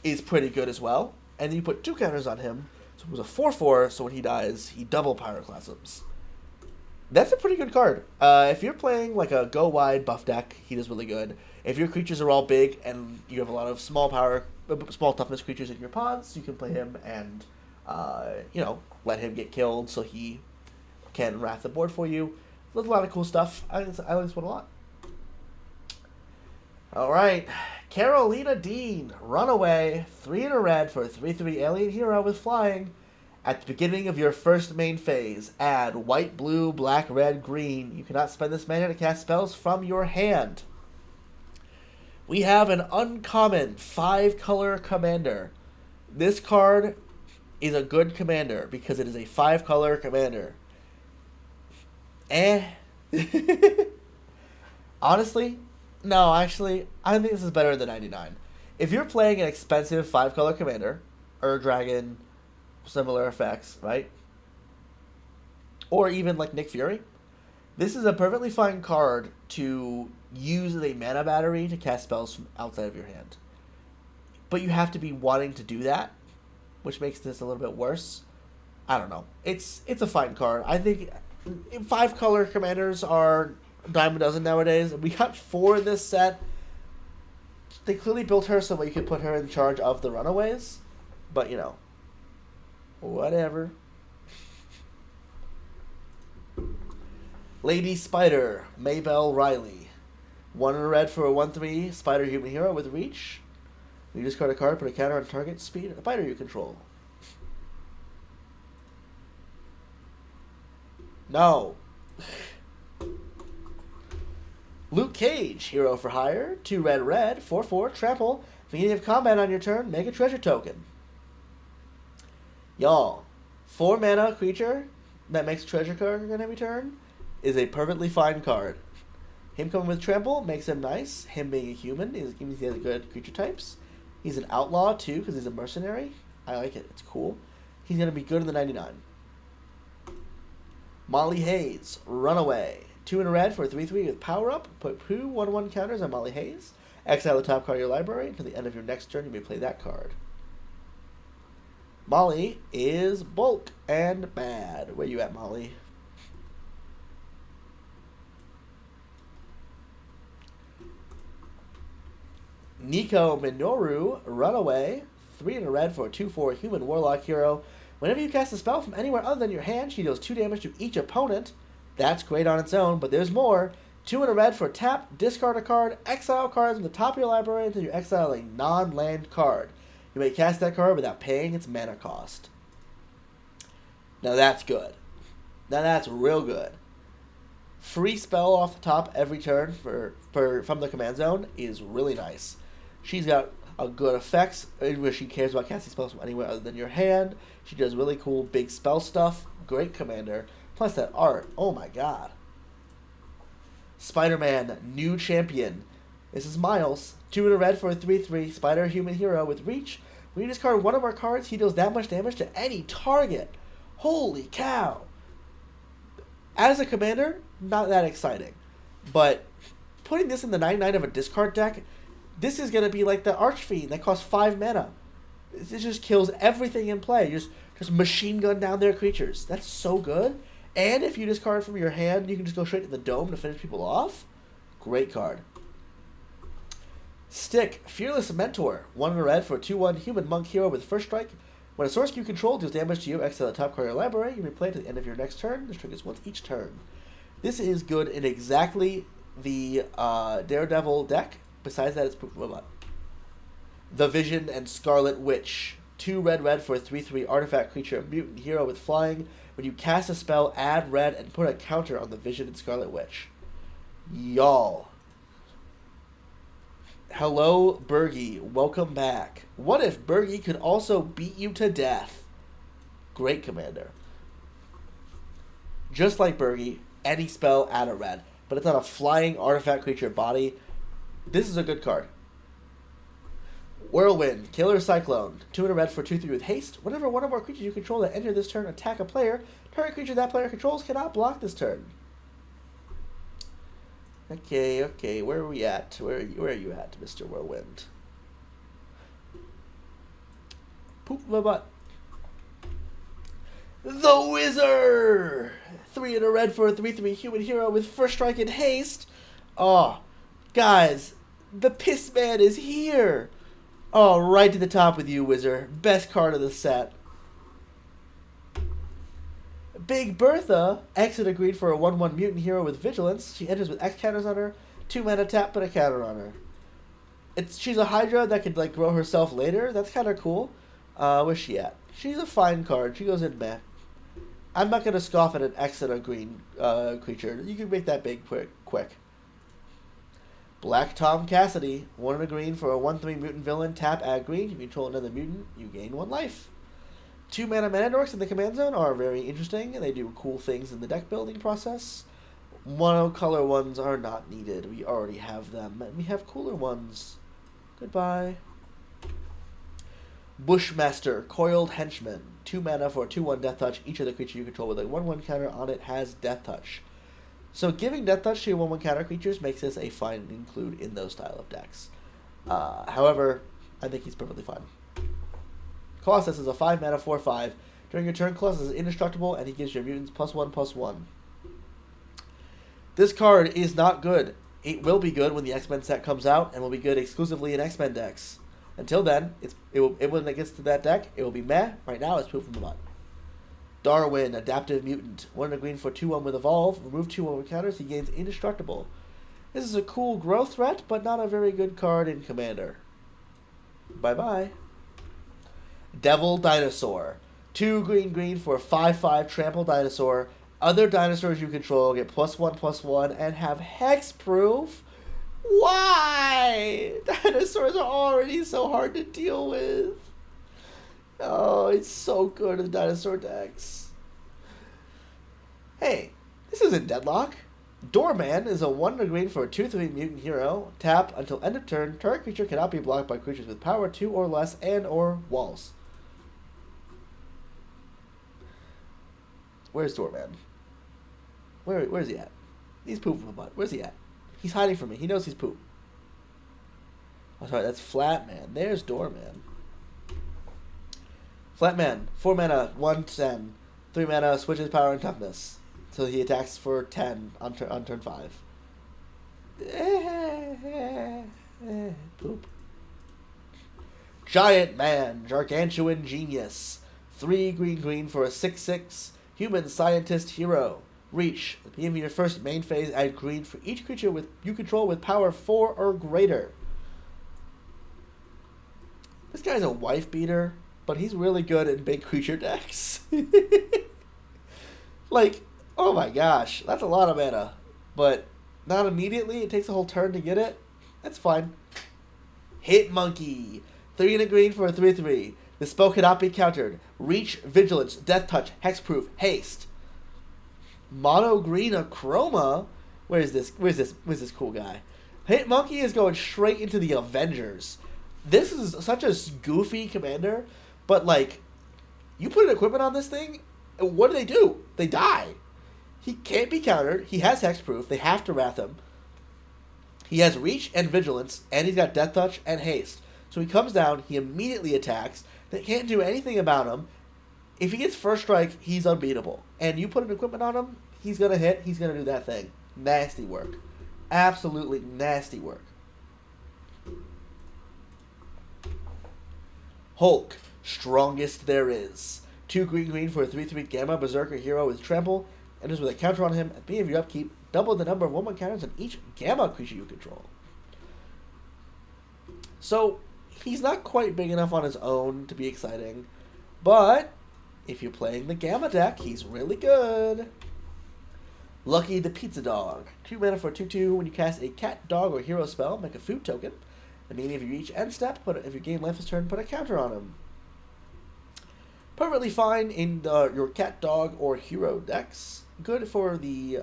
is pretty good as well. And then you put 2 counters on him. So it was a 4/4, so when he dies, he double pyroclasms. That's a pretty good card. If you're playing like a go wide buff deck, he does really good. If your creatures are all big and you have a lot of small toughness creatures in your pods, you can play him and let him get killed so he can wrath the board for you. There's a lot of cool stuff. I like this one a lot. All right, Carolina Dean, Runaway, 3 in a red for a 3/3 alien hero with flying. At the beginning of your first main phase, add white, blue, black, red, green. You cannot spend this mana to cast spells from your hand. We have an uncommon 5-color commander. This card is a good commander because it is a 5-color commander. Honestly, no, actually, I think this is better than 99. If you're playing an expensive 5-color commander, Dragon, similar effects, right? Or even like Nick Fury, This is a perfectly fine card to use as a mana battery to cast spells from outside of your hand. But you have to be wanting to do that, which makes this a little bit worse. I don't know. It's a fine card. I think 5-color commanders are a dime a dozen nowadays. We got 4 in this set. They clearly built her so that you could put her in charge of the runaways. But, whatever. Lady Spider, Maybelle Riley. 1 in a red for a 1/3 Spider Human Hero with Reach. You discard a card, put a counter on target speed, a spider you control. No. Luke Cage, Hero for Hire. 2 red, 4/4, trample. Beginning of combat on your turn, make a treasure token. Y'all, 4 mana creature that makes a treasure token every turn is a perfectly fine card. Him coming with trample makes him nice. Him being a human means he has good creature types. He's an outlaw too because he's a mercenary. I like it. It's cool. He's going to be good in the 99. Molly Hayes, Runaway. 2 in a red for a 3/3 with power up. Put 2 1/1 counters on Molly Hayes. Exile the top card of your library. Until the end of your next turn, you may play that card. Molly is bulk and bad. Where you at, Molly? Nico Minoru, Runaway. 3 in a red for a 2/4 human warlock hero. Whenever you cast a spell from anywhere other than your hand, she deals 2 damage to each opponent. That's great on its own, but there's more. 2 in a red for a tap, discard a card, exile cards from the top of your library until you exile a non-land card. You may cast that card without paying its mana cost. Now that's good. Now that's real good. Free spell off the top every turn from the command zone is really nice. She's got a good effects where she cares about casting spells from anywhere other than your hand. She does really cool big spell stuff. Great commander. Plus that art. Oh my god. Spider-Man, new champion. This is Miles. 2 in a red for a 3/3 Spider Human Hero with Reach. When you discard one of our cards, he deals that much damage to any target. Holy cow. As a commander, not that exciting. But putting this in the 99 of a discard deck, this is going to be like the Archfiend that costs 5 mana. It just kills everything in play. Just machine gun down their creatures. That's so good. And if you discard from your hand, you can just go straight to the dome to finish people off. Great card. Stick, Fearless Mentor. 1 in a red for a 2/1 human monk hero with first strike. When a source you control deals damage to you, exile the top card of your library. You may play it at the end of your next turn. This triggers once each turn. This is good in exactly the Daredevil deck. Besides that, it's the Vision and Scarlet Witch. 2 red for a 3/3 artifact creature, mutant hero with flying. When you cast a spell, add red and put a counter on the Vision and Scarlet Witch. Y'all. Hello, Bergie. Welcome back. What if Bergie could also beat you to death? Great commander. Just like Bergie, any spell, add a red. But it's on a flying artifact creature body. This is a good card. Whirlwind, Killer Cyclone. 2 in a red for 2/3 with haste. Whenever one of our creatures you control that enter this turn attack a player, target creature that player controls cannot block this turn. Okay. Where are we at? Where are you at, Mr. Whirlwind? Poop my butt. The Wizard! 3 in a red for a 3/3 human hero with first strike and haste. Oh, guys, the Piss Man is here. Oh, right to the top with you, Wizard. Best card of the set. Big Bertha, exit agreed for a 1/1 mutant hero with vigilance. She enters with X counters on her. 2 mana tap, put a counter on her. She's a Hydra that could grow herself later. That's kind of cool. Where's she at? She's a fine card. She goes in meh. I'm not gonna scoff at an X and a green creature. You can make that big quick. Black Tom Cassidy, 1 in a green for a 1/3 mutant villain. Tap, add green. You control another mutant. You gain 1 life. 2 mana Manadorks in the command zone are very interesting. They do cool things in the deck building process. Monocolor ones are not needed. We already have them. And we have cooler ones. Goodbye. Bushmaster, Coiled Henchman. 2 mana for a 2/1 Death Touch. Each of the creature you control with a 1/1 counter on it has Death Touch. So giving Death Touch to your 1/1 counter creatures makes this a fine include in those style of decks. However, I think he's perfectly fine. Colossus is a 5 mana 4/5. During your turn, Colossus is indestructible, and he gives your mutants +1/+1. This card is not good. It will be good when the X-Men set comes out, and will be good exclusively in X-Men decks. Until then, when it gets to that deck, it will be meh. Right now, it's poop from the butt. Darwin, Adaptive Mutant. 1 green for 2/1 with Evolve. Remove 2/1 counters, he gains Indestructible. This is a cool growth threat, but not a very good card in Commander. Bye-bye. Devil Dinosaur. 2 green for a 5/5 Trample Dinosaur. Other dinosaurs you control get +1/+1 and have hexproof. Why? Dinosaurs are already so hard to deal with. Oh, it's so good in the dinosaur decks. Hey, this isn't Deadlock. Doorman is a 1 green for a 2/3 mutant hero. Tap until end of turn. Target creature cannot be blocked by creatures with power 2 or less and or walls. Where's Doorman? Where's he at? He's pooping my butt. Where's he at? He's hiding from me. He knows he's poop. Oh, sorry, that's Flatman. There's Doorman. Flatman, 4 mana, 1/10. 3 mana, switches power and toughness. So he attacks for 10 on turn 5. Poop. Giant Man, Gargantuan Genius. 3 green for a 6/6 human scientist hero. Reach. At the beginning of your first main phase, add green for each creature you control with power 4 or greater. This guy's a wife beater, but he's really good in big creature decks. Like, oh my gosh, that's a lot of mana. But not immediately, it takes a whole turn to get it. That's fine. Hit Monkey. 3 green for a 3/3. The spell cannot be countered. Reach, Vigilance, Death Touch, Hexproof, Haste. Mono green Chroma. Where's this cool guy? Hit Monkey is going straight into the Avengers. This is such a goofy commander, but like, you put an equipment on this thing, what do? They die. He can't be countered. He has Hexproof. They have to wrath him. He has Reach and Vigilance, and he's got Death Touch and Haste. So he comes down, he immediately attacks. They can't do anything about him. If he gets first strike, he's unbeatable. And you put an equipment on him, he's going to hit, he's going to do that thing. Nasty work. Absolutely nasty work. Hulk, Strongest There Is. 2 green for a 3/3 Gamma Berserker hero with Trample. Enters with a counter on him. At the beginning of your upkeep, double the number of 1/1 counters on each Gamma creature you control. So, he's not quite big enough on his own to be exciting. But if you're playing the Gamma deck, he's really good. Lucky the Pizza Dog. 2 mana for a 2/2. When you cast a cat, dog, or hero spell, make a food token. At the beginning of your each end step, if you gain life this turn, put a counter on him. Perfectly fine in your cat, dog, or hero decks. Good for the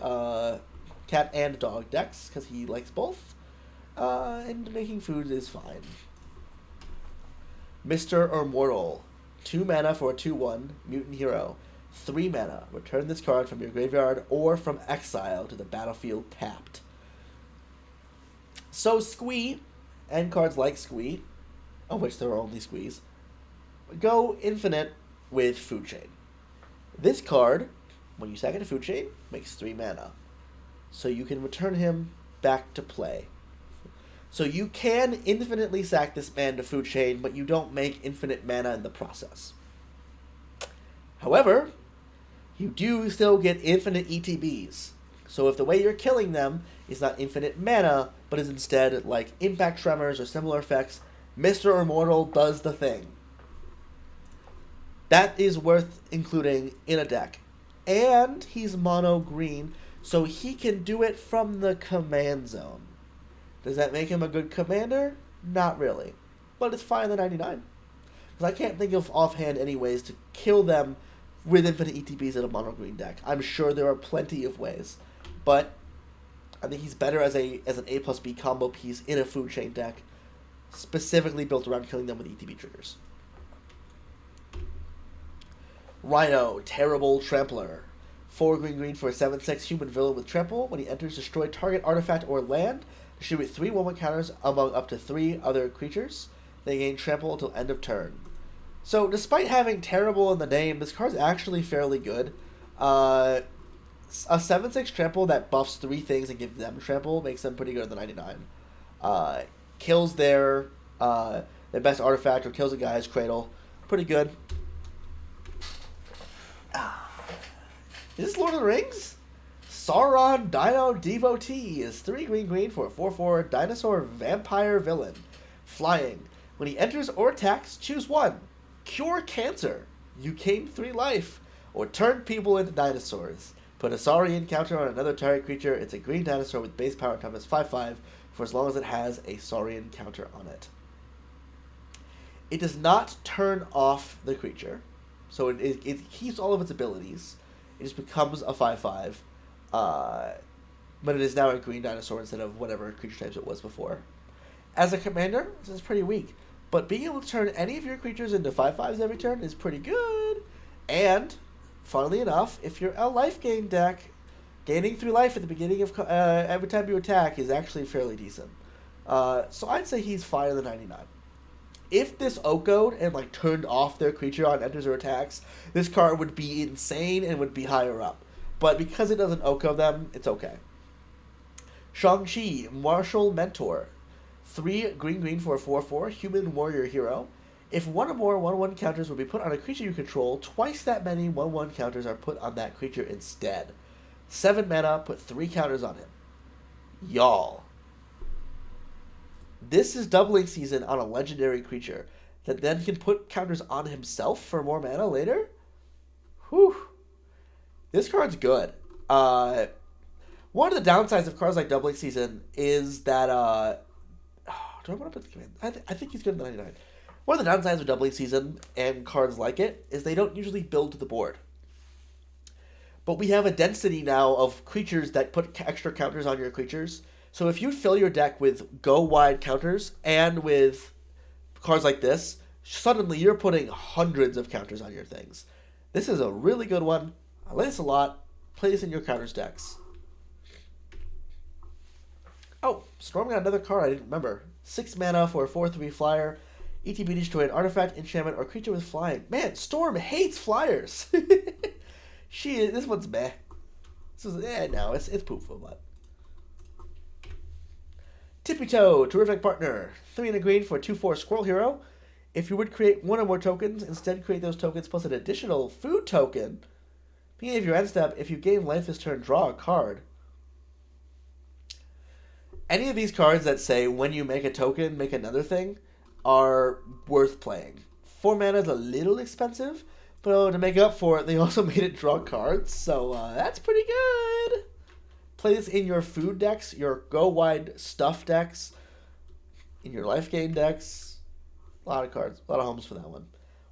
cat and dog decks, because he likes both. And making food is fine. Mr. Immortal. 2 mana for a 2/1 mutant hero. 3 mana. Return this card from your graveyard or from exile to the battlefield tapped. So Squee, and cards like Squee, of which there are only Squees, go infinite with Food Chain. This card, when you sack it to Food Chain, makes 3 mana. So you can return him back to play. So you can infinitely sack this man to Food Chain, but you don't make infinite mana in the process. However, you do still get infinite ETBs. So if the way you're killing them is not infinite mana, but is instead like Impact Tremors or similar effects, Mr. Immortal does the thing. That is worth including in a deck. And he's mono green, so he can do it from the command zone. Does that make him a good commander? Not really. But it's fine in the 99. Because I can't think of offhand any ways to kill them with infinite ETBs in a mono green deck. I'm sure there are plenty of ways. But I think he's better as an A+B combo piece in a Food Chain deck, specifically built around killing them with ETB triggers. Rhino, Terrible Trampler. 4 green green for a 7/6 human villain with trample. When he enters, destroy target artifact or land. Distribute 3 1/1 counters among up to 3 other creatures. They gain trample until end of turn. So, despite having terrible in the name, this card's actually fairly good. A 7/6 trample that buffs 3 things and gives them trample makes them pretty good at the 99. Kills their best artifact or kills a guy's cradle. Pretty good. Is this Lord of the Rings? Sauron Dino Devotee is 3 green green for a 4/4 dinosaur vampire villain. Flying. When he enters or attacks, choose 1. Cure cancer. You gain 3 life. Or turn people into dinosaurs. Put a Saurian counter on another target creature. It's a green dinosaur with base power and toughness 5/5 for as long as it has a Saurian counter on it. It does not turn off the creature. So it keeps all of its abilities. It just becomes a 5/5. But it is now a green dinosaur instead of whatever creature types it was before. As a commander, this is pretty weak. But being able to turn any of your creatures into 5/5s every turn is pretty good. And, funnily enough, if you're a life gain deck, gaining 3 life at the beginning of every time you attack is actually fairly decent. So I'd say he's fine in the 99. If this Oko'd and turned off their creature on enters or attacks, this card would be insane and would be higher up. But because it doesn't Oko them, it's okay. Shang-Chi, Martial Mentor. 3 green green for a 4/4 human warrior hero. If 1 or more 1/1 counters would be put on a creature you control, twice that many 1/1 counters are put on that creature instead. 7 mana, put 3 counters on him. Y'all. This is doubling season on a legendary creature that then can put counters on himself for more mana later? Whew. This card's good. One of the downsides of cards like doubling season is that do I want to put the command? I think he's good in the 99. One of the downsides of doubling season and cards like it is they don't usually build to the board. But we have a density now of creatures that put extra counters on your creatures. So if you fill your deck with go wide counters and with cards like this, suddenly you're putting hundreds of counters on your things. This is a really good one. I like this a lot. Play this in your counters decks. Oh, Storm got another card I didn't remember. 6 mana for a 4/3 flyer. ETB destroy an artifact, enchantment, or creature with flying. Man, Storm hates flyers. This one's meh. This is no, it's poopful, but. Tippy Toe, terrific partner. 3 and a green for a 2/4 squirrel hero. If you would create 1 or more tokens, instead create those tokens plus an additional food token. Beginning of your end step, if you gain life this turn, draw a card. Any of these cards that say when you make a token, make another thing, are worth playing. 4 mana is a little expensive, but to make up for it, they also made it draw cards, so that's pretty good. Play this in your food decks, your go-wide stuff decks, in your life gain decks. A lot of cards, a lot of homes for that one.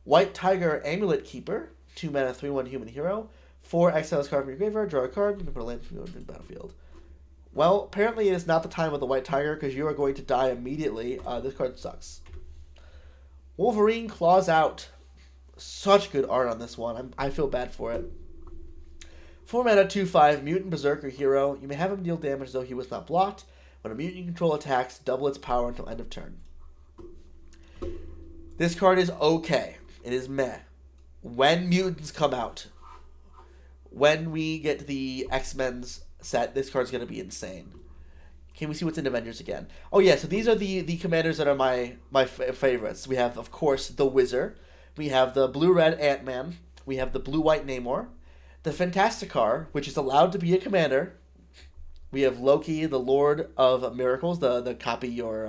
White Tiger, Amulet Keeper, 2 mana, 3/1 human hero. 4 exile this card from your graveyard, draw a card, you can put a land from the battlefield. Well, apparently it is not the time of the White Tiger because you are going to die immediately. This card sucks. Wolverine Claws Out. Such good art on this one. I feel bad for it. 4 mana, 2/5, Mutant Berserker hero. You may have him deal damage though he was not blocked. When a mutant you control attacks, double its power until end of turn. This card is okay. It is meh. When mutants come out, when we get the X-Men's set, this card's going to be insane. Can we see what's in Avengers again? Oh yeah, so these are the commanders that are my favorites. We have, of course, the Wizard. We have the blue-red Ant-Man. We have the blue-white Namor. The Fantasticar, which is allowed to be a commander. We have Loki, the Lord of Miracles, the copy or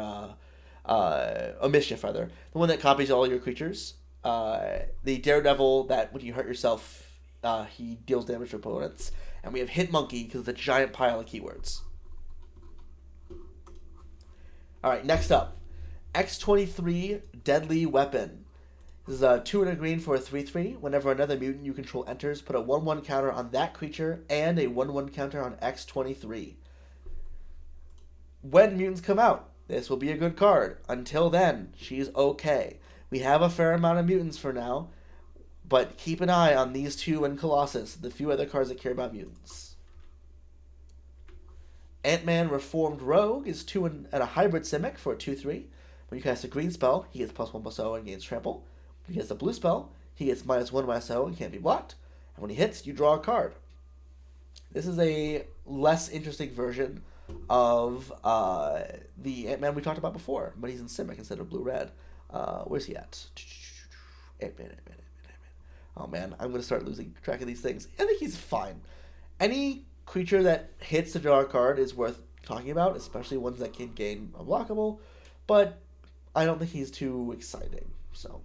a mischief rather, the one that copies all your creatures. The Daredevil that when you hurt yourself, he deals damage to opponents. And we have Hit Monkey because of the giant pile of keywords. Alright, next up. X-23 Deadly Weapon. This is a 2 and a green for a 3/3. Whenever another mutant you control enters, put a 1/1 counter on that creature and a 1/1 counter on X-23. When mutants come out, this will be a good card. Until then, she's okay. We have a fair amount of mutants for now. But keep an eye on these two and Colossus, the few other cards that care about mutants. Ant-Man Reformed Rogue is 2 and a hybrid Simic for a 2/3. When you cast a green spell, he gets +1/+0 and gains trample. When he gets a blue spell, he gets -1/-0 and can't be blocked. And when he hits, you draw a card. This is a less interesting version of the Ant-Man we talked about before, but he's in Simic instead of blue-red. Where's he at? Ant-Man. Oh man, I'm going to start losing track of these things. I think he's fine. Any creature that hits to draw a card is worth talking about, especially ones that can gain unblockable, but I don't think he's too exciting. So,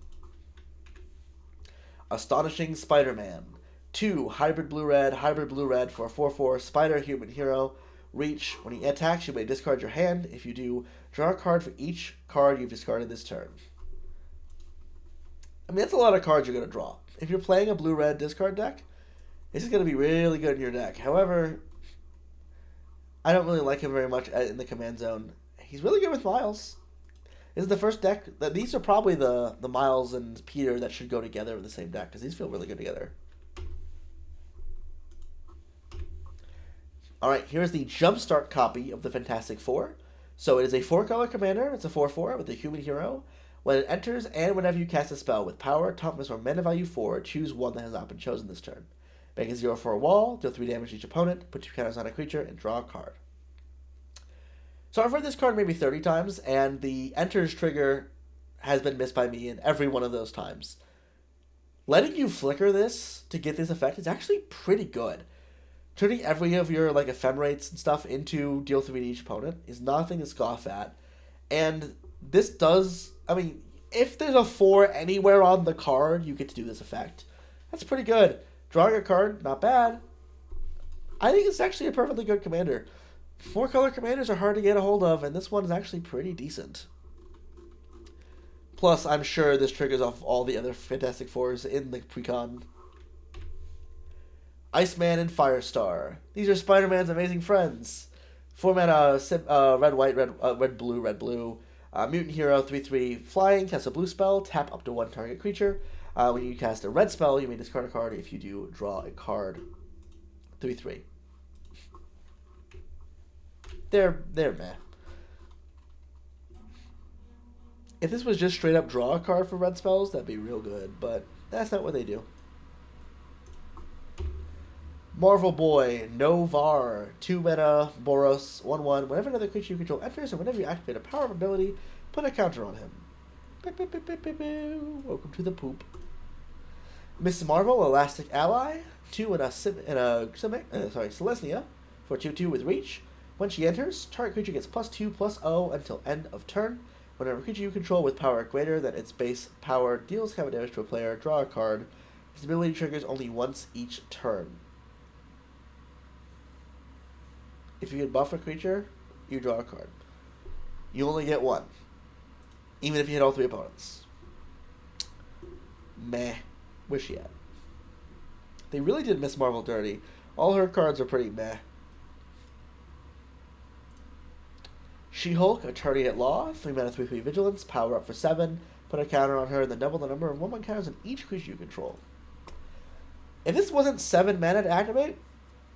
Astonishing Spider-Man. 2 hybrid blue-red for a 4/4 spider human hero. Reach. When he attacks, you may discard your hand. If you do, draw a card for each card you've discarded this turn. I mean, that's a lot of cards you're going to draw. If you're playing a blue-red discard deck, this is going to be really good in your deck. However, I don't really like him very much in the command zone. He's really good with Miles. This is the first deck that these are probably the Miles and Peter that should go together in the same deck because these feel really good together. All right, here's the Jumpstart copy of the Fantastic Four. So it is a 4-color commander. It's a 4/4 with a human hero. When it enters and whenever you cast a spell with power, toughness, or mana value 4, choose one that has not been chosen this turn. Make a 0 for a wall, deal 3 damage to each opponent, put 2 counters on a creature, and draw a card. So I've read this card maybe 30 times, and the enters trigger has been missed by me in every one of those times. Letting you flicker this to get this effect is actually pretty good. Turning every of your ephemerates and stuff into deal 3 to each opponent is nothing to scoff at. And this does, I mean, if there's a 4 anywhere on the card, you get to do this effect. That's pretty good. Drawing a card, not bad. I think it's actually a perfectly good commander. 4-color commanders are hard to get a hold of, and this one is actually pretty decent. Plus, I'm sure this triggers off all the other Fantastic Fours in the precon. Iceman and Firestar. These are Spider-Man's amazing friends. 4 mana, red blue. Mutant hero, 3/3 flying, cast a blue spell, tap up to 1 target creature. When you cast a red spell, you may discard a card. If you do, draw a card. 3/3. They're meh. If this was just straight up draw a card for red spells, that'd be real good, but that's not what they do. Marvel Boy, Novar, 2 mana, Boros, 1/1. Whenever another creature you control enters, or whenever you activate a power ability, put a counter on him. Welcome to the poop. Miss Marvel, Elastic Ally, 2 and a Celestia for 2/2 with Reach. When she enters, target creature gets +2/+0 until end of turn. Whenever a creature you control with power greater than its base power deals combat damage to a player, draw a card. This ability triggers only once each turn. If you can buff a creature, you draw a card. You only get 1, even if you hit all 3 opponents. Meh. Where's she at? They really did Miss Marvel dirty. All her cards are pretty meh. She-Hulk, Attorney at Law, 3 mana, 3/3 Vigilance, power up for 7. Put a counter on her, and then double the number of 1/1 counters on each creature you control. If this wasn't 7 mana to activate,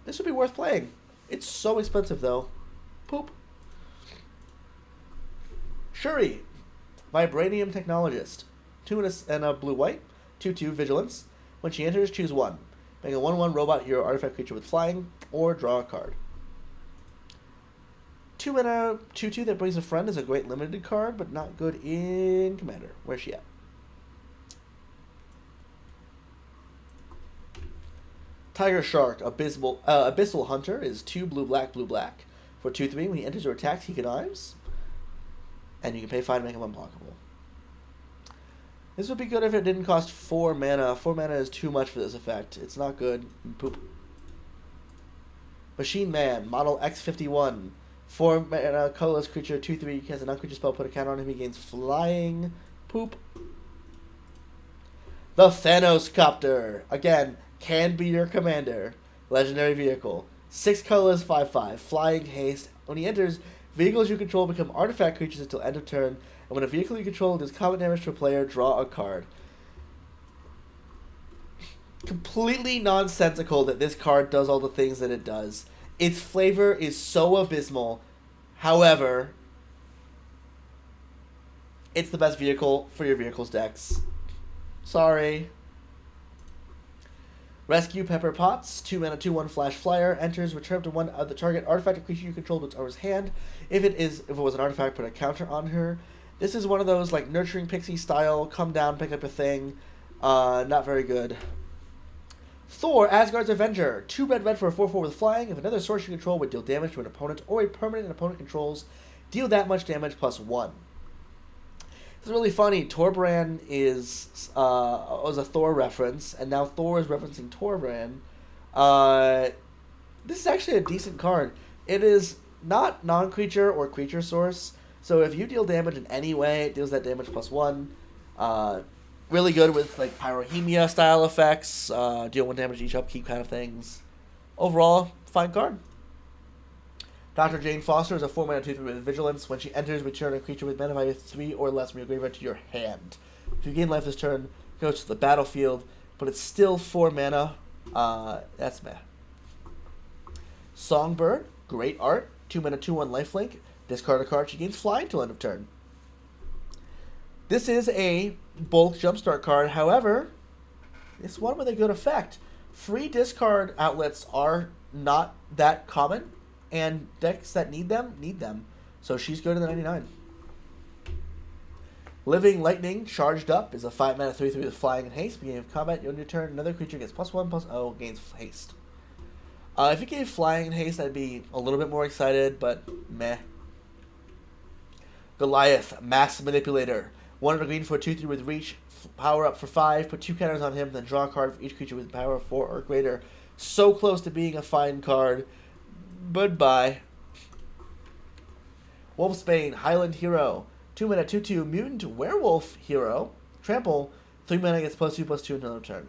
this would be worth playing. It's so expensive, though. Poop. Shuri, Vibranium Technologist. 2 and a blue-white. 2/2 Vigilance. When she enters, choose 1. Make a 1/1 robot hero artifact creature with flying, or draw a card. 2 mana, 2/2 that brings a friend is a great limited card, but not good in Commander. Where's she at? Tiger Shark, Abyssal Hunter is 2 blue-black. For 2/3, when he enters or attacks, he connives. And you can pay 5 to make him unblockable. This would be good if it didn't cost 4 mana. 4 mana is too much for this effect. It's not good. Poop. Machine Man, Model X51. 4 mana, colorless creature, 2/3. He has a non-creature spell, put a counter on him, he gains flying. Poop. The Thanos Copter. Again, can be your commander. Legendary vehicle. 6 colorless, 5/5. Flying haste. When he enters, vehicles you control become artifact creatures until end of turn. And when a vehicle you control does combat damage to a player, draw a card. completely nonsensical that this card does all the things that it does. Its flavor is so abysmal. However, it's the best vehicle for your vehicles decks. Sorry. Rescue Pepper Potts, 2 mana, 2/1 flash flyer, enters, return up to one of the target artifact or creature you control to its owner's hand. If it was an artifact, put a counter on her. This is one of those like nurturing pixie style, come down, pick up a thing. Not very good. Thor, Asgard's Avenger, 2 red for a 4/4 with flying. If another source you control would deal damage to an opponent or a permanent an opponent controls, deal that much damage +1. It's really funny. Torbran was a Thor reference, and now Thor is referencing Torbran. This is actually a decent card. It is not non-creature or creature source, so if you deal damage in any way, it deals that damage +1. Really good with like Pyrohemia style effects, deal 1 damage each upkeep kind of things. Overall, fine card. Dr. Jane Foster is a 4 mana 2/3 with Vigilance. When she enters, return a creature with mana value 3 or less from your graveyard to your hand. If you gain life this turn, it goes to the battlefield, but it's still 4 mana. That's meh. Songbird, great art, 2 mana 2/1 lifelink. Discard a card, she gains flying till end of turn. This is a bulk jumpstart card, however, it's one with a good effect. Free discard outlets are not that common, and decks that need them. So she's good in the 99. Living Lightning, charged up, is a 5 mana 3/3 with flying and haste. Beginning of combat, on your turn, another creature gets +1/+0, gains haste. If you gave flying and haste, I'd be a little bit more excited, but meh. Goliath, Mass Manipulator. 1 green for a 2/3 with reach, power up for 5, put 2 counters on him, then draw a card for each creature with power of 4 or greater. So close to being a fine card. Goodbye. Wolfsbane, Highland Hero. 2 mana 2/2 mutant werewolf hero. Trample, 3 mana gets +2/+2 until end of turn.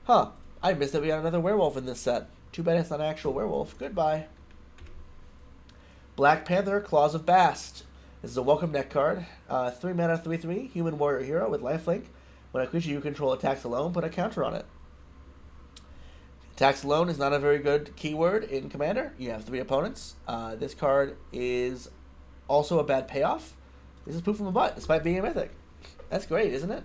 Huh. I missed that we got another werewolf in this set. Too bad it's not an actual werewolf. Goodbye. Black Panther, Claws of Bast. This is a welcome deck card. 3 mana 3/3 human warrior hero with lifelink. When a creature you control attacks alone, put a counter on it. Attacks alone is not a very good keyword in Commander. You have 3 opponents. This card is also a bad payoff. This is poop from the butt, despite being a mythic. That's great, isn't it?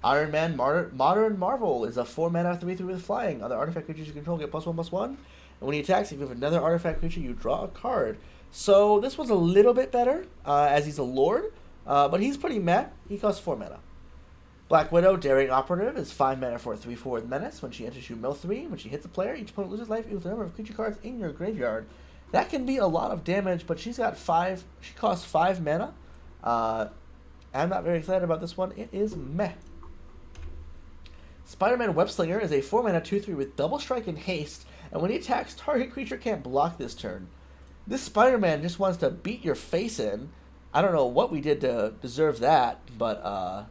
Iron Man Modern Marvel is a 4 mana 3/3 with flying. Other artifact creatures you control get +1/+1. And when he attacks, if you have another artifact creature, you draw a card. So this one's a little bit better, as he's a lord. But he's pretty meh. He costs 4 mana. Black Widow, Daring Operative, is 5 mana for a 3/4 with Menace. When she enters, you mill 3. When she hits a player, each opponent loses life equal to the number of creature cards in your graveyard. That can be a lot of damage, but she's got 5. She costs 5 mana. I'm not very excited about this one. It is meh. Spider-Man Webslinger is a 4 mana 2/3 with double strike and haste, and when he attacks, target creature can't block this turn. This Spider-Man just wants to beat your face in. I don't know what we did to deserve that, but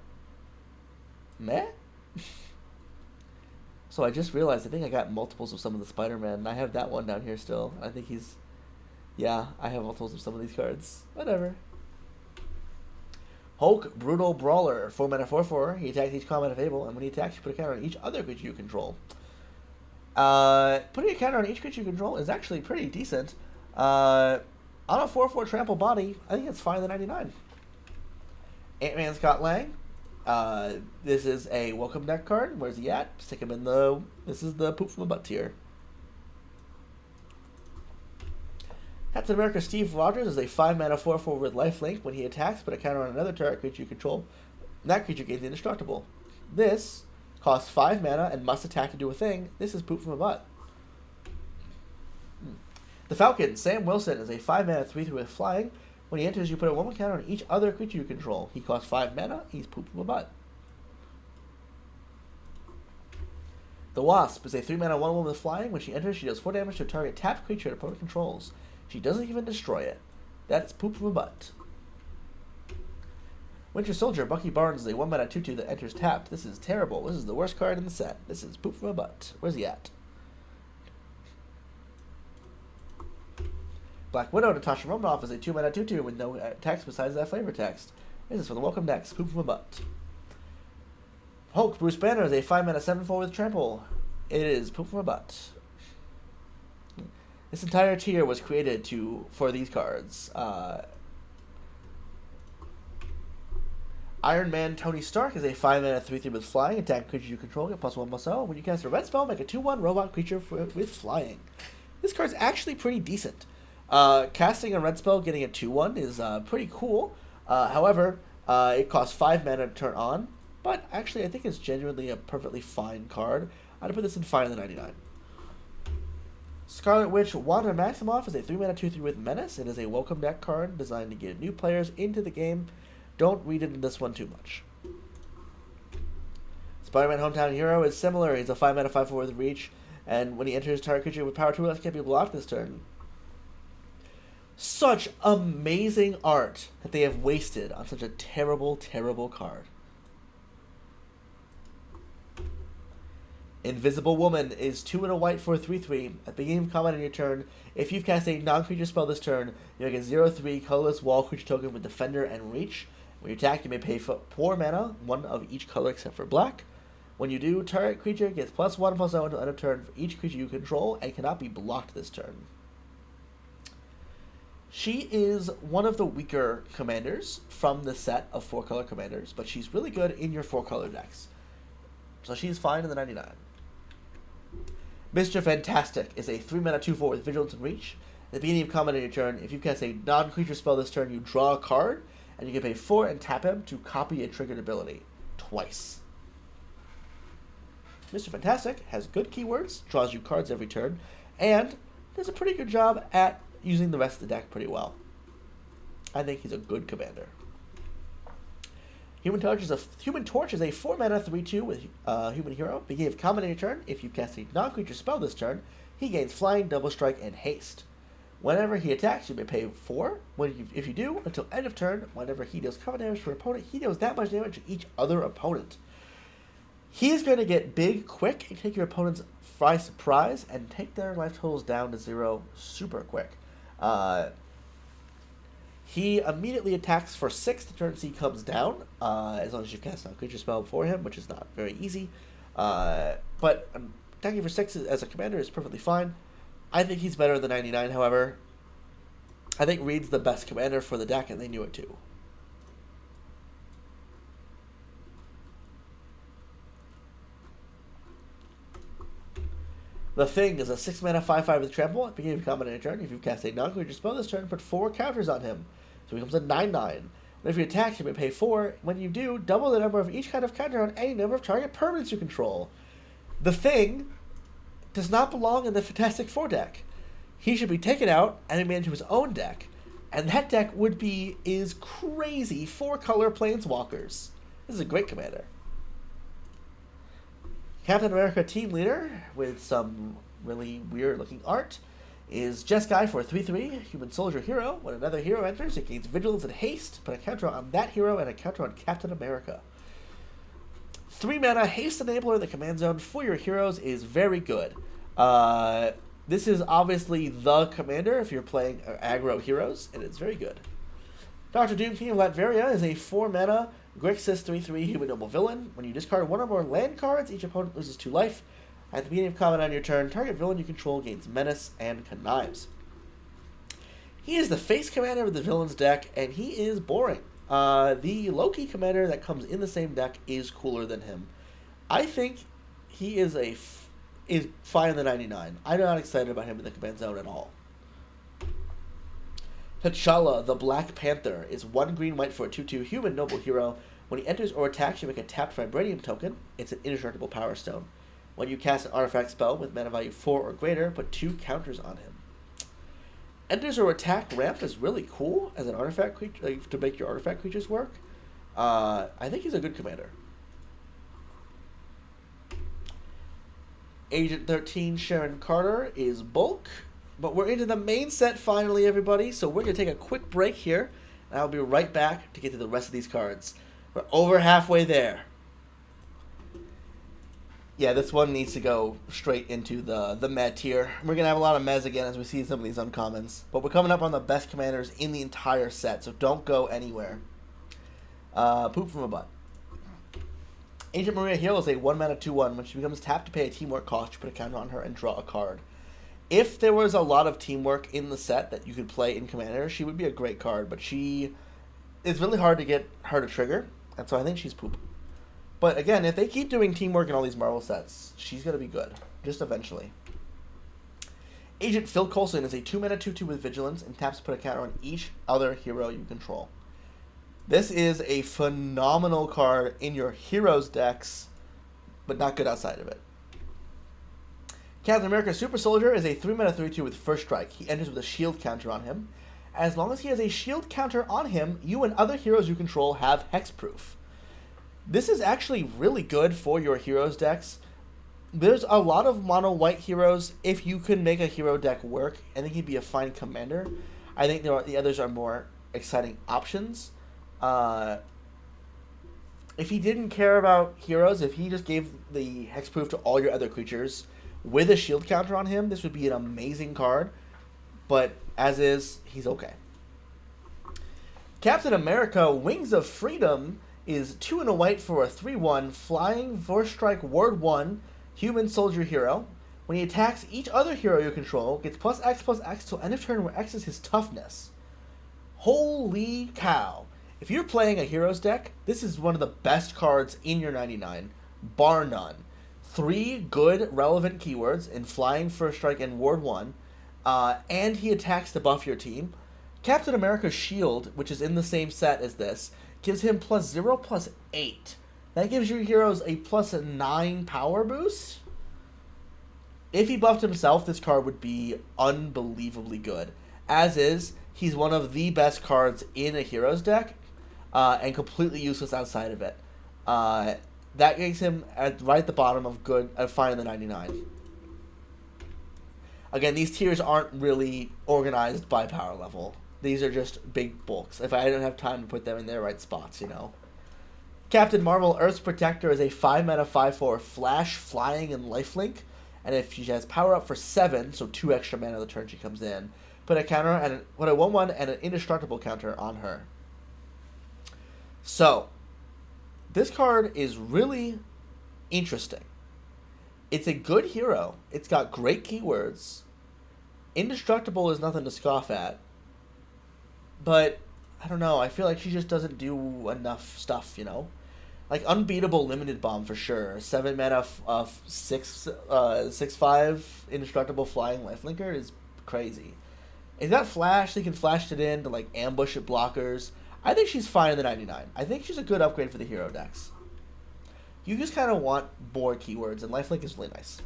meh? So I just realized, I think I got multiples of some of the Spider-Man, and I have that one down here still. I think he's... Yeah, I have multiples of some of these cards. Whatever. Hulk, Brutal Brawler, 4 mana 4/4. He attacks each combat of Able, and when he attacks, you put a counter on each other creature you control. Putting a counter on each creature you control is actually pretty decent. On a 4/4 trample body, I think it's fine in the 99. Ant-Man Scott Lang. This is a welcome deck card. Where's he at? Stick him in the... This is the poop from the butt tier. Captain America Steve Rogers is a 5 mana 4/4 with lifelink. When he attacks, put a counter on another target creature you control. That creature gains indestructible. This costs 5 mana and must attack to do a thing. This is poop from a butt. The Falcon, Sam Wilson, is a 5 mana 3/3 with flying. When he enters, you put a 1/1 counter on each other creature you control. He costs 5 mana. He's poop from a butt. The Wasp is a 3 mana 1/1 with flying. When she enters, she does 4 damage to a target tapped creature an opponent controls. She doesn't even destroy it. That's poop from a butt. Winter Soldier, Bucky Barnes, is a 1 mana 2/2 that enters tapped. This is terrible. This is the worst card in the set. This is poop from a butt. Where's he at? Black Widow, Natasha Romanoff, is a 2 mana 2/2 with no text besides that flavor text. This is for the welcome decks. Poop from a butt. Hulk Bruce Banner is a 5-mana 7/4 with trample. It is poop from a butt. This entire tier was created for these cards. Iron Man Tony Stark is a 5-mana 3/3 with flying. Attack creature you control, get +1/+0. When you cast a red spell, make a 2/1 robot creature with flying. This card's actually pretty decent. Casting a red spell, getting a 2/1 is pretty cool. However, it costs 5 mana to turn on. But actually, I think it's genuinely a perfectly fine card. I'd put this in fine in the 99. Scarlet Witch Wanda Maximoff is a 3-mana 2/3 with Menace. It is a welcome deck card designed to get new players into the game. Don't read into this one too much. Spider-Man Hometown Hero is similar. He's a 5-mana 5/4 with reach, and when he enters target creature with power 2 less, can't be blocked this turn. Such amazing art that they have wasted on such a terrible, terrible card. Invisible Woman is 2 and a white for a 3/3. At the beginning of combat on your turn, if you've cast a non-creature spell this turn, you make a 0/3 colorless wall creature token with Defender and Reach. When you attack, you may pay 4 mana, 1 of each color except for black. When you do, target creature gets +1/+0 until end of turn for each creature you control and cannot be blocked this turn. She is one of the weaker commanders from the set of 4-color commanders, but she's really good in your 4-color decks. So she's fine in the 99. Mr. Fantastic is a 3-mana 2/4 with Vigilance and Reach. At the beginning of combat on your turn, if you cast a non-creature spell this turn, you draw a card, and you can pay 4 and tap him to copy a triggered ability twice. Mr. Fantastic has good keywords, draws you cards every turn, and does a pretty good job at using the rest of the deck pretty well. I think he's a good commander. Human Torch is a 4-mana 3/2 with Human Hero. Beginning of combat on your turn, if you cast a non-creature spell this turn, he gains Flying, Double Strike, and Haste. Whenever he attacks, you may pay 4. If you do, until end of turn, whenever he deals combat damage to an opponent, he deals that much damage to each other opponent. He's going to get big quick and take your opponent's by surprise and take their life totals down to 0 super quick. He immediately attacks for 6 the turn C comes down, as long as you cast a creature spell for him, which is not very easy. But attacking for 6 as a commander is perfectly fine. I think he's better than 99, however. I think Reed's the best commander for the deck, and they knew it too. The Thing is a 6-mana 5/5 with trample. At the beginning of combat on your turn, if you cast a non-creature spell this turn, put 4 counters on him. So he becomes a 9/9. And if you attack, you may pay 4. When you do, double the number of each kind of counter on any number of target permanents you control. The Thing does not belong in the Fantastic Four deck. He should be taken out and made into his own deck. And that deck is crazy 4-color Planeswalkers. This is a great commander. Captain America Team Leader, with some really weird-looking art, is Jeskai for 3/3, Human Soldier Hero. When another hero enters, it gains Vigilance and Haste. Put a counter on that hero and a counter on Captain America. 3-mana Haste Enabler, the command zone for your heroes, is very good. This is obviously the commander if you're playing aggro heroes, and it's very good. Dr. Doom, King of Latveria, is a 4-mana Grixis 3/3 Human Noble Villain. When you discard 1 or more land cards, each opponent loses 2 life. At the beginning of combat on your turn, target villain you control gains Menace and Connives. He is the face commander of the villain's deck, and he is boring. The Loki commander that comes in the same deck is cooler than him. I think he is fine in the 99. I'm not excited about him in the command zone at all. T'Challa, the Black Panther, is 1 green-white for a 2/2 Human Noble Hero. When he enters or attacks, you make a tapped Vibranium token. It's an indestructible Power Stone. When you cast an artifact spell with mana value 4 or greater, put 2 counters on him. Enters or attack ramp is really cool as an artifact creature to make your artifact creatures work. I think he's a good commander. Agent 13 Sharon Carter is bulk. But we're into the main set finally, everybody, so we're going to take a quick break here, and I'll be right back to get to the rest of these cards. We're over halfway there. Yeah, this one needs to go straight into the med tier. We're going to have a lot of mez again as we see some of these uncommons. But we're coming up on the best commanders in the entire set, so don't go anywhere. Poop from a butt. Ancient Maria Hero is a 1 mana 2/1. When she becomes tapped to pay a teamwork cost, you put a counter on her and draw a card. If there was a lot of teamwork in the set that you could play in Commander, she would be a great card, but it's really hard to get her to trigger, and so I think she's poop. But again, if they keep doing teamwork in all these Marvel sets, she's going to be good, just eventually. Agent Phil Coulson is a 2 mana 2/2 with Vigilance and taps to put a counter on each other hero you control. This is a phenomenal card in your Heroes decks, but not good outside of it. Captain America Super Soldier is a 3 mana 3/2 with First Strike. He enters with a shield counter on him. As long as he has a shield counter on him, you and other heroes you control have hexproof. This is actually really good for your Heroes decks. There's a lot of mono white heroes. If you could make a hero deck work, I think he'd be a fine commander. I think the others are more exciting options. If he didn't care about heroes, if he just gave the hexproof to all your other creatures with a shield counter on him, this would be an amazing card. But as is, he's okay. Captain America Wings of Freedom is 2 and a white for a 3/1 flying First Strike Ward 1 human soldier hero. When he attacks each other hero you control, gets +X/+X till end of turn, where X is his toughness. Holy cow. If you're playing a Heroes deck, this is one of the best cards in your 99, bar none. 3 good relevant keywords in Flying, First Strike, and Ward 1, and he attacks to buff your team. Captain America's Shield, which is in the same set as this, gives him +0/+8. That gives your heroes a +9 power boost. If he buffed himself, this card would be unbelievably good. As is, he's one of the best cards in a Heroes deck, and completely useless outside of it. That makes him right at the bottom of good, fine in the 99. Again, these tiers aren't really organized by power level. These are just big bulks. If I didn't have time to put them in their right spots, you know. Captain Marvel Earth's Protector is a 5 mana 5/4 flash, flying, and lifelink. And if she has power up for 7, so 2 extra mana the turn she comes in, put a 1/1 and an indestructible counter on her. So, this card is really interesting. It's a good hero. It's got great keywords. Indestructible is nothing to scoff at. But, I don't know, I feel like she just doesn't do enough stuff, you know? Like, Unbeatable Limited Bomb for sure. 7 mana, 6/5 indestructible flying lifelinker is crazy. It's got flash, so you can flash it in to, like, ambush at blockers. I think she's fine in the 99. I think she's a good upgrade for the hero decks. You just kind of want more keywords, and lifelink is really nice.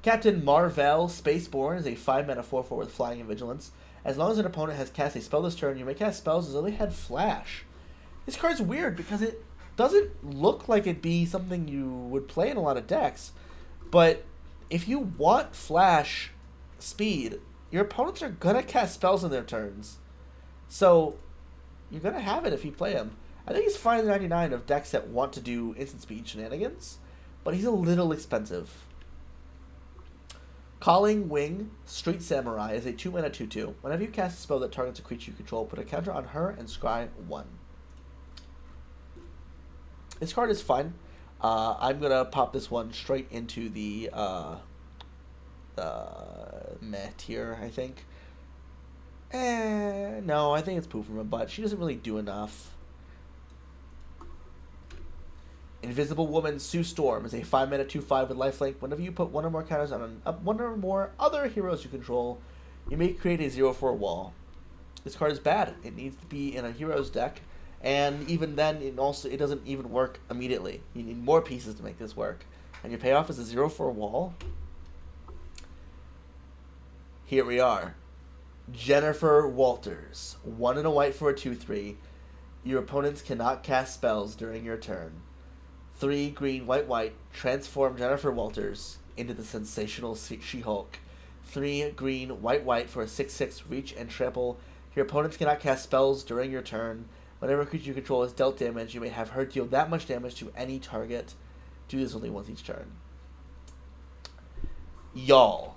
Captain Marvel Spaceborne is a 5 mana 4/4 with flying and vigilance. As long as an opponent has cast a spell this turn, you may cast spells as though they had flash. This card's weird because it doesn't look like it'd be something you would play in a lot of decks. But if you want flash speed, your opponents are going to cast spells in their turns. So you're going to have it if you play him. I think he's fine in the 99 of decks that want to do instant speed shenanigans, but he's a little expensive. Calling Wing Street Samurai is a 2 mana 2/2. Whenever you cast a spell that targets a creature you control, put a counter on her and scry 1. This card is fine. I'm going to pop this one straight into the meh tier, I think. No, I think it's poop from a butt. She doesn't really do enough. Invisible Woman Sue Storm is a 5 mana 2/5 with lifelink. Whenever you put one or more counters on one or more other heroes you control, you may create a 0/4 wall. This card is bad. It needs to be in a heroes deck, and even then, it doesn't even work immediately. You need more pieces to make this work, and your payoff is a 0/4 wall. Here we are. Jennifer Walters, 1 and a white for a 2/3. Your opponents cannot cast spells during your turn. 3 green, white, transform Jennifer Walters into the sensational She-Hulk. 3 green, white for a 6/6 reach and trample. Your opponents cannot cast spells during your turn. Whenever a creature you control is dealt damage, you may have her deal that much damage to any target. Do this only once each turn. Y'all.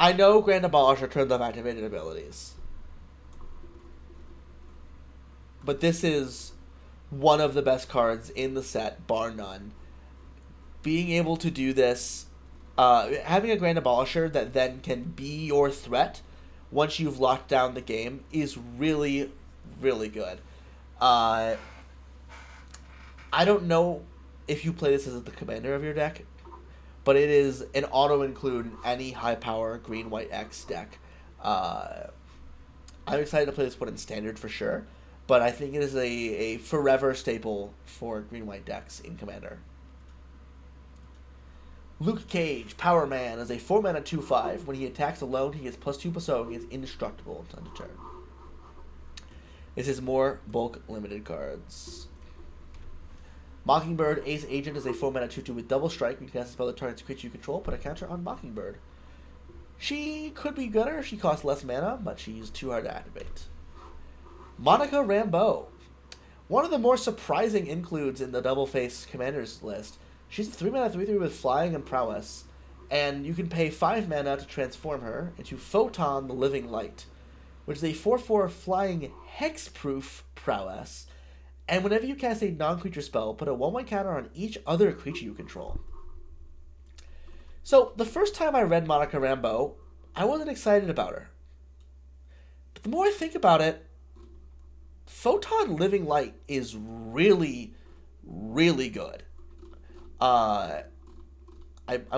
I know Grand Abolisher turns off activated abilities, but this is one of the best cards in the set, bar none. Being able to do this, having a Grand Abolisher that then can be your threat once you've locked down the game is really, really good. Uh, I don't know if you play this as the commander of your deck, but it is an auto include in any high power green white X deck. Uh, I'm excited to play this one in standard for sure, but I think it is a forever staple for green white decks in commander. Luke Cage, Power Man, is a 4 mana 2/5. When he attacks alone, he gets +2/+0. He is indestructible until end of turn. This is more bulk limited cards. Mockingbird, Ace Agent, is a 4 mana 2/2 with double strike. You can cast a spell that targets a creature you control, put a counter on Mockingbird. She could be gooder. She costs less mana, but she's too hard to activate. Monica Rambeau. One of the more surprising includes in the double face commanders list. She's a 3 mana 3/3 with flying and prowess, and you can pay 5 mana to transform her into Photon the Living Light, which is a 4/4 flying hexproof prowess. And whenever you cast a non-creature spell, put a 1/1 counter on each other creature you control. So, the first time I read Monica Rambeau, I wasn't excited about her. But the more I think about it, Photon Living Light is really, really good. I'm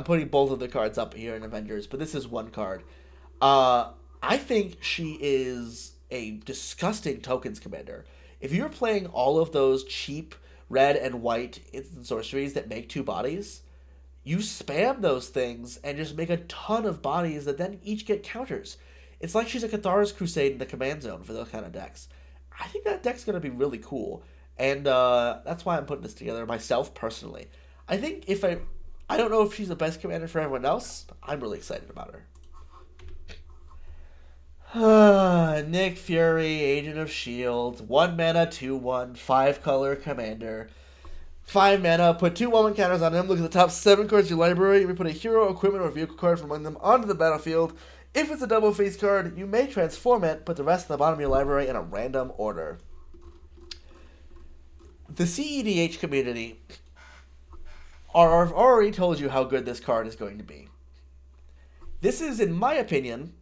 putting both of the cards up here in Avengers, but this is one card. I think she is a disgusting tokens commander. If you're playing all of those cheap red and white instant sorceries that make 2 bodies, you spam those things and just make a ton of bodies that then each get counters. It's like she's a Cathar's Crusade in the command zone for those kind of decks. I think that deck's going to be really cool, and that's why I'm putting this together myself personally. I think I don't know if she's the best commander for everyone else, but I'm really excited about her. Nick Fury, Agent of S.H.I.E.L.D., 1 mana, 2/1, 5-color commander. 5 mana, put 2 1/1 counters on him, look at the top 7 cards of your library, and we put a hero, equipment, or vehicle card from among them onto the battlefield. If it's a double face card, you may transform it, put the rest at the bottom of your library in a random order. The CEDH community I've already told you how good this card is going to be. This is, in my opinion,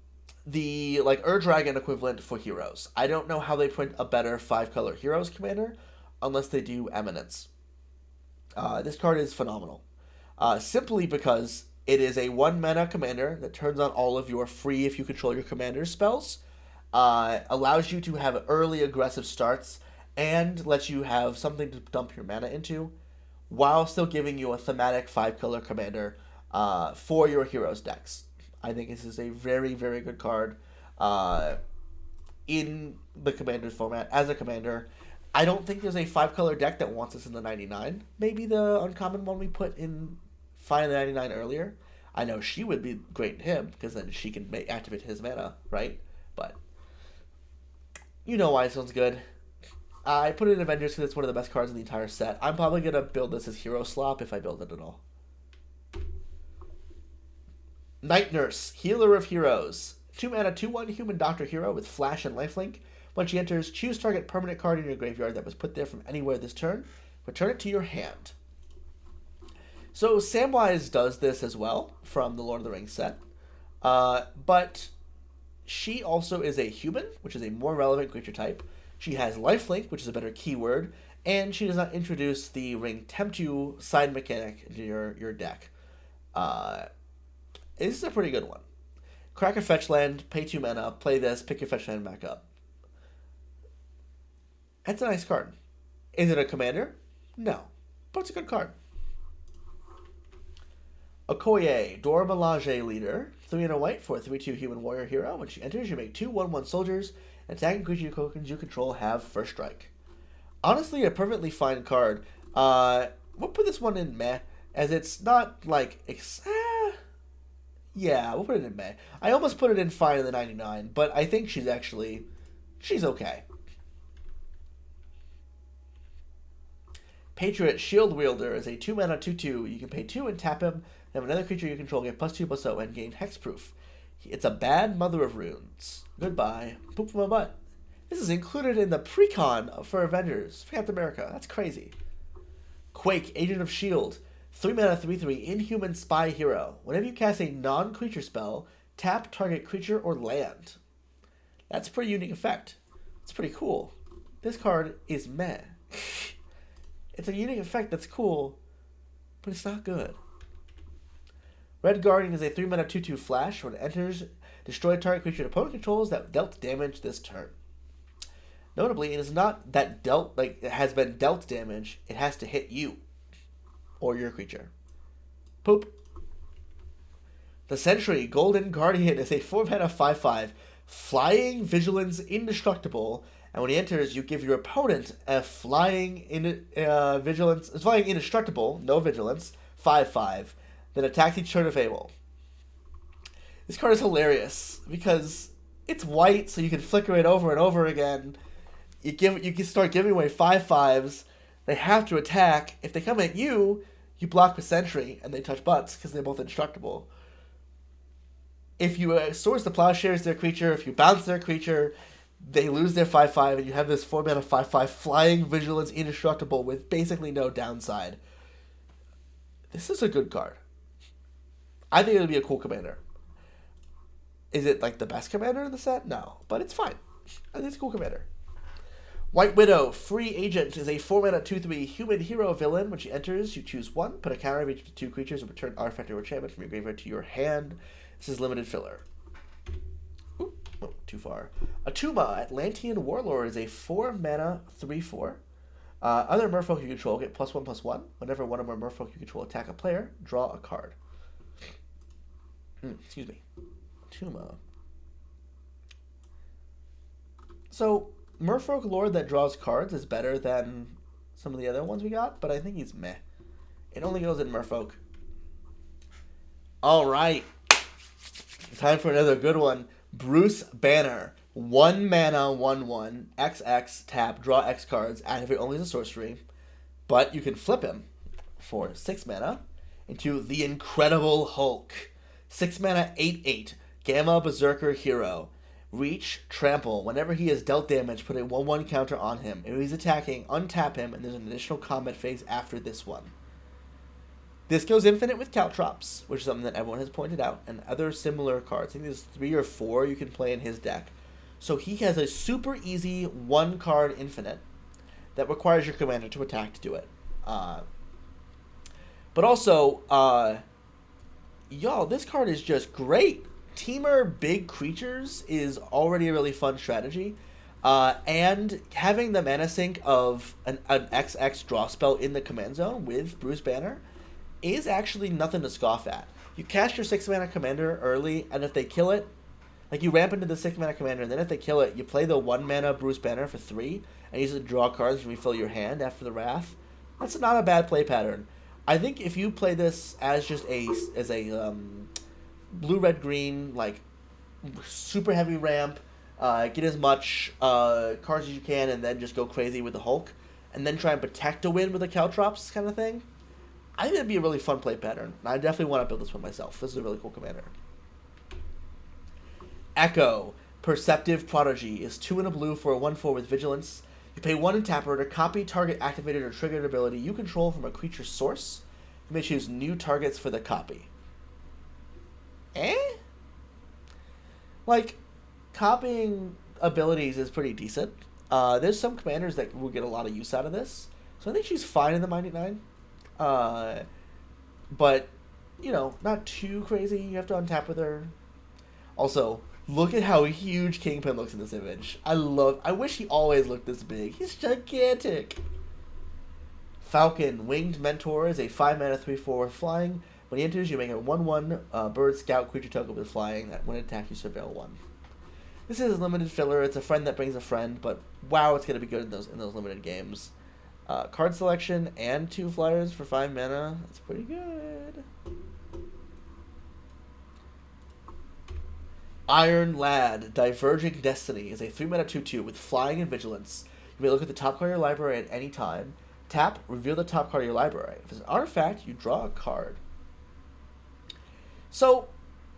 the Ur-Dragon equivalent for heroes. I don't know how they print a better 5-color heroes commander unless they do Eminence. This card is phenomenal. Simply because it is a 1 mana commander that turns on all of your free if you control your commander's spells, allows you to have early aggressive starts, and lets you have something to dump your mana into, while still giving you a thematic 5-color commander for your heroes decks. I think this is a very, very good card in the commander's format as a commander. I don't think there's a 5-color deck that wants this in the 99. Maybe the uncommon one we put in Final 99 earlier. I know she would be great in him, because then she can activate his mana, right? But you know why this one's good. I put it in Avengers because it's one of the best cards in the entire set. I'm probably going to build this as Hero Slop if I build it at all. Night Nurse, Healer of Heroes. 2 mana, 2/1 human doctor hero with flash and lifelink. When she enters, choose target permanent card in your graveyard that was put there from anywhere this turn. Return it to your hand. So Samwise does this as well from the Lord of the Rings set. But she also is a human, which is a more relevant creature type. She has lifelink, which is a better keyword, and she does not introduce the Ring Tempt You side mechanic into your deck. This is a pretty good one. Crack a fetch land, pay 2 mana, play this, pick your fetch land back up. That's a nice card. Is it a commander? No, but it's a good card. Okoye, Dora Milaje leader, 3 and a white for a 3/2 human warrior hero. When she enters, you make 2 1/1 soldiers, and attacking creature tokens you control have first strike. Honestly, a perfectly fine card. We'll put this one in meh, as it's not yeah, we'll put it in meh. I almost put it in fine in the 99, but I think she's okay. Patriot Shield Wielder is a 2 mana 2/2. You can pay 2 and tap him, and have another creature you control get +2/+0 and gain hexproof. It's a bad mother of runes. Goodbye. Poop from a butt. This is included in the precon for Avengers. Captain America. That's crazy. Quake, Agent of S.H.I.E.L.D. 3 mana 3/3 Inhuman Spy Hero. Whenever you cast a non-creature spell, tap target creature or land. That's a pretty unique effect. It's pretty cool. This card is meh. It's a unique effect that's cool, but it's not good. Red Guardian is a 3 mana 2/2 flash. When it enters, destroy target creature and opponent controls that dealt damage this turn. Notably, it is not that it has been dealt damage. It has to hit you or your creature. Poop. The Sentry Golden Guardian is a 4 mana 5/5 flying vigilance indestructible, and when he enters, you give your opponent a flying indestructible, no vigilance, 5/5, that attacks each turn if able. This card is hilarious because it's white, so you can flicker it over and over again. You can start giving away 5/5s. They have to attack. If they come at you, you block the Sentry, and they touch butts because they're both indestructible. If you Swords to Plowshares their creature, if you bounce their creature, they lose their 5/5, and you have this 4 mana 5/5 flying vigilance indestructible with basically no downside. This is a good card. I think it would be a cool commander. Is it like the best commander in the set? No, but it's fine. I think it's a cool commander. White Widow, free agent, is a 4 mana 2/3 human hero villain. When she enters, you choose one, put a counter of each of the 2 creatures, and return artifact or enchantment from your graveyard to your hand. This is limited filler. Ooh, oh, too far. Atuma, Atlantean Warlord, is a 4 mana 3/4. Other merfolk you control get +1/+1. Whenever one or more merfolk you control attack a player, draw a card. Excuse me. Atuma. So, Merfolk Lord that draws cards is better than some of the other ones we got, but I think he's meh. It only goes in Merfolk. Alright. Time for another good one. Bruce Banner. 1 mana 1/1. XX, tap, draw X cards. Activate only as a sorcery. But you can flip him for 6 mana into the Incredible Hulk. 6 mana 8/8. Gamma Berserker Hero. Reach, trample. Whenever he is dealt damage, put a 1/1 counter on him. If he's attacking, untap him, and there's an additional combat phase after this one. This goes infinite with Caltrops, which is something that everyone has pointed out, and other similar cards. I think there's 3 or 4 you can play in his deck. So he has a super easy 1-card infinite that requires your commander to attack to do it. But also, y'all, this card is just great. Teamer big creatures is already a really fun strategy. And having the mana sink of an XX draw spell in the command zone with Bruce Banner is actually nothing to scoff at. You cast your 6 mana commander early, and if they kill it, like you ramp into the 6 mana commander, and then if they kill it, you play the 1 mana Bruce Banner for 3, and use it to draw cards and refill your hand after the Wrath. That's not a bad play pattern. I think if you play this as just a blue, red, green, like super heavy ramp, get as much cards as you can, and then just go crazy with the Hulk, and then try and protect a win with the Caltrops kind of thing, I think it'd be a really fun play pattern. I definitely want to build this one myself. This is a really cool commander. Echo, Perceptive Prodigy, is 2 and a blue for a 1/4 with Vigilance. You pay 1 and tap her to copy target activated or triggered ability you control from a creature's source. You may choose new targets for the copy. Like, copying abilities is pretty decent. There's some commanders that will get a lot of use out of this. So I think she's fine in the Mighty Nine. But, you know, not too crazy. You have to untap with her. Also, look at how huge Kingpin looks in this image. I wish he always looked this big. He's gigantic. Falcon, Winged Mentor, is a 5 mana 3/4 flying. When he enters, you make a 1/1 bird scout creature token with flying that when it attacks you surveil 1. This is limited filler. It's a friend that brings a friend, but wow, it's gonna be good in those limited games. Card selection and 2 flyers for 5 mana. That's pretty good. Iron Lad, Diverging Destiny, is a 3 mana 2/2 with flying and vigilance. You may look at the top card of your library at any time. Tap, reveal the top card of your library. If it's an artifact, you draw a card. So,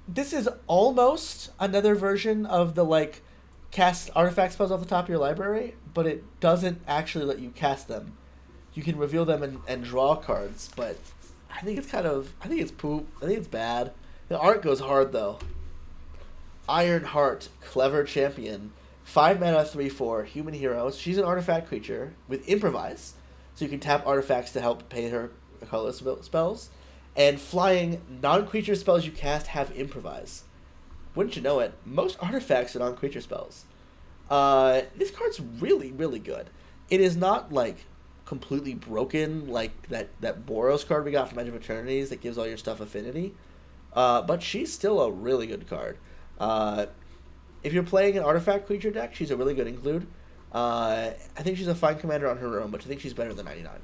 this is almost another version of the, like, cast artifact spells off the top of your library, but it doesn't actually let you cast them. You can reveal them and draw cards, but I think it's poop. I think it's bad. The art goes hard, though. Ironheart, Clever Champion. 5 mana, 3/4, human hero. She's an artifact creature with Improvise, so you can tap artifacts to help pay her colorless spells. And flying, non-creature spells you cast have Improvise. Wouldn't you know it, most artifacts are non-creature spells. This card's really, really good. It is not, like, completely broken like that Boros card we got from Edge of Eternities that gives all your stuff affinity. But she's still a really good card. If you're playing an artifact creature deck, she's a really good include. I think she's a fine commander on her own, but I think she's better than 99.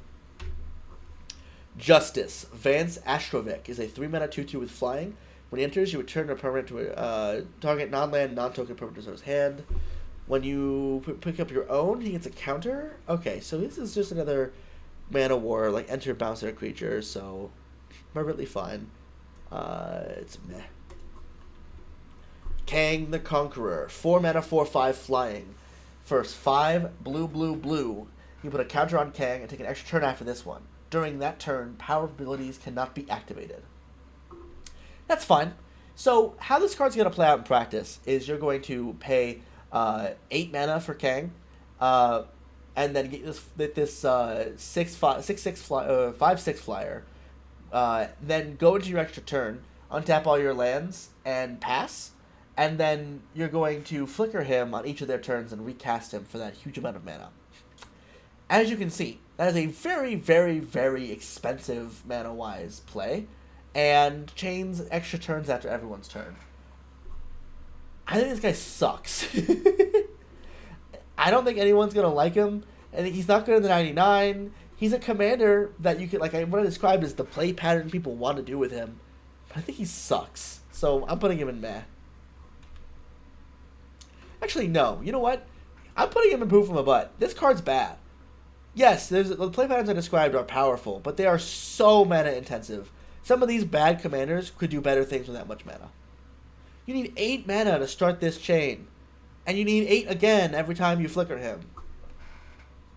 Justice. Vance Astrovic is a 3-mana 2/2 with flying. When he enters, you return a permanent to a target non-land, non-token permanent to his hand. When you pick up your own, he gets a counter. Okay, so this is just another mana war, like enter bouncer creature, so perfectly fine. It's meh. Kang the Conqueror. 4 mana, 4/5 flying. First 5 blue, blue, blue. You put a counter on Kang and take an extra turn after this one. During that turn, power abilities cannot be activated. That's fine. So how this card's going to play out in practice is you're going to pay 8 mana for Kang, and then get this 5/6 flyer. Then go into your extra turn, untap all your lands, and pass. And then you're going to flicker him on each of their turns and recast him for that huge amount of mana. As you can see, that is a very, very, very expensive mana-wise play, and chains extra turns after everyone's turn. I think this guy sucks. I don't think anyone's going to like him. I think he's not good in the 99. He's a commander that you could, like, what I described as the play pattern people want to do with him. But I think he sucks. So I'm putting him in meh. Actually, no. You know what? I'm putting him in poo from a butt. This card's bad. Yes, the play patterns I described are powerful, but they are so mana intensive. Some of these bad commanders could do better things with that much mana. You need 8 mana to start this chain, and you need 8 again every time you flicker him.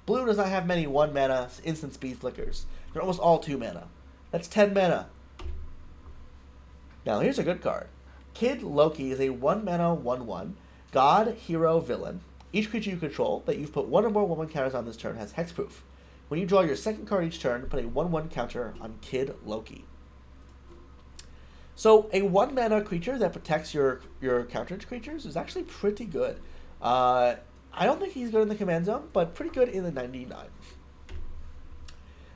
Blue does not have many 1 mana instant speed flickers. They're almost all 2 mana. That's 10 mana. Now here's a good card. Kid Loki is a 1 mana 1/1 god, hero, villain. Each creature you control that you've put 1 or more 1/1 counters on this turn has hexproof. When you draw your second card each turn, put a 1/1 counter on Kid Loki. So a 1 mana creature that protects your counter creatures is actually pretty good. I don't think he's good in the command zone, but pretty good in the 99.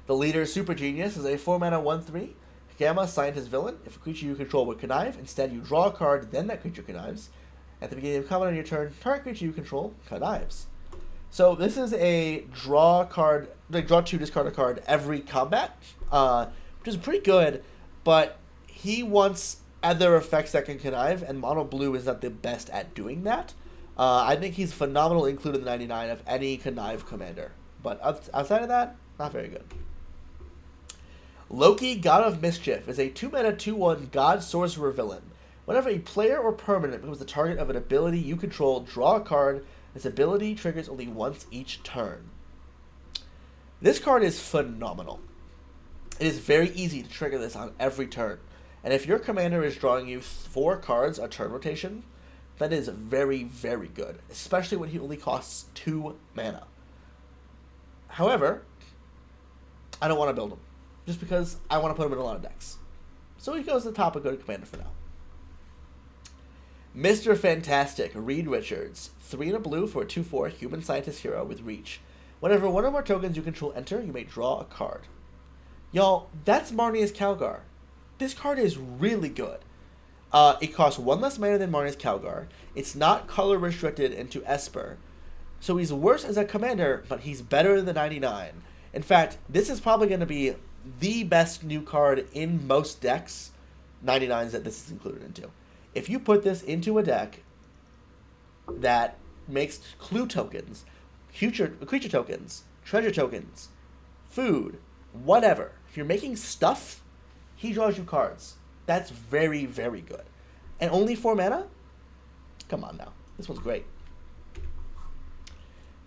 The Leader Super Genius is a 4 mana 1/3 Gamma Scientist Villain. If a creature you control would connive, instead you draw a card, then that creature connives. At the beginning of combat on your turn, target creature you control connives. So this is a draw card, like draw 2, discard a card every combat, which is pretty good, but he wants other effects that can connive, and mono blue is not the best at doing that. I think he's phenomenal included in the 99 of any connive commander, but outside of that, not very good. Loki, God of Mischief, is a 2 mana 2/1 God Sorcerer Villain. Whenever a player or permanent becomes the target of an ability you control, draw a card. This ability triggers only once each turn. This card is phenomenal. It is very easy to trigger this on every turn. And if your commander is drawing you 4 cards a turn rotation, that is very, very good, especially when he only costs 2 mana. However, I don't want to build him, just because I want to put him in a lot of decks. So he goes to the top of good commander for now. Mr. Fantastic, Reed Richards. 3 and a blue for a 2/4 human scientist hero with reach. Whenever 1 or more tokens you control enter, you may draw a card. Y'all, that's Marneus Calgar. This card is really good. It costs 1 less mana than Marneus Calgar. It's not color restricted into Esper. So he's worse as a commander, but he's better than the 99. In fact, this is probably going to be the best new card in most decks, 99s that this is included into. If you put this into a deck that makes clue tokens, creature tokens, treasure tokens, food, whatever, if you're making stuff, he draws you cards. That's very, very good. And only 4 mana? Come on now. This one's great.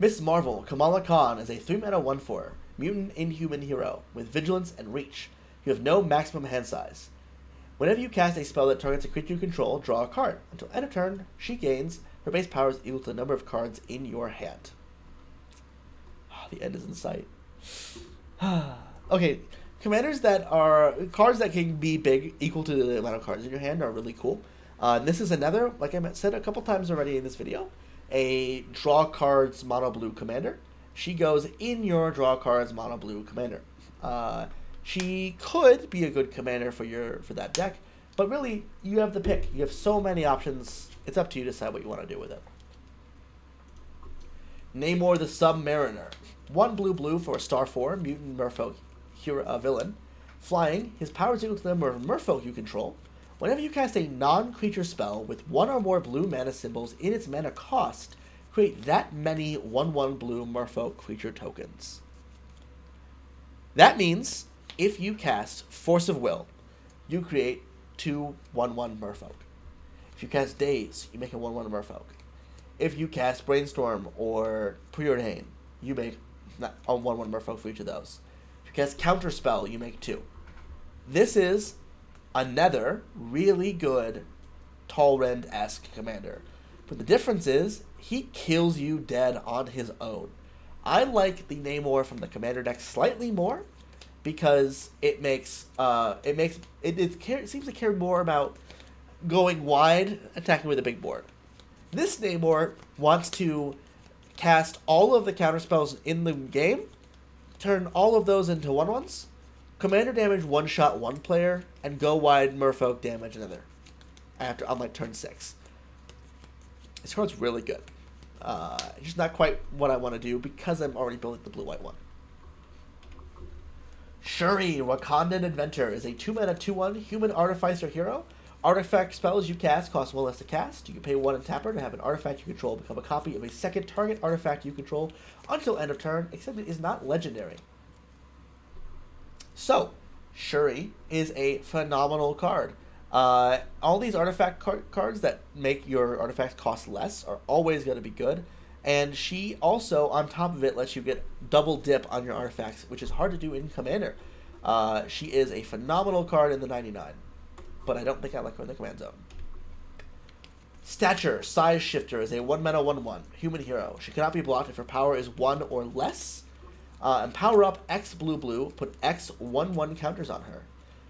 Miss Marvel, Kamala Khan, is a 3-mana 1/4 mutant inhuman hero with vigilance and reach. You have no maximum hand size. Whenever you cast a spell that targets a creature you control, draw a card. Until end of turn, she gains her base power is equal to the number of cards in your hand. The end is in sight. Okay, commanders that are cards that can be big, equal to the amount of cards in your hand, are really cool. This is another, like I said a couple times already in this video, a draw cards mono blue commander. She goes in your draw cards mono blue commander. She could be a good commander for that deck, but really you have the pick. You have so many options. It's up to you to decide what you want to do with it. Namor the Submariner. 1 blue for a star 4 mutant merfolk hero villain. Flying, his power is equal to the number of merfolk you control. Whenever you cast a non-creature spell with 1 or more blue mana symbols in its mana cost, create that many 1/1 blue merfolk creature tokens. That means if you cast Force of Will, you create 2 1/1 merfolk. If you cast Daze, you make a 1/1 merfolk. If you cast Brainstorm or Preordain, you make a 1/1 merfolk for each of those. If you cast Counterspell, you make 2. This is another really good Talrend-esque commander. But the difference is, he kills you dead on his own. I like the Namor from the commander deck slightly more, because it seems to care more about going wide, attacking with a big board. This Namor wants to cast all of the counterspells in the game, turn all of those into 1/1s, commander damage one-shot one player, and go wide merfolk damage another on like turn 6. This card's really good. Just not quite what I want to do because I'm already building the blue-white one. Shuri, Wakandan Inventor, is a 2-mana 2/1 human artificer hero. Artifact spells you cast cost 1 less to cast. You can pay 1 and tap her to have an artifact you control become a copy of a second target artifact you control until end of turn, except it is not legendary. So, Shuri is a phenomenal card. All these artifact cards that make your artifacts cost less are always going to be good. And she also, on top of it, lets you get double dip on your artifacts, which is hard to do in Commander. She is a phenomenal card in the 99. But I don't think I like her in the command zone. Stature, Size Shifter, is a 1-mana 1/1 human hero. She cannot be blocked if her power is 1 or less. And power up X blue, put X 1/1 counters on her.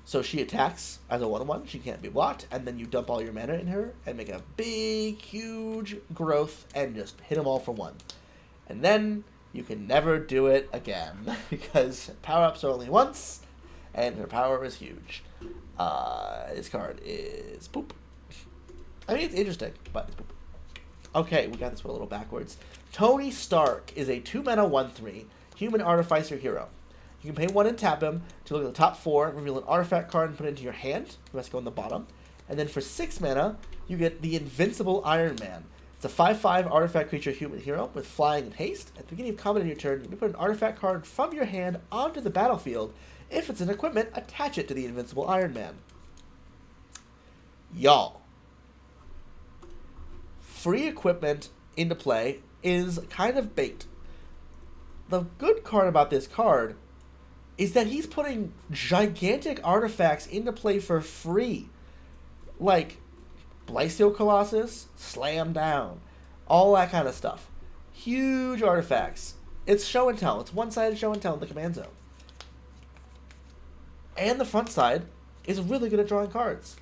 So she attacks as a 1/1, she can't be blocked, and then you dump all your mana in her and make a big, huge growth and just hit them all for 1. And then you can never do it again because power-ups are only once, and her power is huge. This card is poop. I mean, it's interesting, but it's poop. Okay, we got this one a little backwards. Tony Stark is a 2-mana 1/3 human artificer hero. You can pay 1 and tap him to look at the top 4, reveal an artifact card and put it into your hand. You must go in the bottom. And then for 6 mana, you get the Invincible Iron Man. It's a 5/5 artifact creature human hero with flying and haste. At the beginning of combat in your turn, you may put an artifact card from your hand onto the battlefield. If it's an equipment, attach it to the Invincible Iron Man. Y'all. Free equipment into play is kind of bait. The good part about this card is that he's putting gigantic artifacts into play for free. Like Blightsteel Colossus, Slam Down, all that kind of stuff. Huge artifacts. It's show and tell. It's one-sided show and tell in the command zone. And the front side is really good at drawing cards.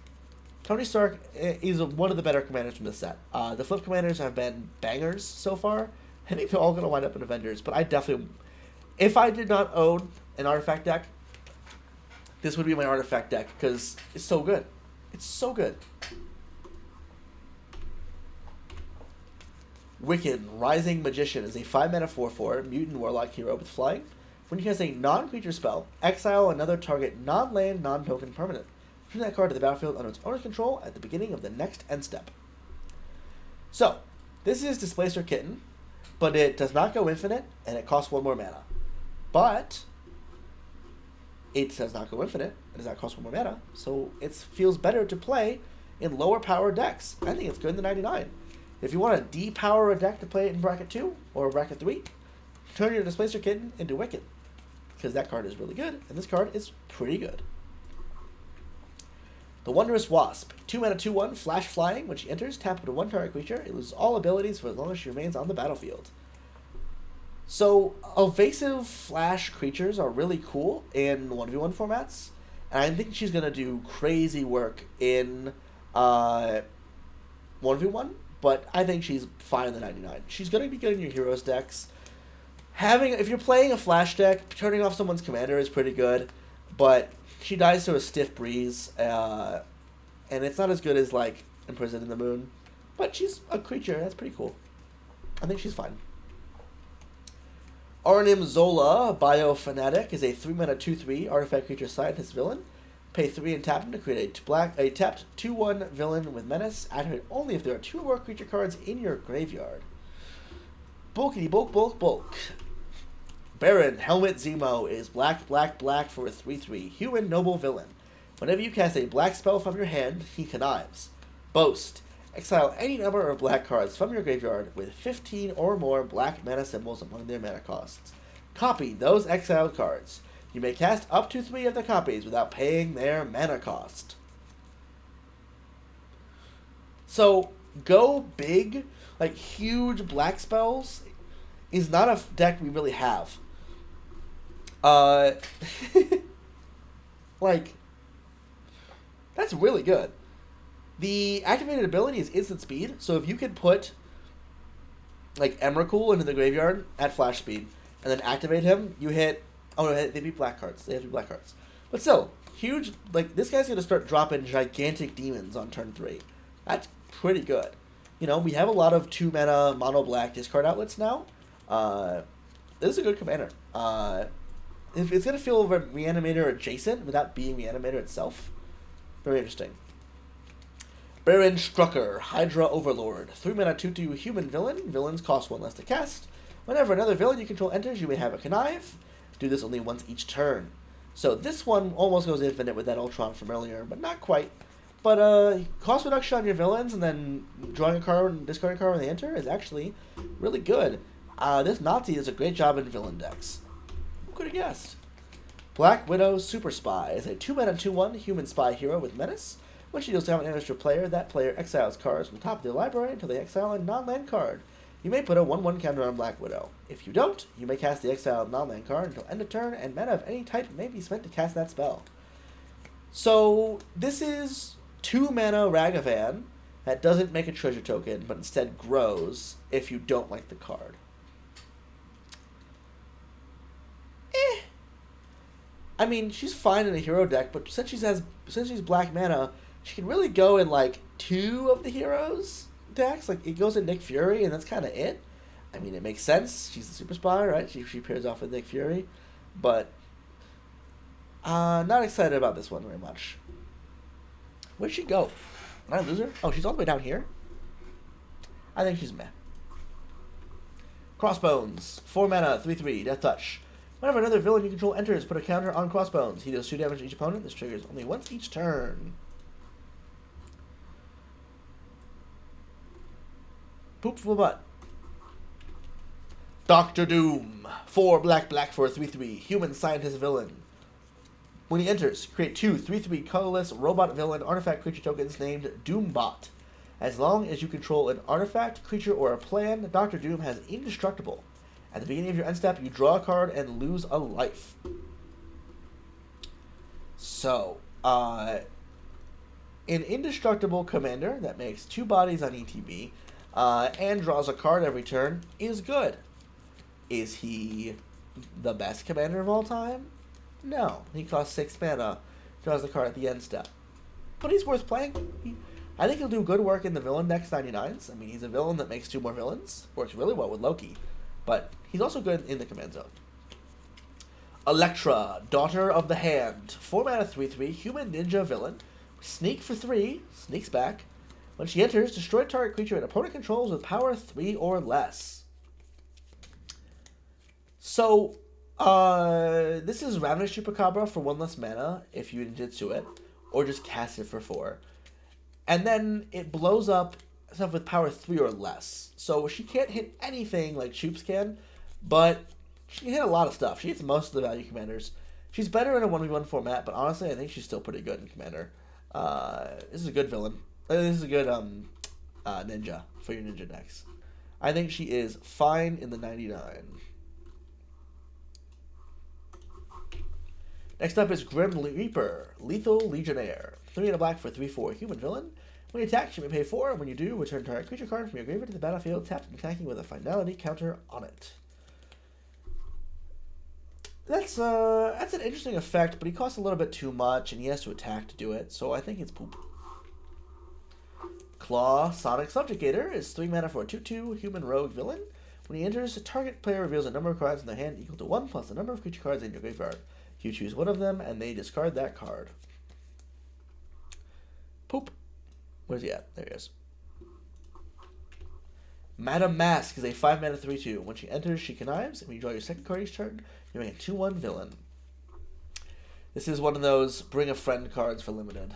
Tony Stark is one of the better commanders from this set. The flip commanders have been bangers so far. I think they're all going to wind up in Avengers, but I definitely... If I did not own an artifact deck, this would be my artifact deck, because it's so good. It's so good. Wiccan, Rising Magician, is a 5-mana 4/4 mutant warlock hero with flying. When you cast a non-creature spell, exile another target non-land, non-token permanent. Return that card to the battlefield under its owner's control at the beginning of the next end step. So, this is Displacer Kitten, but it does not go infinite, and it costs 1 more mana. But it does not go infinite, it does not cost 1 more mana, so it feels better to play in lower power decks. I think it's good in the 99. If you want to depower a deck to play it in bracket 2 or bracket 3, turn your Displacer Kitten into Wicked. Because that card is really good, and this card is pretty good. The Wondrous Wasp. 2 mana 2/1, flash flying. When she enters, tap into 1 target creature. It loses all abilities for as long as she remains on the battlefield. So, evasive flash creatures are really cool in 1v1 formats. And I think she's going to do crazy work in 1v1. But I think she's fine in the 99. She's going to be good in your Heroes decks. If you're playing a flash deck, turning off someone's commander is pretty good. But she dies to a Stiff Breeze. And it's not as good as, like, Imprisoned in the Moon. But she's a creature. That's pretty cool. I think she's fine. Arnim Zola, Biofanatic, is a 3 mana 2/3 artifact creature scientist villain. Pay 3 and tap him to create a tapped 2/1 villain with menace. Activate only if there are 2 or more creature cards in your graveyard. Bulky bulk. Baron Helmet Zemo is black for a 3/3 human noble villain. Whenever you cast a black spell from your hand, he connives. Boast. Exile any number of black cards from your graveyard with 15 or more black mana symbols among their mana costs. Copy those exiled cards. You may cast up to 3 of the copies without paying their mana cost. So, go big, like huge black spells, is not a deck we really have. Like, that's really good. The activated ability is instant speed, so if you could put, like, Emrakul into the graveyard at flash speed, and then activate him, you hit... Oh, no, they beat black cards. They have to be black cards. But still, huge... Like, this guy's going to start dropping gigantic demons on turn 3. That's pretty good. You know, we have a lot of 2-mana mono-black discard outlets now. This is a good commander. If it's going to feel Reanimator adjacent without being Reanimator itself. Very interesting. Baron Strucker, Hydra Overlord. 3 mana 2/2 human villain. Villains cost 1 less to cast. Whenever another villain you control enters, you may have a connive. Do this only once each turn. So this one almost goes infinite with that Ultron from earlier, but not quite. But cost reduction on your villains and then drawing a card and discarding a card when they enter is actually really good. This Nazi does a great job in villain decks. Who could have guessed? Black Widow Super Spy is a 2 mana 2/1 human spy hero with menace. When she deals damage to a player, that player exiles cards from the top of their library until they exile a non-land card. You may put a 1/1 counter on Black Widow. If you don't, you may cast the exiled non-land card until end of turn, and mana of any type may be spent to cast that spell. So, this is 2 mana Ragavan that doesn't make a treasure token, but instead grows if you don't like the card. I mean, she's fine in a hero deck, but since she's black mana, she can really go in, like, 2 of the heroes decks. Like, it goes in Nick Fury, and that's kind of it. I mean, it makes sense. She's the super spy, right? She pairs off with Nick Fury. But, not excited about this one very much. Where'd she go? Did I lose her? Oh, she's all the way down here? I think she's meh. Crossbones. 4 mana, 3/3, Death Touch. Whenever another villain you control enters, put a counter on Crossbones. He deals 2 damage to each opponent. This triggers only once each turn. Poop from the butt. Dr. Doom. 4 black for a 3/3 human scientist villain. When he enters, create 2 3/3 colorless robot villain artifact creature tokens named Doombot. As long as you control an artifact, creature, or a plan, Dr. Doom has indestructible. At the beginning of your end step, you draw a card and lose a life. So, an indestructible commander that makes 2 bodies on ETB and draws a card every turn is good. Is he the best commander of all time? No. He costs 6 mana, draws the card at the end step. But he's worth playing. I think he'll do good work in the villain decks 99s. I mean, he's a villain that makes 2 more villains. Works really well with Loki. But he's also good in the command zone. Electra, Daughter of the Hand. 4 mana 3/3 human ninja villain. Sneak for 3, sneaks back. When she enters, destroy target creature an opponent controls with power 3 or less. So, this is Ravenous Chupacabra for 1 less mana if you ninjutsu it, or just cast it for 4. And then it blows up stuff with power 3 or less. So she can't hit anything like Choops can, but she can hit a lot of stuff. She hits most of the value commanders. She's better in a 1v1 format, but honestly, I think she's still pretty good in Commander. This is a good villain. This is a good ninja for your ninja decks. I think she is fine in the 99. Next up is Grim Reaper, Lethal Legionnaire. 3 and a black for 3/4 human villain. When you attack, you may pay 4. When you do, return target creature card from your graveyard to the battlefield, tapped and attacking with a finality counter on it. That's an interesting effect, but he costs a little bit too much, and he has to attack to do it, so I think it's poop. Claw Sonic Subjugator is 3 mana for a 2/2 human rogue villain. When he enters, the target player reveals a number of cards in their hand equal to 1 plus the number of creature cards in your graveyard. You choose one of them, and they discard that card. Poop. Where's he at? There he is. Madame Mask is a 5 mana 3/2. When she enters, she connives, and when you draw your second card each turn, you make a 2/1 villain. This is one of those bring a friend cards for limited.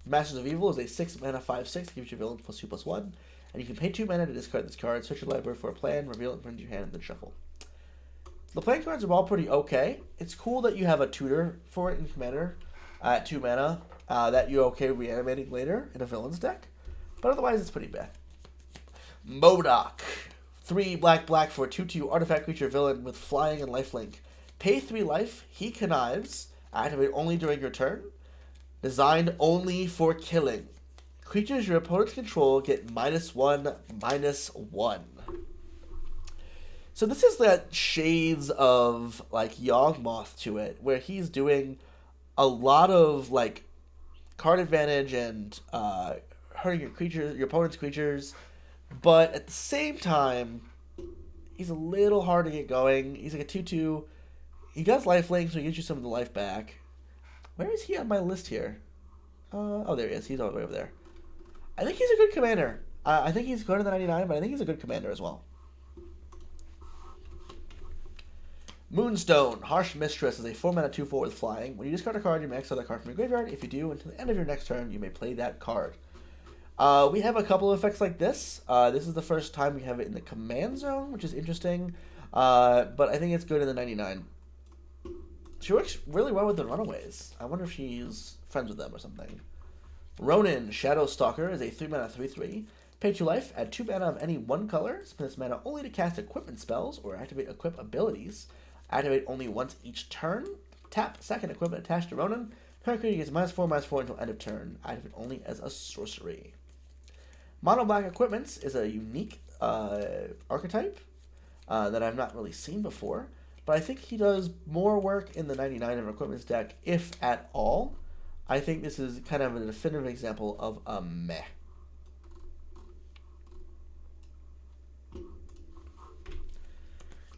Masters of Evil is a 6 mana 5/6, gives your villain +2/+1, and you can pay 2 mana to discard this card, search your library for a plan, reveal it, put it into your hand, and then shuffle. The plan cards are all pretty okay. It's cool that you have a tutor for it in Commander at 2 mana that you're okay reanimating later in a villain's deck, but otherwise it's pretty bad. MODOK. 3 black for a 2/2 artifact creature villain with flying and lifelink. Pay 3 life, he connives, activate only during your turn. Designed only for killing. Creatures your opponents control get -1/-1. So this is that shades of like Yawgmoth to it, where he's doing a lot of like card advantage and hurting your opponent's creatures, but at the same time, he's a little hard to get going. He's like a 2/2. He does lifelink, so he gives you some of the life back. Where is he on my list here? Oh, there he is. He's all the way over there. I think he's a good commander. I think he's good in the 99, but I think he's a good commander as well. Moonstone, Harsh Mistress is a 4 mana 2/4 with flying. When you discard a card, you may exile that card from your graveyard. If you do, until the end of your next turn, you may play that card. We have a couple of effects like this. This is the first time we have it in the command zone, which is interesting. But I think it's good in the 99. She works really well with the Runaways. I wonder if she's friends with them or something. Ronin, Shadow Stalker is a 3 mana 3/3. Pay 2 life, add 2 mana of any one color. Spend this mana only to cast equipment spells or activate equip abilities. Activate only once each turn. Tap second equipment attached to Ronin. Current creature gets -4/-4 until end of turn. Activate only as a sorcery. Mono Black Equipments is a unique archetype that I've not really seen before, but I think he does more work in the 99 of Equipments deck, if at all. I think this is kind of a definitive example of a meh.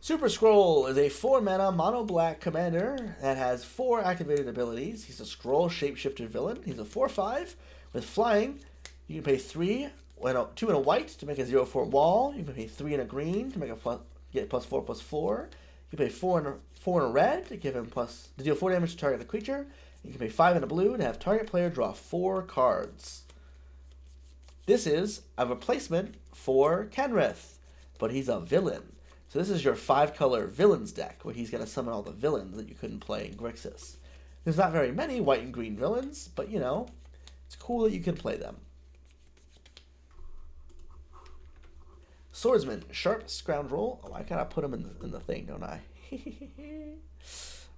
Super Scroll is a 4 mana mono black commander that has 4 activated abilities. He's a Scroll shapeshifter villain. He's a 4/5 with flying. You can pay 2 and a white to make a 0/4 wall. You can pay 3 and a green to make get +4/+4. You can pay 4 and a red to give him to deal 4 damage to target the creature. You can pay 5 and a blue to have target player draw 4 cards. This is a replacement for Kenrith, but he's a villain. So this is your 5-color villains deck, where he's going to summon all the villains that you couldn't play in Grixis. There's not very many white and green villains, but you know, it's cool that you can play them. Swordsman, Sharp Scoundrel. Oh, I gotta put him in the thing, don't I?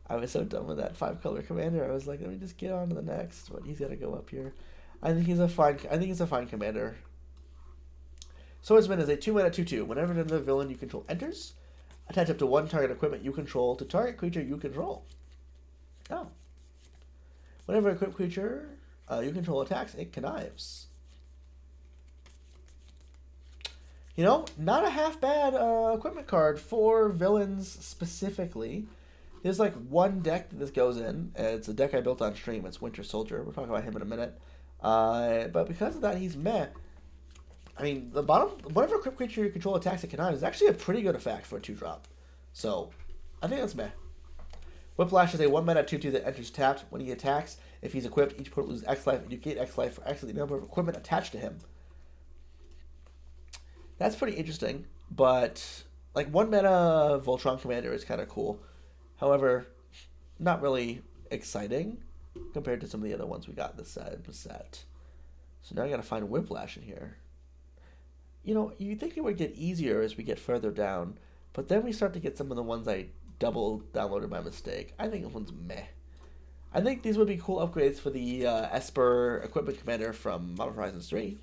I was so done with that 5-color commander. I was like, let me just get on to the next, but he's gotta go up here. I think he's a fine commander. Swordsman is a 2 mana 2/2. Whenever another villain you control enters, attach up to 1 target equipment you control to target creature you control. Oh. Whenever a equipped creature you control attacks, it connives. You know, not a half bad equipment card for villains specifically. There's like one deck that this goes in. It's a deck I built on stream. It's Winter Soldier. We'll talk about him in a minute. But because of that, he's meh. I mean, the bottom, whatever equipped creature you control attacks, it connives is actually a pretty good effect for a 2-drop. So, I think that's meh. Whiplash is a 1 mana 2/2 that enters tapped. When he attacks, if he's equipped, each opponent loses X life, and you gain X life for X the number of equipment attached to him. That's pretty interesting, but like one mana Voltron Commander is kind of cool. However, not really exciting compared to some of the other ones we got in the set. So now I gotta find Whiplash in here. You know, you think it would get easier as we get further down, but then we start to get some of the ones I double downloaded by mistake. I think this one's meh. I think these would be cool upgrades for the Esper Equipment Commander from Modern Horizons 3.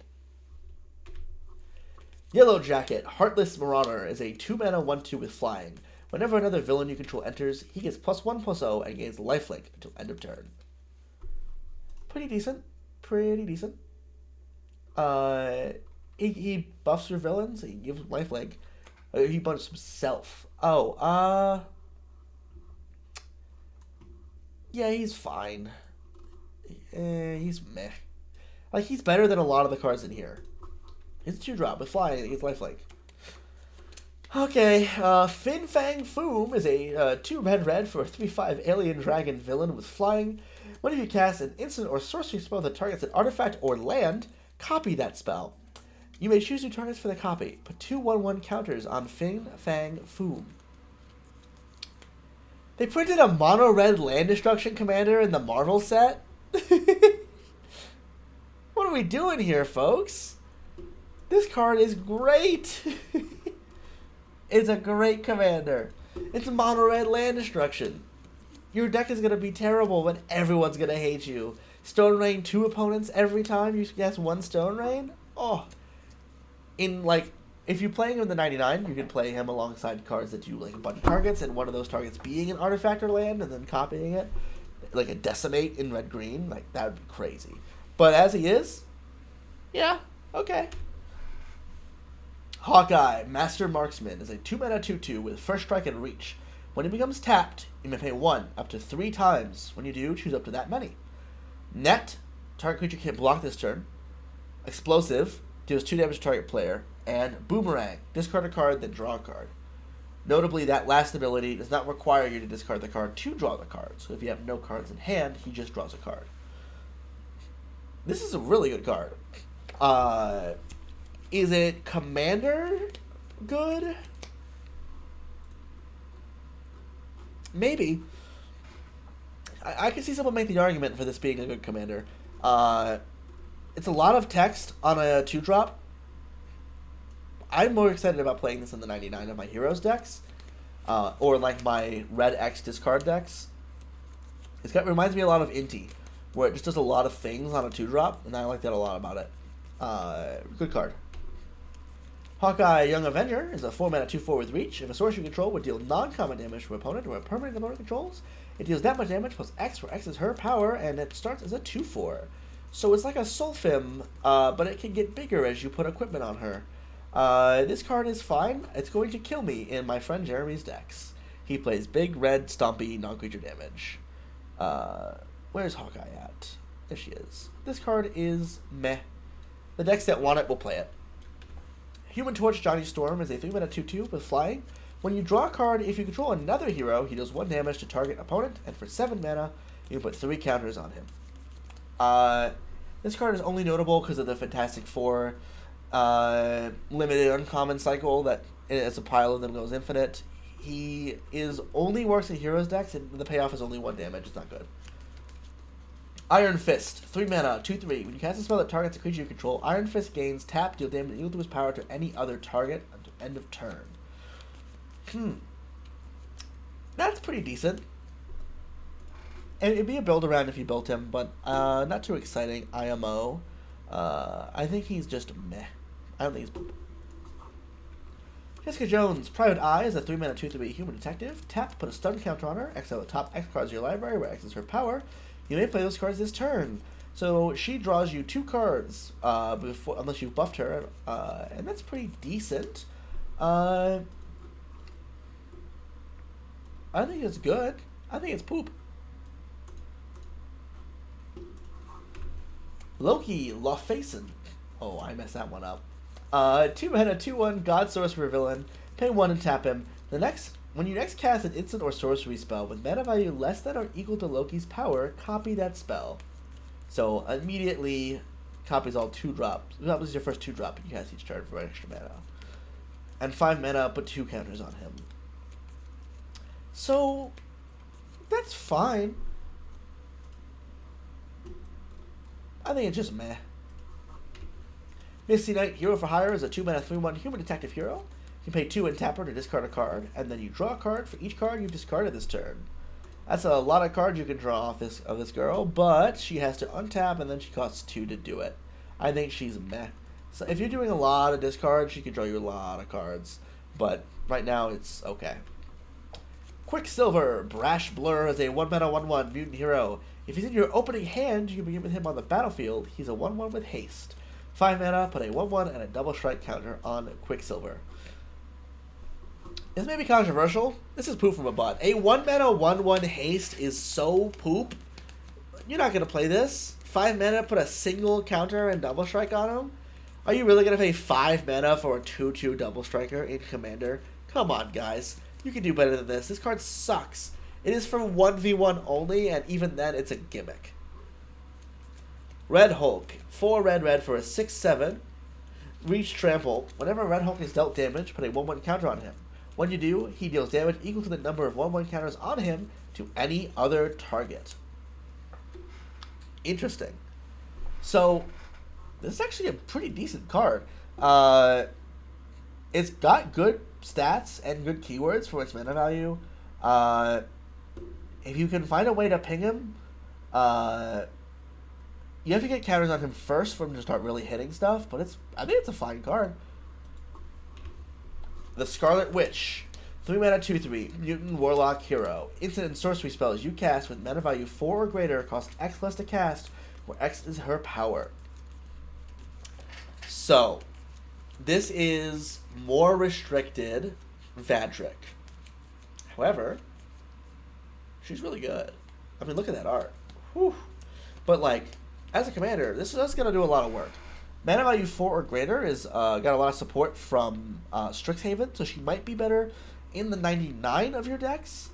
Yellow Jacket, Heartless Marauder is a 2-mana 1/2 with flying. Whenever another villain you control enters, he gets +1/+0 and gains lifelink until end of turn. Pretty decent. Pretty decent. He buffs your villains, he gives them lifelink. He buffs himself. Oh, yeah, he's fine. He's meh. Like, he's better than a lot of the cards in here. He's a 2-drop with flying, he's lifelink. Okay, Fin Fang Foom is a 2-red for a 3/5 alien dragon villain with flying. When you cast an instant or sorcery spell that targets an artifact or land, copy that spell. You may choose new targets for the copy. Put 2/1/1 counters on Fin Fang Foom. They printed a mono-red land destruction commander in the Marvel set? What are we doing here, folks? This card is great! It's a great commander. It's a mono-red land destruction. Your deck is going to be terrible, but everyone's going to hate you. Stone Rain 2 opponents every time you guess 1 Stone Rain? Oh. If you're playing him in the 99, you can play him alongside cards that do like a bunch of targets, and one of those targets being an artifact or land, and then copying it. Like a Decimate in red-green. Like, that would be crazy. But as he is, yeah, okay. Hawkeye, Master Marksman, is a 2-mana 2/2 with first strike and reach. When it becomes tapped, you may pay 1 up to 3 times. When you do, choose up to that many. Net, target creature can't block this turn. Explosive, deals 2 damage to target player. And Boomerang, discard a card, then draw a card. Notably, that last ability does not require you to discard the card to draw the card. So if you have no cards in hand, he just draws a card. This is a really good card. Is it Commander good? Maybe. I can see someone make the argument for this being a good commander. It's a lot of text on a 2-drop. I'm more excited about playing this in the 99 of my Heroes decks. Or like my Red X discard decks. Reminds me a lot of Inti, where it just does a lot of things on a 2-drop, and I like that a lot about it. Good card. Hawkeye Young Avenger is a 4-mana 2/4 with reach. If a source you control would deal non-common damage to an opponent or a permanent opponent controls, it deals that much damage plus X, where X is her power, and it starts as a 2/4. So it's like a Solfim, but it can get bigger as you put equipment on her. This card is fine. It's going to kill me in my friend Jeremy's decks. He plays big, red, stompy, non-creature damage. Where's Hawkeye at? There she is. This card is meh. The decks that want it will play it. Human Torch Johnny Storm is a 3-mana 2/2 with flying. When you draw a card, if you control another hero, he deals 1 damage to target opponent, and for 7 mana, you can put 3 counters on him. This card is only notable because of the Fantastic Four limited uncommon cycle that, as a pile of them, goes infinite. He only works in Heroes decks, and the payoff is only 1 damage. It's not good. Iron Fist, 3 mana, 2/3. When you cast a spell that targets a creature you control, Iron Fist gains tap, deal damage equal to his power to any other target until end of turn. That's pretty decent. And it'd be a build around if you built him, but not too exciting. IMO. I think he's just meh. I don't think he's poop. Jessica Jones, Private Eye is a 3-mana 2/3 human detective. Tap, put a stun counter on her. Exile the top X cards of your library, where X is her power. You may play those cards this turn. So she draws you 2 cards unless you've buffed her, and that's pretty decent. I think it's good. I think it's poop. Loki, Lofacen. Oh, I messed that one up. 2-mana 2/1 God Sorcerer villain. Pay 1 and tap him. When you next cast an instant or sorcery spell with mana value less than or equal to Loki's power, copy that spell. So immediately copies all 2 drops. That was your first 2-drop you cast each turn for extra mana. And 5 mana, put 2 counters on him. So, that's fine. I think it's just meh. Misty Knight, Hero for Hire, is a 2 mana 3/1 human detective hero. You can pay 2 and tap her to discard a card, and then you draw a card for each card you've discarded this turn. That's a lot of cards you can draw off this girl, but she has to untap, and then she costs 2 to do it. I think she's meh. So if you're doing a lot of discards, she can draw you a lot of cards, but right now it's okay. Quicksilver, Brash Blur is a 1 mana 1/1 mutant hero. If he's in your opening hand, you can begin with him on the battlefield. He's a 1/1 with haste. 5 mana, put a 1/1 and a double strike counter on Quicksilver. This may be controversial. This is poop from a butt. A 1 mana 1/1 haste is so poop. You're not going to play this. 5 mana, put a single counter and double strike on him? Are you really going to pay 5 mana for a 2/2 double striker in Commander? Come on, guys. You can do better than this. This card sucks. It is for 1v1 only, and even then, it's a gimmick. Red Hulk. 4 red for a 6/7. Reach Trample. Whenever Red Hulk is dealt damage, put a 1/1 counter on him. When you do, he deals damage equal to the number of 1/1 counters on him to any other target. Interesting. So, this is actually a pretty decent card. It's got good stats and good keywords for its mana value. If you can find a way to ping him, you have to get counters on him first for him to start really hitting stuff, but I think it's a fine card. The Scarlet Witch. 3 mana 2/3, Mutant Warlock Hero. Instant and sorcery spells you cast with mana value 4 or greater cost X less to cast, where X is her power. So, this is more restricted Vadric. However, she's really good. I mean, look at that art. Whew. But, like, as a commander, this is going to do a lot of work. Mana value 4 or greater is got a lot of support from Strixhaven, so she might be better in the 99 of your decks.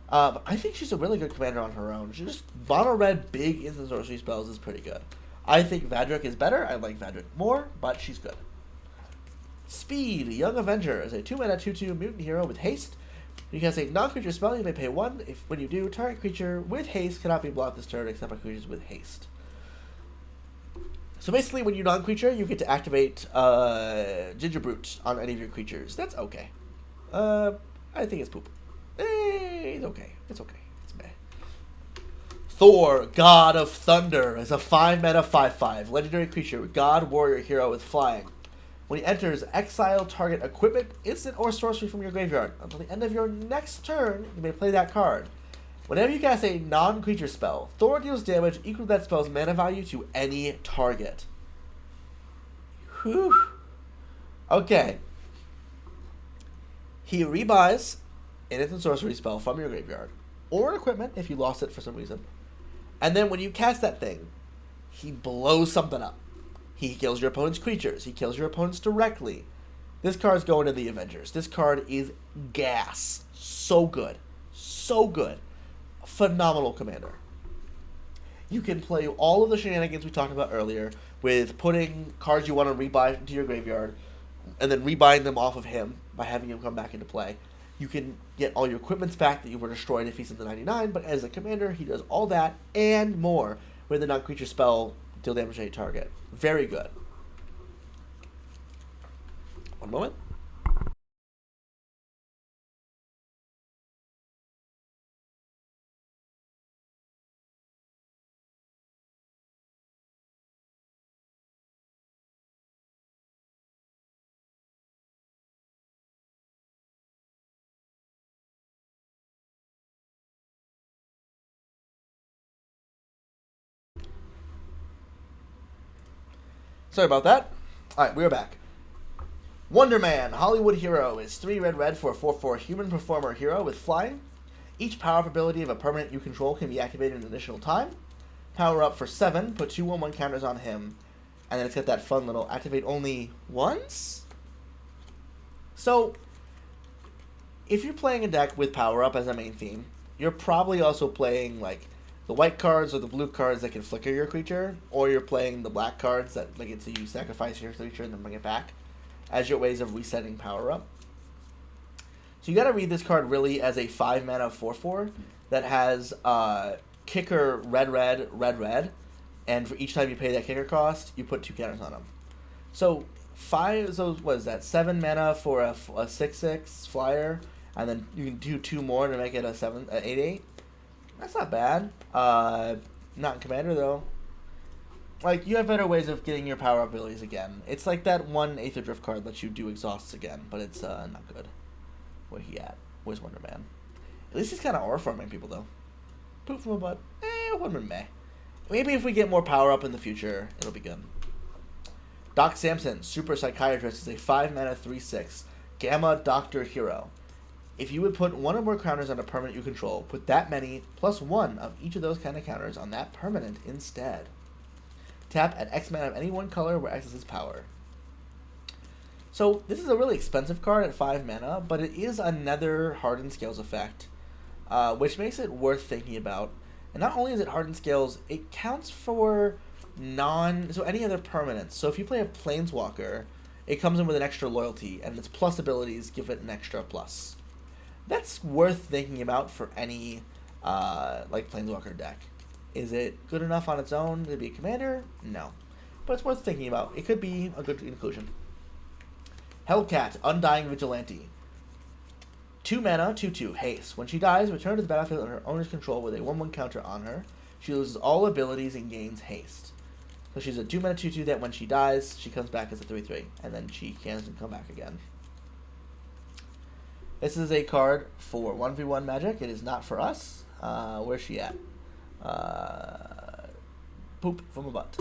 But I think she's a really good commander on her own. She just mono red big instant sorcery spells is pretty good. I think Vadric is better. I like Vadric more, but she's good. Speed, Young Avenger is a 2 mana 2/2 mutant hero with haste. You cast a non-creature spell, you may pay 1. When you do, target creature with haste cannot be blocked this turn except by creatures with haste. So basically, when you non-creature, you get to activate Gingerbrute on any of your creatures. That's okay. I think it's poop. It's okay. It's okay. It's meh. Thor, God of Thunder, is a 5 mana 5/5 legendary creature, God warrior hero with flying. When he enters, exile target equipment, instant, or sorcery from your graveyard. Until the end of your next turn, you may play that card. Whenever you cast a non-creature spell, Thor deals damage equal to that spell's mana value to any target. Whew. Okay. He rebuys an instant sorcery spell from your graveyard, or equipment if you lost it for some reason. And then when you cast that thing, he blows something up. He kills your opponent's creatures. He kills your opponents directly. This card's going to the Avengers. This card is gas. So good. So good. Phenomenal commander. You can play all of the shenanigans we talked about earlier with putting cards you want to rebuy into your graveyard and then rebuying them off of him by having him come back into play. You can get all your equipments back that you were destroyed if he's in the 99, but as a commander, he does all that and more with a non-creature spell, deal damage to any target. Very good. One moment. Sorry about that. Alright, we're back. Wonder Man, Hollywood hero, is 3 red for a 4/4 human performer hero with flying. Each power-up ability of a permanent you control can be activated an additional time. Power up for 7, put 2 1/1 counters on him. And then it's got that fun little activate only once? So, if you're playing a deck with power-up as a main theme, you're probably also playing, like, the white cards or the blue cards that can flicker your creature, or you're playing the black cards that make it so you sacrifice your creature and then bring it back as your ways of resetting power up. So you got to read this card really as a 5 mana 4/4 that has kicker red red red red, and for each time you pay that kicker cost, you put 2 counters on them. So what is that? 7 mana for a 6/6 flyer, and then you can do 2 more to make it a 8/8. That's not bad. Not in Commander though. Like, you have better ways of getting your power abilities again. It's like that one Aether Drift card lets you do exhausts again, but it's not good. Where he at? Where's Wonder Man? At least he's kind of aura farming people though. Poop from a butt. Wonder Man. Maybe if we get more power up in the future, it'll be good. Doc Samson, Super Psychiatrist, is a 5 mana 3/6 Gamma Doctor hero. If you would put 1 or more counters on a permanent you control, put that many plus 1 of each of those kind of counters on that permanent instead. Tap at X mana of any one color where X is its power. So this is a really expensive card at 5 mana, but it is another Hardened Scales effect, which makes it worth thinking about. And not only is it Hardened Scales, it counts for any other permanents. So if you play a Planeswalker, it comes in with an extra loyalty, and its plus abilities give it an extra plus. That's worth thinking about for any like Planeswalker deck. Is it good enough on its own to be a commander? No. But it's worth thinking about. It could be a good inclusion. Hellcat, Undying Vigilante. 2 mana, 2/2, haste. When she dies, return to the battlefield under her owner's control with a 1/1 counter on her. She loses all abilities and gains haste. So she's a 2 mana, 2/2 that when she dies, she comes back as a 3/3. And then she can't come back again. This is a card for 1v1 Magic. It is not for us. Where's she at? Poop from a butt.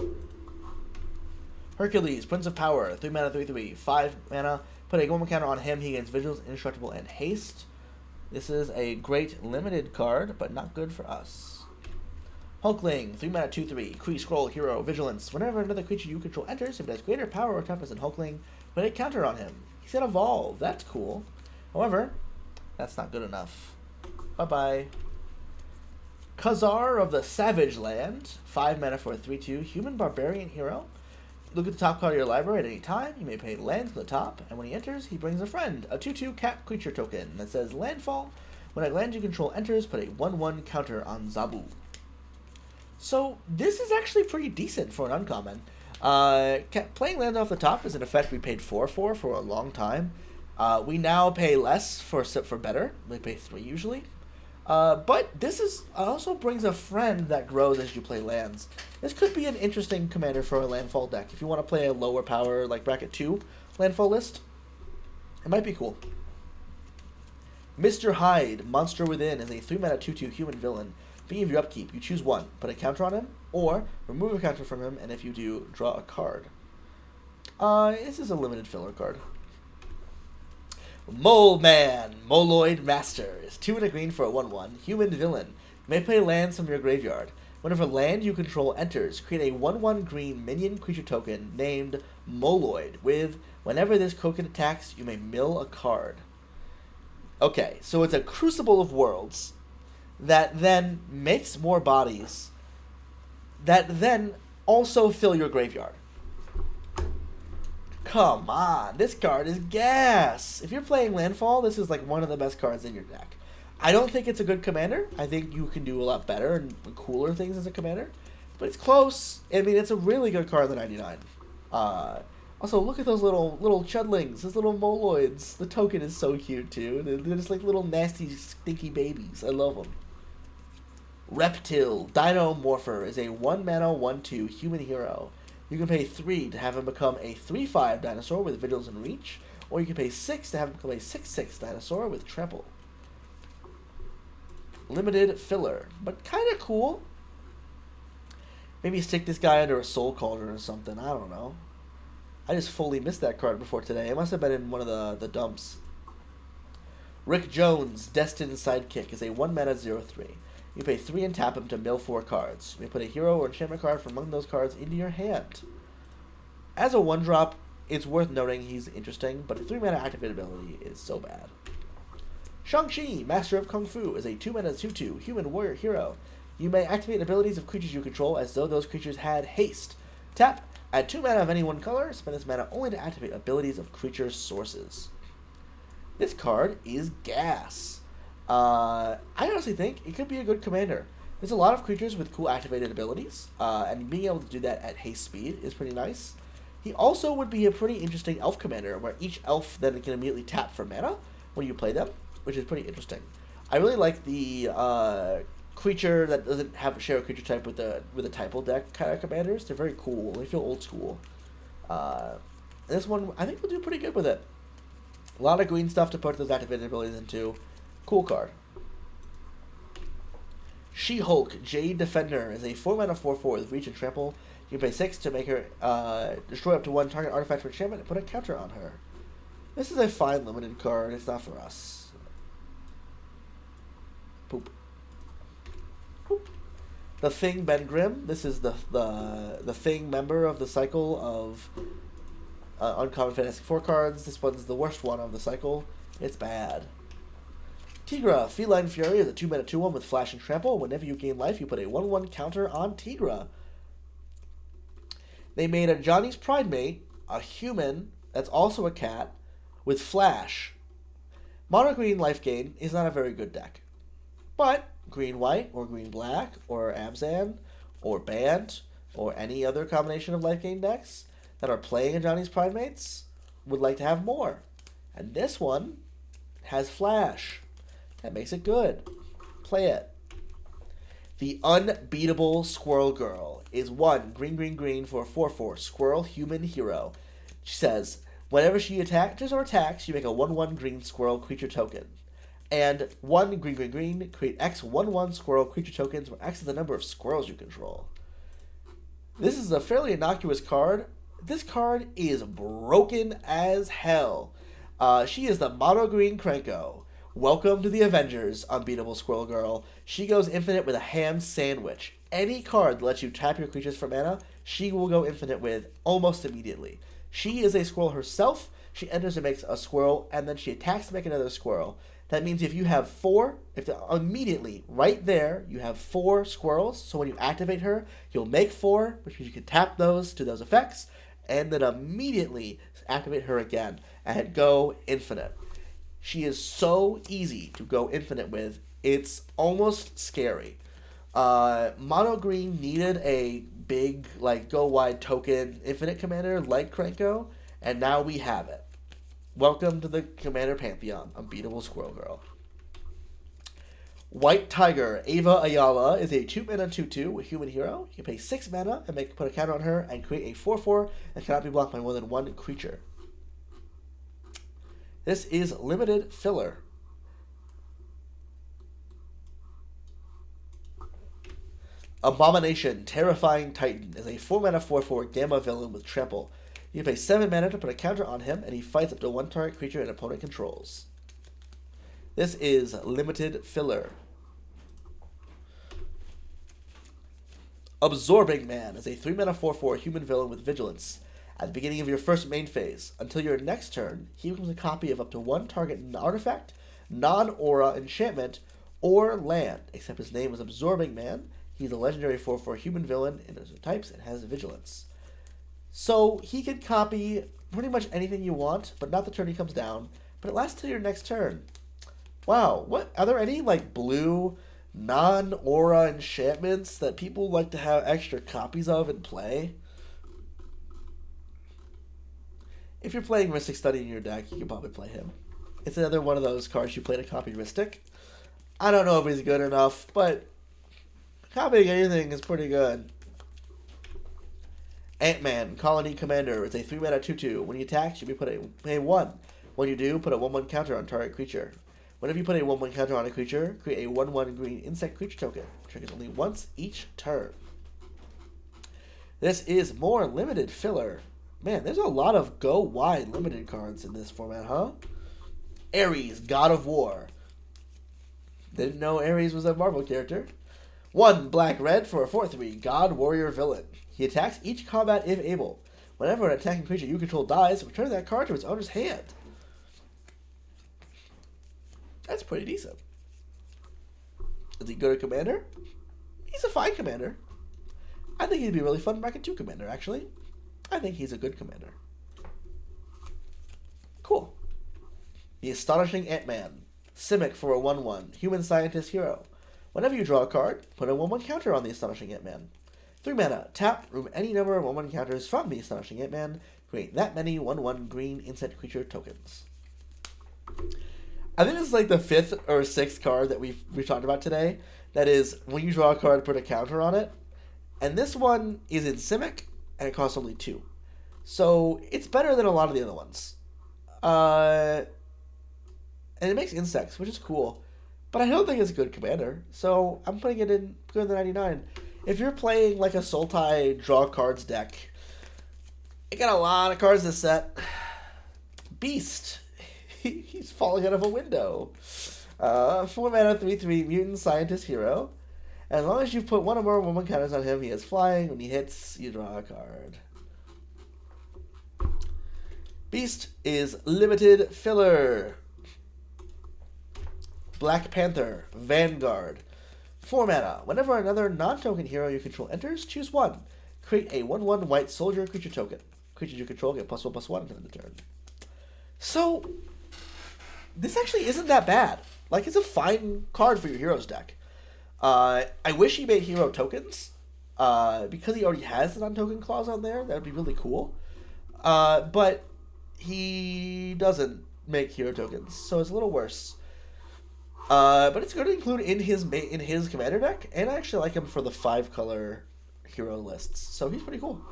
Hercules, Prince of Power, 3 mana 3/3, 5 mana. Put a 1/1 counter on him. He gains Vigilance, Indestructible, and Haste. This is a great limited card, but not good for us. Hulkling, 3 mana 2/3, Kree Scroll Hero, Vigilance. Whenever another creature you control enters, if it has greater power or toughness than Hulkling, put a counter on him. He said Evolve. That's cool. However, that's not good enough. Bye bye. Khazar of the Savage Land, 5 mana for a 3/2 human barbarian hero. Look at the top card of your library at any time. You may pay lands from the top, and when he enters, he brings a friend, a 2/2 cat creature token that says Landfall. When a land you control enters, put a 1/1 counter on Zabu. So this is actually pretty decent for an uncommon. Playing lands off the top is an effect we paid 4 for a long time. We now pay less for better. We pay 3 usually. But this also brings a friend that grows as you play lands. This could be an interesting commander for a landfall deck. If you want to play a lower power, like bracket 2 landfall list, it might be cool. Mr. Hyde, Monster Within, is a 3 mana 2/2 human villain. Beginning of your upkeep, you choose 1, put a counter on him, or remove a counter from him, and if you do, draw a card. This is a limited filler card. Mole Man, Moloid Master, is 2 and a green for a 1/1 human villain. You may play lands from your graveyard. Whenever land you control enters, create a 1/1 green minion creature token named Moloid with, whenever this token attacks, you may mill a card. Okay, so it's a Crucible of Worlds that then makes more bodies that then also fill your graveyard. Come on, this card is gas. If you're playing Landfall, this is like one of the best cards in your deck. I don't think it's a good commander. I think you can do a lot better and cooler things as a commander, but it's close. I mean, it's a really good card, the 99. Also, look at those little chudlings, those little moloids. The token is so cute too. They're just like little nasty, stinky babies. I love them. Reptil, Dino Morpher, is a 1 mana 1/2 human hero. You can pay 3 to have him become a 3/5 dinosaur with Vigilance and Reach, or you can pay 6 to have him become a 6/6 dinosaur with Trample. Limited filler, but kind of cool. Maybe stick this guy under a Soul Cauldron or something. I don't know. I just fully missed that card before today. It must have been in one of the dumps. Rick Jones, Destined Sidekick, is a 1 mana 0/3. You pay 3 and tap him to mill 4 cards. You may put a hero or enchantment card from among those cards into your hand. As a 1-drop, it's worth noting he's interesting, but a 3 mana activate ability is so bad. Shang-Chi, Master of Kung Fu, is a 2 mana 2/2 human warrior hero. You may activate abilities of creatures you control as though those creatures had haste. Tap, add 2 mana of any one color, spend this mana only to activate abilities of creature sources. This card is Gas. I honestly think it could be a good commander. There's a lot of creatures with cool activated abilities, and being able to do that at haste speed is pretty nice. He also would be a pretty interesting elf commander, where each elf then can immediately tap for mana when you play them, which is pretty interesting. I really like the creature that doesn't have a share a creature type with a typo deck kind of commanders. They're very cool. They feel old school. This one, I think we'll do pretty good with it. A lot of green stuff to put those activated abilities into. Cool card. She-Hulk, Jade Defender, is a 4-mana 4/4 with Reach and Trample. You pay 6 to make her destroy up to 1 target artifact for enchantment and put a counter on her. This is a fine limited card. It's not for us. Poop. Poop. The Thing Ben Grimm. This is the Thing member of the cycle of uncommon Fantastic Four cards. This one's the worst one of the cycle. It's bad. Tigra, Feline Fury is a 2-mana 2/1 with Flash and Trample. Whenever you gain life, you put a 1/1 counter on Tigra. They made a Johnny's Pridemate, a human that's also a cat, with Flash. Mono green life gain is not a very good deck. But green white, or green black, or Abzan, or Bant, or any other combination of life gain decks that are playing a Johnny's Pridemates would like to have more. And this one has Flash. That makes it good. Play it. The Unbeatable Squirrel Girl is 1 green for a 4/4 squirrel human hero. She says, whenever she attaches or attacks, you make a 1/1 green squirrel creature token. And 1 green, create X 1/1 squirrel creature tokens where X is the number of squirrels you control. This is a fairly innocuous card. This card is broken as hell. She is the mono green Krenko. Welcome to the Avengers, Unbeatable Squirrel Girl. She goes infinite with a ham sandwich. Any card that lets you tap your creatures for mana, she will go infinite with almost immediately. She is a squirrel herself. She enters and makes a squirrel, and then she attacks to make another squirrel. That means if you have 4, immediately, right there, you have 4 squirrels, so when you activate her, you'll make 4, which means you can tap those to those effects, and then immediately activate her again, and go infinite. She is so easy to go infinite with, it's almost scary. Mono Green needed a big, go wide token infinite commander like Krenko, and now we have it. Welcome to the Commander Pantheon, Unbeatable Squirrel Girl. White Tiger, Ava Ayala, is a 2-mana 2/2 with human hero. You can pay 6 mana and put a counter on her and create a 4/4 that cannot be blocked by more than 1 creature. This is limited filler. Abomination, Terrifying Titan, is a 4-mana 4/4 gamma villain with trample. You pay 7 mana to put a counter on him, and he fights up to 1 target creature an opponent controls. This is limited filler. Absorbing Man is a 3-mana 4/4 human villain with vigilance. At the beginning of your first main phase, until your next turn, he becomes a copy of up to 1 target artifact, non-aura enchantment, or land, except his name is Absorbing Man. He's a legendary 4/4 human villain in those types and has vigilance. So he can copy pretty much anything you want, but not the turn he comes down, but it lasts till your next turn. Wow, what are there any blue non-aura enchantments that people like to have extra copies of and play? If you're playing Rhystic Study in your deck, you can probably play him. It's another one of those cards you play to copy Rhystic. I don't know if he's good enough, but copying anything is pretty good. Ant-Man, Colony Commander, is a 3-mana 2/2. When he attacks, you pay 1. When you do, put a 1/1 counter on target creature. Whenever you put a 1/1 counter on a creature, create a 1/1 green insect creature token. Triggers only once each turn. This is more limited filler. Man, there's a lot of go wide limited cards in this format, huh? Ares, God of War. Didn't know Ares was a Marvel character. 1 black-red for a 4/3 God Warrior Villain. He attacks each combat if able. Whenever an attacking creature you control dies, return that card to its owner's hand. That's pretty decent. Is he good at commander? He's a fine commander. I think he'd be really fun bracket 2 commander, actually. I think he's a good commander. Cool. The Astonishing Ant-Man. Simic for a 1/1. Human Scientist Hero. Whenever you draw a card, put a 1/1 counter on the Astonishing Ant-Man. 3 mana. Tap, remove any number of 1/1 counters from the Astonishing Ant-Man. Create that many 1/1 green instant creature tokens. I think this is like the 5th or 6th card that we've talked about today. That is, when you draw a card, put a counter on it. And this one is in Simic, and it costs only 2. So it's better than a lot of the other ones. And it makes insects, which is cool. But I don't think it's a good commander, so I'm putting it in good than 99. If you're playing like a Sultai draw cards deck, you got a lot of cards this set. Beast. He's falling out of a window. 4 mana, 3/3, Mutant Scientist Hero. As long as you put one or more 1/1 counters on him, he is flying. When he hits, you draw a card. Beast is limited filler. Black Panther, Vanguard. 4 mana. Whenever another non-token hero you control enters, choose one. Create a 1/1 white soldier creature token. Creatures you control get +1/+1 until the turn. So, this actually isn't that bad. Like, it's a fine card for your heroes deck. I wish he made hero tokens. Because he already has the non-token clause on there, that would be really cool. But he doesn't make hero tokens, so it's a little worse. But it's going to include in his commander deck, and I actually like him for the 5-color hero lists, so he's pretty cool.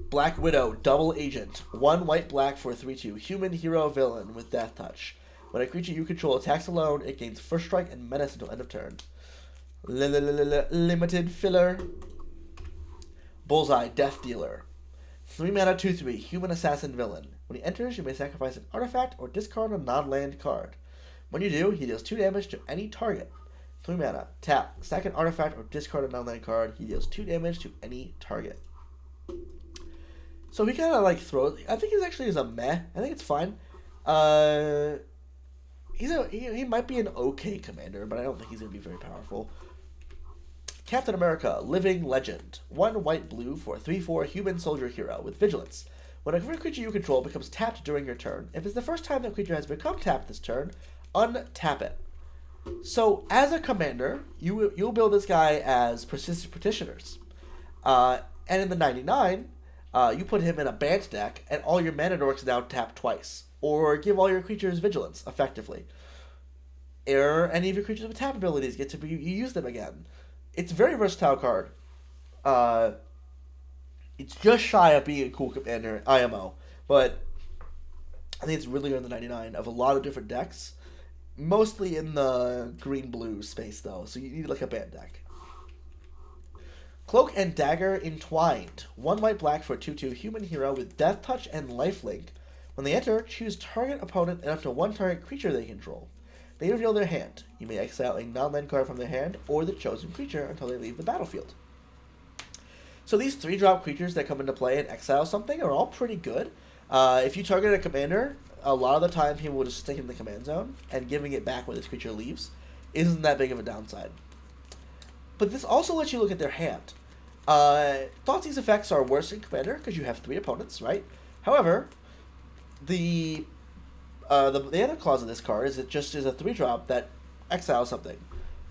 Black Widow, Double Agent. 1 white-black for a 3/2. Human hero villain with Death Touch. When a creature you control attacks alone, it gains First Strike and Menace until end of turn. Limited filler. Bullseye, Death Dealer. 3 mana, 2/3. Human assassin villain. When he enters, you may sacrifice an artifact or discard a non-land card. When you do, he deals 2 damage to any target. 3 mana. Tap. Sack an artifact or discard a non-land card. He deals 2 damage to any target. So he kind of like throws. I think he's actually a meh. I think it's fine. He might be an okay commander, but I don't think he's gonna be very powerful. Captain America, Living Legend. 1 white-blue for a 3/4 human soldier hero with Vigilance. When a creature you control becomes tapped during your turn, if it's the first time that creature has become tapped this turn, untap it. So, as a commander, you'll build this guy as Persistent Petitioners. And in the 99, you put him in a Bant deck, and all your mana dorks now tap twice. Or give all your creatures Vigilance, effectively. Or any of your creatures with tap abilities get to you use them again. It's a very versatile card. It's just shy of being a cool commander, IMO. But I think it's really good in the 99 of a lot of different decks. Mostly in the green-blue space, though. So you need like a Bant deck. Cloak and Dagger Entwined. 1 white-black for a 2/2 human hero with Death Touch and Lifelink. When they enter, choose target opponent and up to 1 target creature they control. They reveal their hand. You may exile a non-land card from their hand or the chosen creature until they leave the battlefield. So these 3-drop creatures that come into play and exile something are all pretty good. If you target a commander, a lot of the time people will just stick in the command zone, and giving it back when this creature leaves isn't that big of a downside. But this also lets you look at their hand. Thoughtseize effects are worse in commander because you have 3 opponents, right? However, the other clause of this card is it just is a 3-drop that exiles something.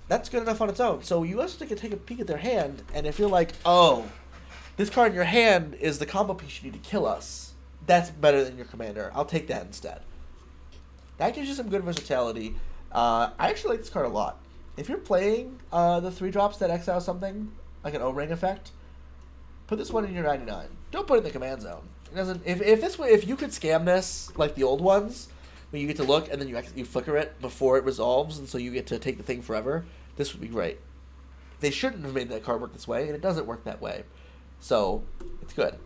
That's good enough on its own. So you also can take a peek at their hand, and if you're like, oh, this card in your hand is the combo piece you need to kill us, that's better than your commander. I'll take that instead. That gives you some good versatility. I actually like this card a lot. If you're playing the 3-drops that exile something, like an O-ring effect, put this one in your 99. Don't put it in the command zone. It doesn't. If you could scam this like the old ones, where you get to look and then you flicker it before it resolves, and so you get to take the thing forever, this would be great. They shouldn't have made that card work this way, and it doesn't work that way. So, it's good.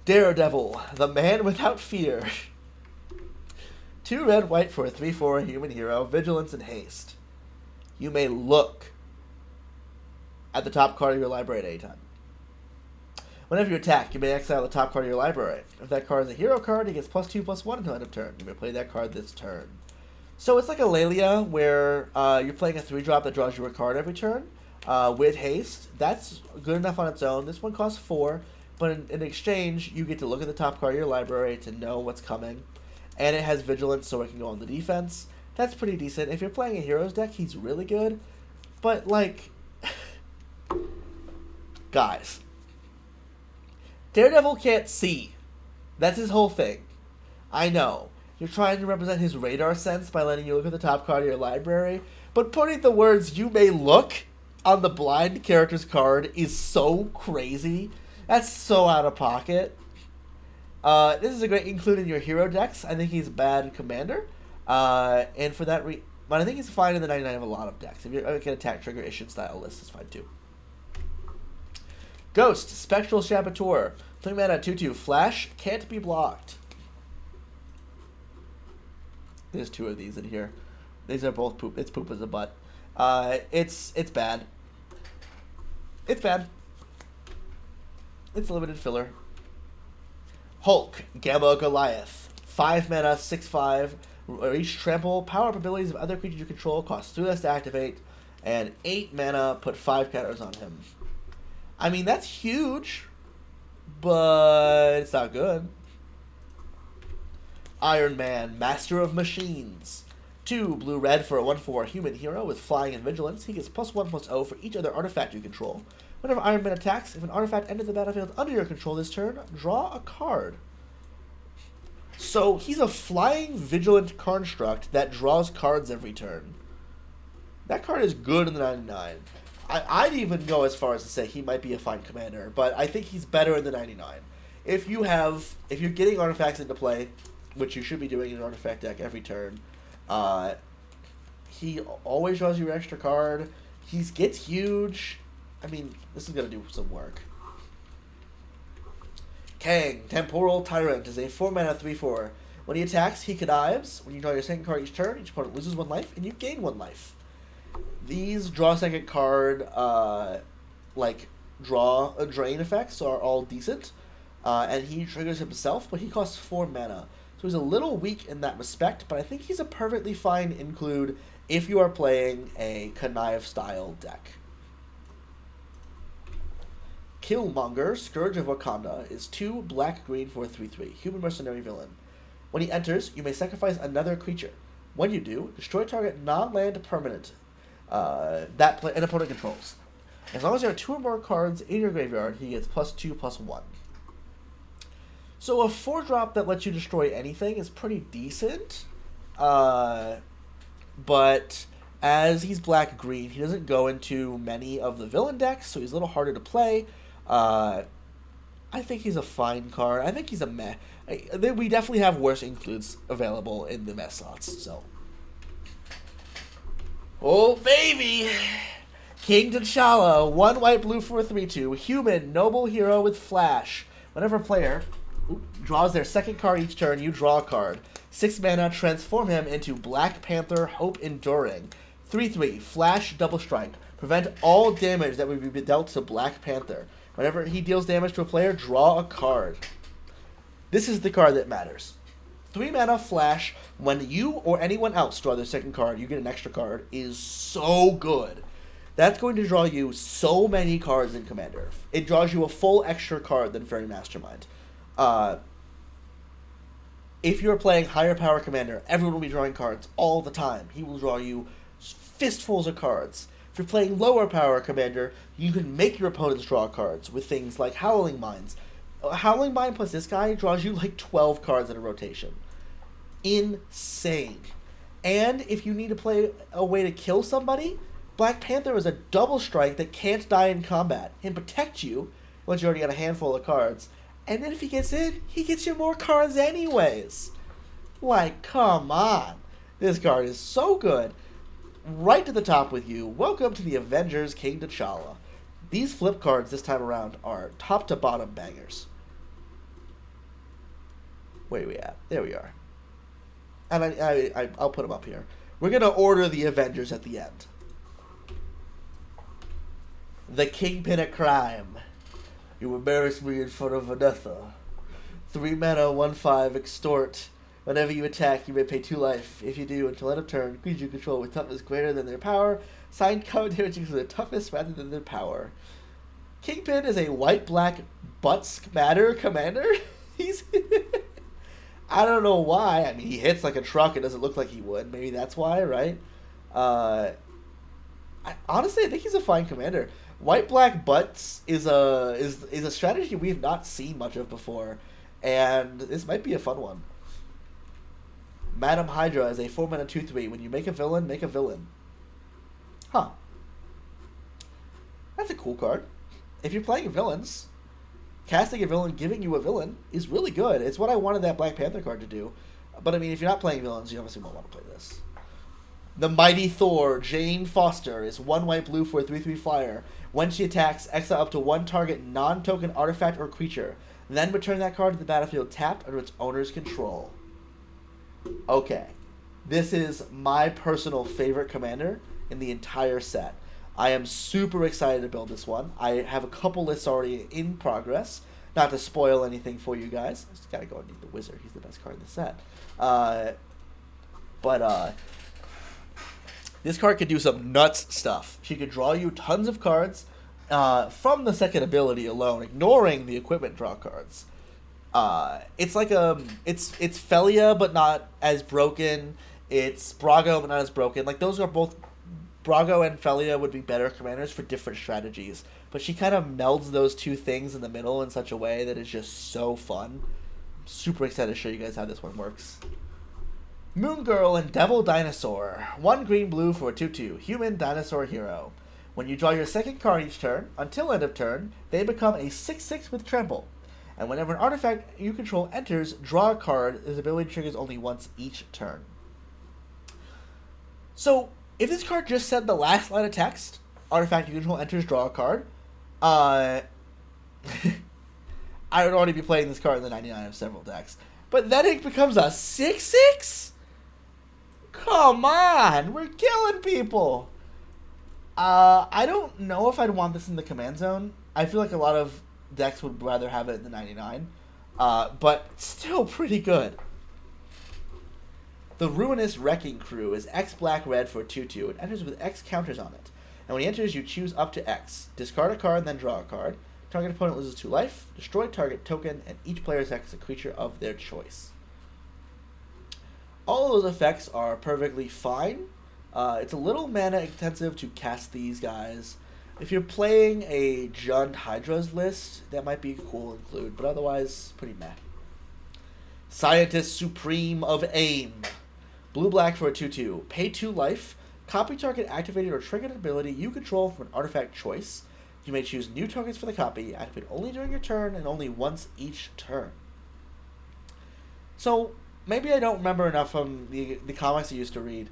Daredevil, the man without fear. 2 red-white for a 3/4 human hero, Vigilance and Haste. You may look at the top card of your library at any time. Whenever you attack, you may exile the top card of your library. If that card is a hero card, it gets +2/+1 until end of turn. You may play that card this turn. So it's like a Lelia, where you're playing a 3-drop that draws you a card every turn with haste. That's good enough on its own. This one costs 4. but in exchange, you get to look at the top card of your library to know what's coming, and it has vigilance, so it can go on the defense. That's pretty decent. If you're playing a heroes deck, he's really good, but like, guys, Daredevil can't see. That's his whole thing. I know. You're trying to represent his radar sense by letting you look at the top card of your library, but putting the words "you may look" on the blind character's card is so crazy. That's so out of pocket. This is a great include in your hero decks. I think he's a bad commander. And for that but I think he's fine in the 99 of a lot of decks. If you're like an attack trigger issue style list, it's fine too. Ghost, Spectral Saboteur. 3 mana, 2/2. Flash, can't be blocked. There's 2 of these in here. These are both poop. It's poop as a butt. It's bad. It's bad. It's limited filler. Hulk, Gamma Goliath. 5 mana, 6/5. Each trample. Power-up abilities of other creatures you control cost 3 less to activate. And 8 mana, put 5 counters on him. I mean, that's huge, but it's not good. Iron Man, Master of Machines. 2 blue-red for a 1/4 human hero with flying and vigilance. He gets +1/+0 for each other artifact you control. Whenever Iron Man attacks, if an artifact enters the battlefield under your control this turn, draw a card. So he's a flying, vigilant construct that draws cards every turn. That card is good in the 99. I'd even go as far as to say he might be a fine commander, but I think he's better in the 99. If you're getting artifacts into play, which you should be doing in an artifact deck every turn, he always draws you an extra card. He gets huge. I mean, this is going to do some work. Kang, Temporal Tyrant, is a 4 mana 3/4. When he attacks, he connives. When you draw your second card each turn, each opponent loses 1 life, and you gain 1 life. These draw second card, draw a drain effects are all decent. And he triggers himself, but he costs 4 mana. So he's a little weak in that respect, but I think he's a perfectly fine include if you are playing a connive style deck. Killmonger, Scourge of Wakanda, is 2 black-green for a 3/3, human mercenary villain. When he enters, you may sacrifice another creature. When you do, destroy target non-land permanent that an opponent controls. As long as there are 2 or more cards in your graveyard, he gets +2/+1. So a 4-drop that lets you destroy anything is pretty decent, but as he's black-green, he doesn't go into many of the villain decks, so he's a little harder to play. I think he's a fine card. I think he's a meh. We definitely have worse includes available in the meh slots, so. Oh, baby! King T'Challa, 1 white blue for a 3/2, human, noble hero with flash. Whenever a player draws their second card each turn, you draw a card. 6 mana, transform him into Black Panther, Hope Enduring. 3/3, flash, double strike. Prevent all damage that would be dealt to Black Panther. Whenever he deals damage to a player, draw a card. This is the card that matters. 3 mana flash, when you or anyone else draw their second card, you get an extra card, is so good. That's going to draw you so many cards in Commander. It draws you a full extra card than Fairy Mastermind. If you're playing higher power Commander, everyone will be drawing cards all the time. He will draw you fistfuls of cards. If you're playing lower power Commander, you can make your opponents draw cards with things like Howling Minds. Howling Mind plus this guy draws you like 12 cards in a rotation. Insane. And if you need to play a way to kill somebody, Black Panther is a double strike that can't die in combat and protect you once you already got a handful of cards. And then if he gets in, he gets you more cards anyways. Like, come on. This card is so good. Right to the top with you. Welcome to the Avengers King T'Challa. These flip cards this time around are top to bottom bangers. Where are we at? There we are. And I'll put them up here. We're going to order the Avengers at the end. The Kingpin of Crime. You embarrass me in front of Vanessa. 3 mana, 1/5, extort. Whenever you attack, you may pay 2 life. If you do, until end of turn, creatures you control with toughness greater than their power, sign code damage equals their toughness rather than their power. Kingpin is a white-black butt smatter commander. He's... I don't know why. I mean, he hits like a truck. It doesn't look like he would. Maybe that's why, right? Honestly, I think he's a fine commander. White-black butts is a strategy we have not seen much of before, and this might be a fun one. Madam Hydra is a 4-mana 2/3. When you make a villain, make a villain. Huh. That's a cool card. If you're playing villains, casting a villain, giving you a villain is really good. It's what I wanted that Black Panther card to do. But I mean, if you're not playing villains, you obviously won't want to play this. The Mighty Thor, Jane Foster, is 1 white blue for a 3/3 flyer. When she attacks, exile up to 1 target non-token artifact or creature. Then return that card to the battlefield tapped under its owner's control. Okay. This is my personal favorite commander in the entire set. I am super excited to build this one. I have a couple lists already in progress. Not to spoil anything for you guys. I just gotta go and need the Wizard. He's the best card in the set. This card could do some nuts stuff. She could draw you tons of cards from the second ability alone, ignoring the equipment draw cards. It's like it's Felia, but not as broken. It's Brago, but not as broken. Like, those are both... Brago and Felia would be better commanders for different strategies. But she kind of melds those two things in the middle in such a way that is just so fun. I'm super excited to show you guys how this one works. Moon Girl and Devil Dinosaur. 1 green-blue for a 2/2. Human dinosaur hero. When you draw your second card each turn, until end of turn, they become a 6/6 with trample. And whenever an artifact you control enters, draw a card. This ability triggers only once each turn. So, if this card just said the last line of text, artifact you control enters, draw a card, I would already be playing this card in the 99 of several decks. But then it becomes a 6/6? Come on! We're killing people! I don't know if I'd want this in the command zone. I feel like a lot of decks would rather have it in the 99. But still pretty good. The Ruinous Wrecking Crew is X black-red for a 2/2. It enters with X counters on it. And when he enters, you choose up to X. Discard a card, then draw a card. Target opponent loses 2 life. Destroy target token, and each player attacks a creature of their choice. All of those effects are perfectly fine. It's a little mana intensive to cast these guys. If you're playing a Jund Hydras list, that might be cool to include, but otherwise, pretty meh. Scientist Supreme of AIM. Blue-black for a 2/2. Pay 2 life. Copy target activated or triggered ability you control from an artifact choice. You may choose new targets for the copy, activate only during your turn, and only once each turn. So, maybe I don't remember enough from the comics I used to read.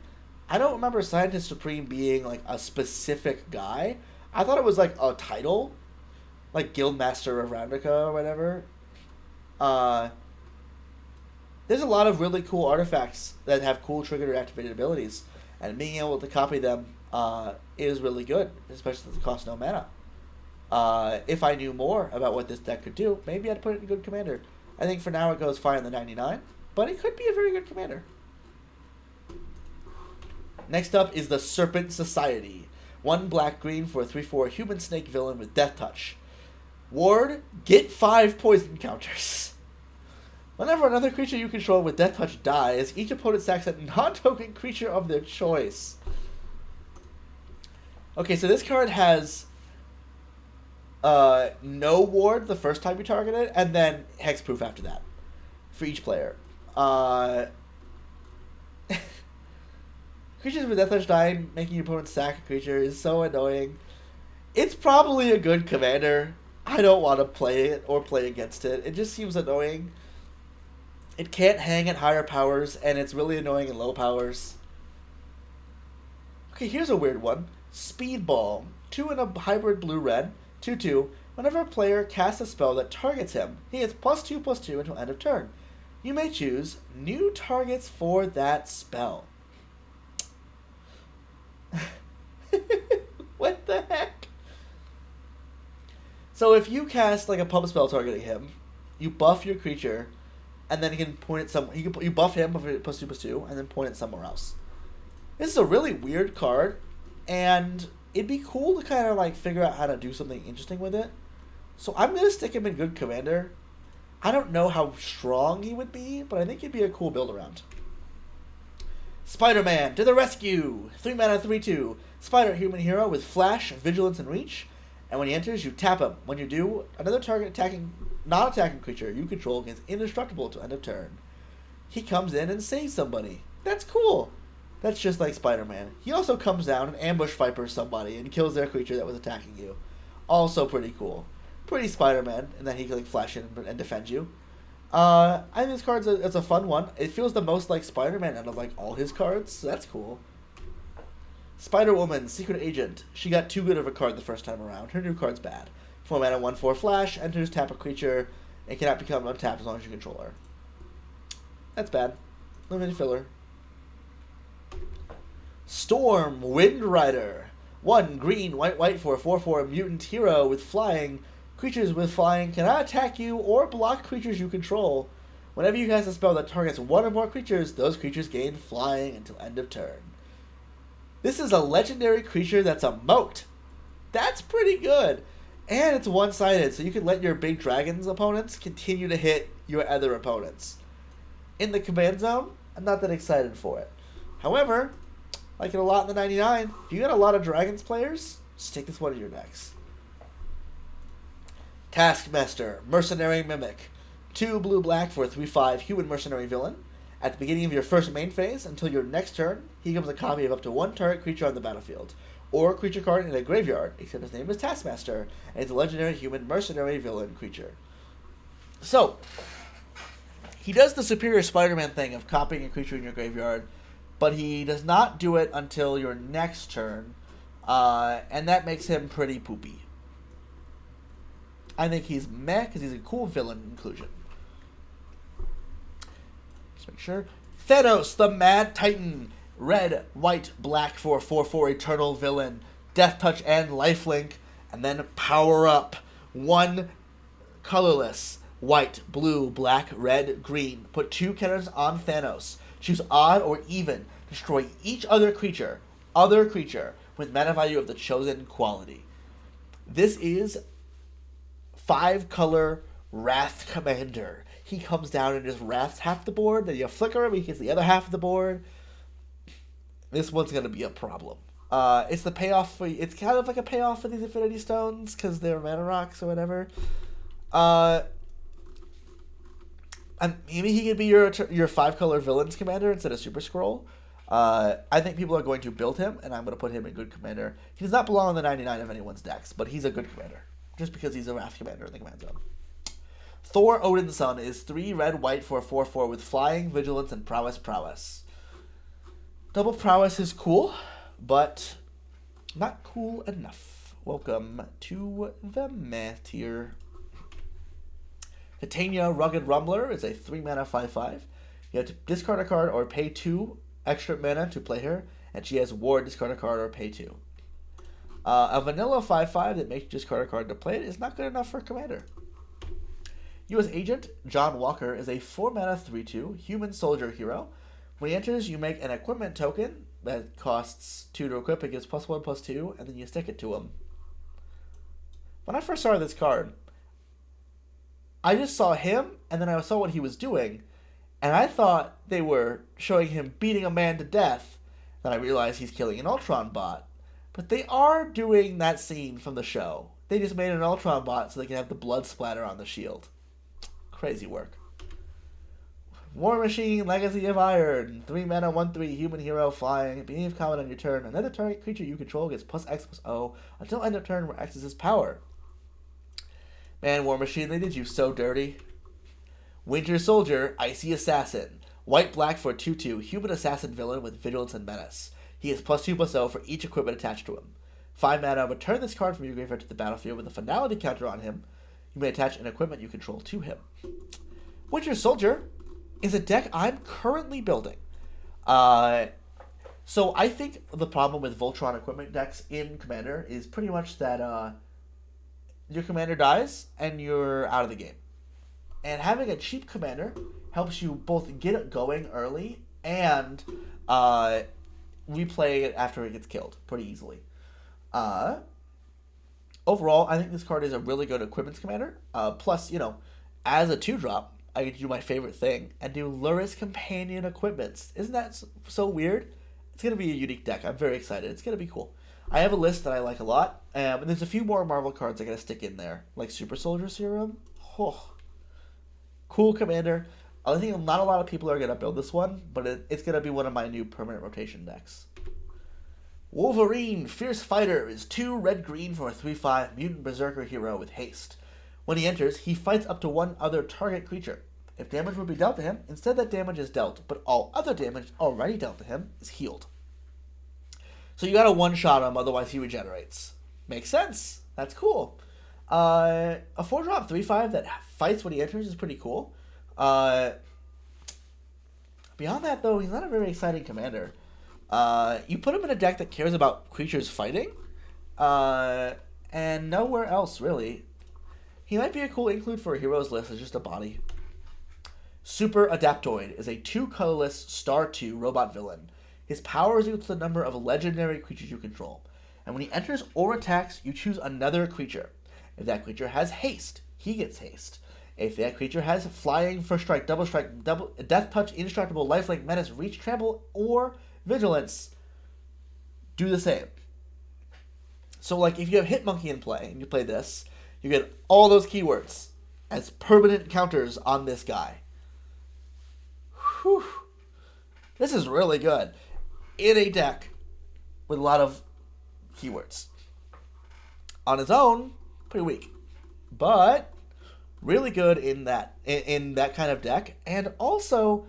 I don't remember Scientist Supreme being, like, a specific guy. I thought it was, like, a title. Like Guildmaster of Ravnica or whatever. There's a lot of really cool artifacts that have cool triggered or activated abilities. And being able to copy them is really good, especially since it costs no mana. If I knew more about what this deck could do, maybe I'd put it in good commander. I think for now it goes fine in the 99, but it could be a very good commander. Next up is the Serpent Society. 1 black-green for a 3/4 human snake villain with Death Touch. Ward, get 5 poison counters. Whenever another creature you control with Death Touch dies, each opponent sacks a non-token creature of their choice. Okay, so this card has no ward the first time you target it, and then hexproof after that for each player. Creatures with Death Touch dying, making your opponent sack a creature, is so annoying. It's probably a good commander. I don't want to play it or play against it. It just seems annoying. It can't hang at higher powers, and it's really annoying at low powers. Okay, here's a weird one. Speedball. 2 in a hybrid blue-red. 2/2. Whenever a player casts a spell that targets him, he gets +2/+2 until end of turn. You may choose new targets for that spell. What the heck? So if you cast like a pump spell targeting him, you buff your creature, and then he can point at some. You buff him for +2/+2, and then point it somewhere else. This is a really weird card, and it'd be cool to kind of like figure out how to do something interesting with it. So I'm going to stick him in good commander. I don't know how strong he would be, but I think he'd be a cool build around. Spider-Man to the rescue! 3 mana, 3/2. Spider human hero with flash, vigilance, and reach. And when he enters, you tap him. When you do, another target non-attacking creature you control gets indestructible to end of turn. He comes in and saves somebody. That's cool. That's just like Spider-Man. He also comes down and ambush vipers somebody and kills their creature that was attacking you. Also pretty cool. Pretty Spider-Man, and then he can like flash in and defend you. I think this card's it's a fun one. It feels the most like Spider-Man out of like all his cards, so that's cool. Spider-Woman, Secret Agent. She got too good of a card the first time around. Her new card's bad. 4 mana, 1/4 flash, enters, tap a creature, and cannot become untapped as long as you control her. That's bad. Limited filler. Storm, Wind Rider. 1 green, white for a 4/4 mutant hero with flying. Creatures with flying cannot attack you or block creatures you control. Whenever you cast a spell that targets one or more creatures, those creatures gain flying until end of turn. This is a legendary creature that's a moat. That's pretty good. And it's one-sided, so you can let your big dragons opponents continue to hit your other opponents. In the command zone, I'm not that excited for it. However, like it a lot in the 99, if you got a lot of dragons players, stick this one in your decks. Taskmaster, Mercenary Mimic. 2 blue-black for a 3/5 human mercenary villain. At the beginning of your first main phase, until your next turn, he becomes a copy of up to 1 target creature on the battlefield, or a creature card in a graveyard, except his name is Taskmaster, and it's a legendary human mercenary villain creature. So, he does the superior Spider-Man thing of copying a creature in your graveyard, but he does not do it until your next turn, and that makes him pretty poopy. I think he's meh, because he's a cool villain inclusion. Just make sure. Thanos, the Mad Titan. Red, white, black for a 4/4 eternal villain. Death Touch and Lifelink. And then power up. 1 colorless. White, blue, black, red, green. Put 2 counters on Thanos. Choose odd or even. Destroy each other creature with mana value of the chosen quality. This is 5-color Wrath Commander. He comes down and just wraths half the board, then you flicker him, he gets the other half of the board. This one's going to be a problem. It's the payoff for... It's kind of like a payoff for these Infinity Stones, because they're mana rocks or whatever. And maybe he could be your 5-color Villains Commander instead of Super Scroll. I think people are going to build him, and I'm going to put him in good commander. He does not belong on the 99 of anyone's decks, but he's a good commander, just because he's a Wrath Commander in the command zone. Thor Odin's Son is 3 red, white for a 4/4 with flying, vigilance, and prowess. Double prowess is cool, but not cool enough. Welcome to the meh tier. Titania Rugged Rumbler is a 3 mana 5/5. You have to discard a card or pay 2 extra mana to play her, and she has Ward, discard a card or pay 2. A vanilla 5/5 that makes you discard a card to play it is not good enough for commander. U.S. Agent John Walker is a 4 mana 3/2 human soldier hero. When he enters, you make an equipment token that costs 2 to equip. It gives +1/+2, and then you stick it to him. When I first saw this card, I just saw him, and then I saw what he was doing, and I thought they were showing him beating a man to death. Then I realized he's killing an Ultron bot. But they are doing that scene from the show. They just made an Ultron bot so they can have the blood splatter on the shield. Crazy work. War Machine, Legacy of Iron. 3 mana, 1/3 human hero flying. Beginning of combat on your turn. Another target creature you control gets +X/+O until end of turn where X is his power. Man, War Machine, they did you so dirty. Winter Soldier, Icy Assassin. White-black for a 2/2 human assassin villain with vigilance and menace. He has +2/+0 for each equipment attached to him. 5 mana, return this card from your graveyard to the battlefield with a finality counter on him. You may attach an equipment you control to him. Winter Soldier is a deck I'm currently building. So I think the problem with Voltron equipment decks in Commander is pretty much that your commander dies and you're out of the game. And having a cheap commander helps you both get it going early and replay it after it gets killed pretty easily. Overall, I think this card is a really good equipment commander. Plus, as a 2-drop, I could do my favorite thing and do Luris Companion equipments. Isn't that so weird? It's going to be a unique deck. I'm very excited. It's going to be cool. I have a list that I like a lot, and there's a few more Marvel cards I got to stick in there, like Super Soldier Serum. Oh, cool commander. I think not a lot of people are going to build this one, but it's going to be one of my new permanent rotation decks. Wolverine, Fierce Fighter, is 2 red-green for a 3/5 mutant berserker hero with haste. When he enters, he fights up to one other target creature. If damage would be dealt to him, instead that damage is dealt, but all other damage already dealt to him is healed. So you gotta one-shot him, otherwise he regenerates. Makes sense. That's cool. A 4-drop 3/5 that fights when he enters is pretty cool. Beyond that, though, he's not a very exciting commander. You put him in a deck that cares about creatures fighting, and nowhere else, really. He might be a cool include for a heroes list as just a body. Super Adaptoid is a 2-colorless star 2 robot villain. His power is equal to the number of legendary creatures you control. And when he enters or attacks, you choose another creature. If that creature has haste, he gets haste. If that creature has flying, first strike, double, death touch, indestructible, lifelink, menace, reach, trample, or vigilance, do the same. So, like, if you have Hitmonkey in play and you play this, you get all those keywords as permanent counters on this guy. Whew. This is really good in a deck with a lot of keywords. On its own, pretty weak, but really good in that kind of deck. And also,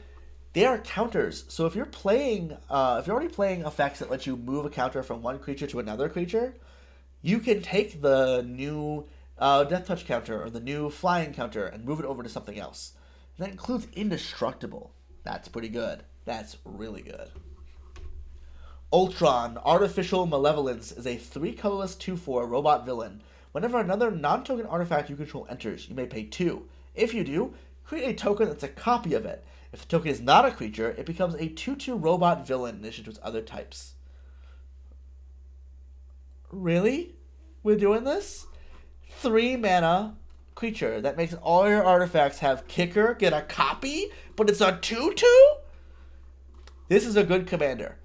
they are counters. So if you're already playing effects that let you move a counter from one creature to another creature, you can take the new Death Touch counter or the new Flying counter and move it over to something else. And that includes Indestructible. That's pretty good. That's really good. Ultron, Artificial Malevolence, is a 3-colorless 2/4 robot villain. Whenever another non-token artifact you control enters, you may pay 2. If you do, create a token that's a copy of it. If the token is not a creature, it becomes a 2/2 robot villain in addition to its other types. Really? We're doing this? 3 mana creature that makes all your artifacts have kicker, get a copy, but it's a 2/2? This is a good commander.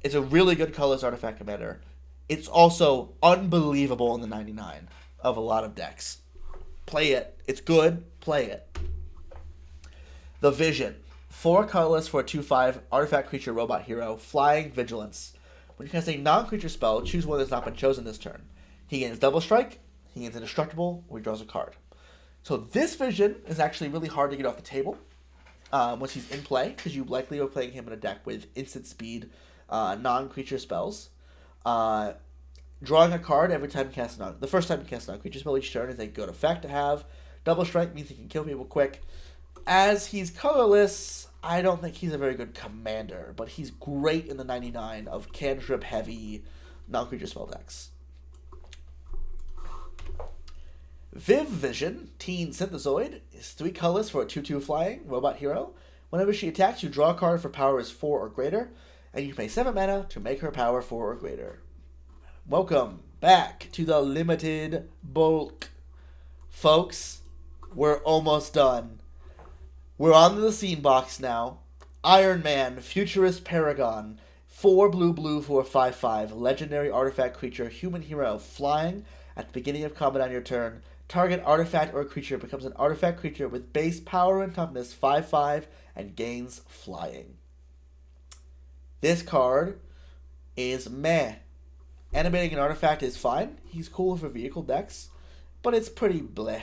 It's a really good colorless artifact commander. It's also unbelievable in the 99 of a lot of decks. Play it. It's good. Play it. The Vision. 4 colorless for a 2/5 artifact creature robot hero. Flying Vigilance. When you cast a non-creature spell, choose one that's not been chosen this turn. He gains double strike, he gains indestructible, or he draws a card. So this Vision is actually really hard to get off the table once he's in play, because you likely are playing him in a deck with instant speed non-creature spells. Drawing a card every time you cast the first time you cast a non-creature spell each turn is a good effect to have. Double strike means he can kill people quick. As he's colorless, I don't think he's a very good commander, but he's great in the 99 of cantrip heavy non-creature spell decks. Viv Vision, Teen Synthezoid, is 3 colorless for a 2/2 flying robot hero. Whenever she attacks, you draw a card for power is 4 or greater, and you pay 7 mana to make her power 4 or greater. Welcome back to the limited bulk. Folks, we're almost done. We're on the scene box now. Iron Man, Futurist Paragon, 4 blue for a 5/5, legendary artifact creature, human hero, flying. At the beginning of combat on your turn, target artifact or creature becomes an artifact creature with base power and toughness 5/5 and gains flying. This card is meh. Animating an artifact is fine. He's cool for vehicle decks, but it's pretty bleh.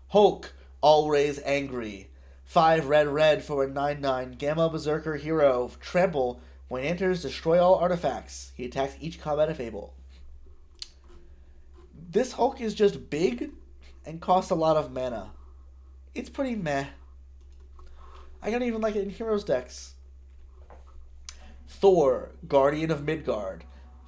Hulk, Always Angry. 5 red for a 9/9 Gamma Berserker hero. Trample. When he enters, destroy all artifacts. He attacks each combat if able. This Hulk is just big and costs a lot of mana. It's pretty meh. I don't even like it in heroes decks. Thor, Guardian of Midgard.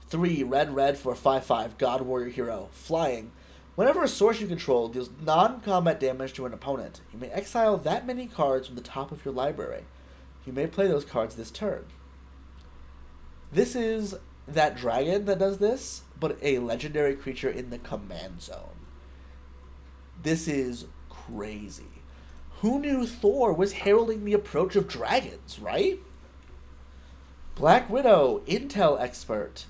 3 red for a 5/5 God Warrior hero. Flying. Whenever a source you control deals non-combat damage to an opponent, you may exile that many cards from the top of your library. You may play those cards this turn. This is that dragon that does this, but a legendary creature in the command zone. This is crazy. Who knew Thor was heralding the approach of dragons, right? Black Widow, Intel Expert.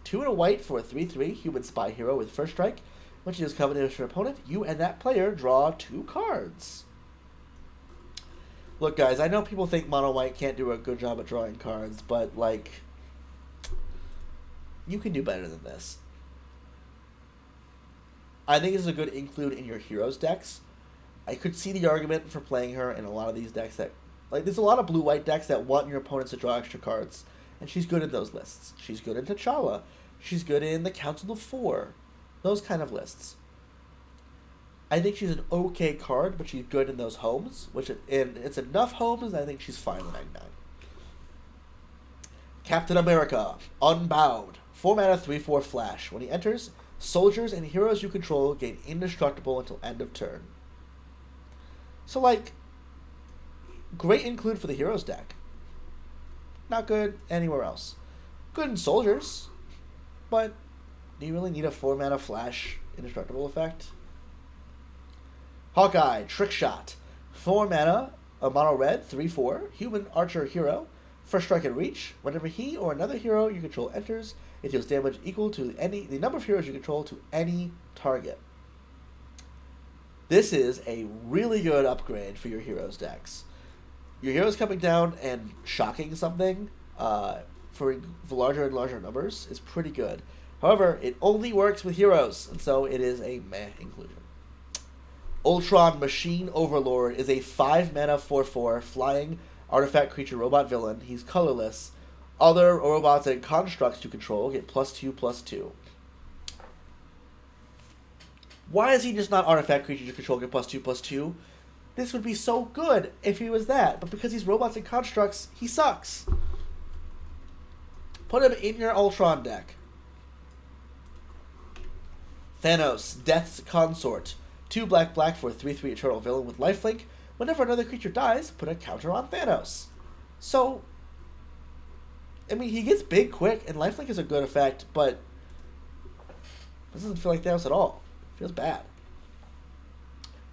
2 and a white for a 3/3 human spy hero with first strike. When she does combination with your opponent, you and that player draw 2 cards. Look, guys, I know people think Mono White can't do a good job at drawing cards, but, like, you can do better than this. I think this is a good include in your heroes decks. I could see the argument for playing her in a lot of these decks that, like, there's a lot of blue-white decks that want your opponents to draw extra cards, and she's good in those lists. She's good in T'Challa. She's good in the Council of Four. Those kind of lists. I think she's an okay card, but she's good in those homes, and it's enough homes that I think she's fine in 99. Captain America, Unbound. 4 mana, 3/4 flash. When he enters, soldiers and heroes you control gain indestructible until end of turn. So, like, great include for the heroes deck. Not good anywhere else. Good in soldiers, but do you really need a 4 mana flash indestructible effect? Hawkeye, Trick Shot. 4 mana, a mono red, 3/4, human archer hero. First strike and reach. Whenever he or another hero you control enters, it deals damage equal to the number of heroes you control to any target. This is a really good upgrade for your heroes decks. Your heroes coming down and shocking something for larger and larger numbers is pretty good. However, it only works with heroes, and so it is a meh inclusion. Ultron Machine Overlord is a 5 mana 4/4 flying artifact creature robot villain. He's colorless. Other robots and constructs you control get +2/+2. Why is he just not artifact creatures you control get +2/+2? This would be so good if he was that, but because he's robots and constructs, he sucks. Put him in your Ultron deck. Thanos, Death's Consort. 2 black for a 3/3 eternal villain with lifelink. Whenever another creature dies, put a counter on Thanos. So, I mean, he gets big quick, and lifelink is a good effect, but this doesn't feel like Thanos at all. It feels bad.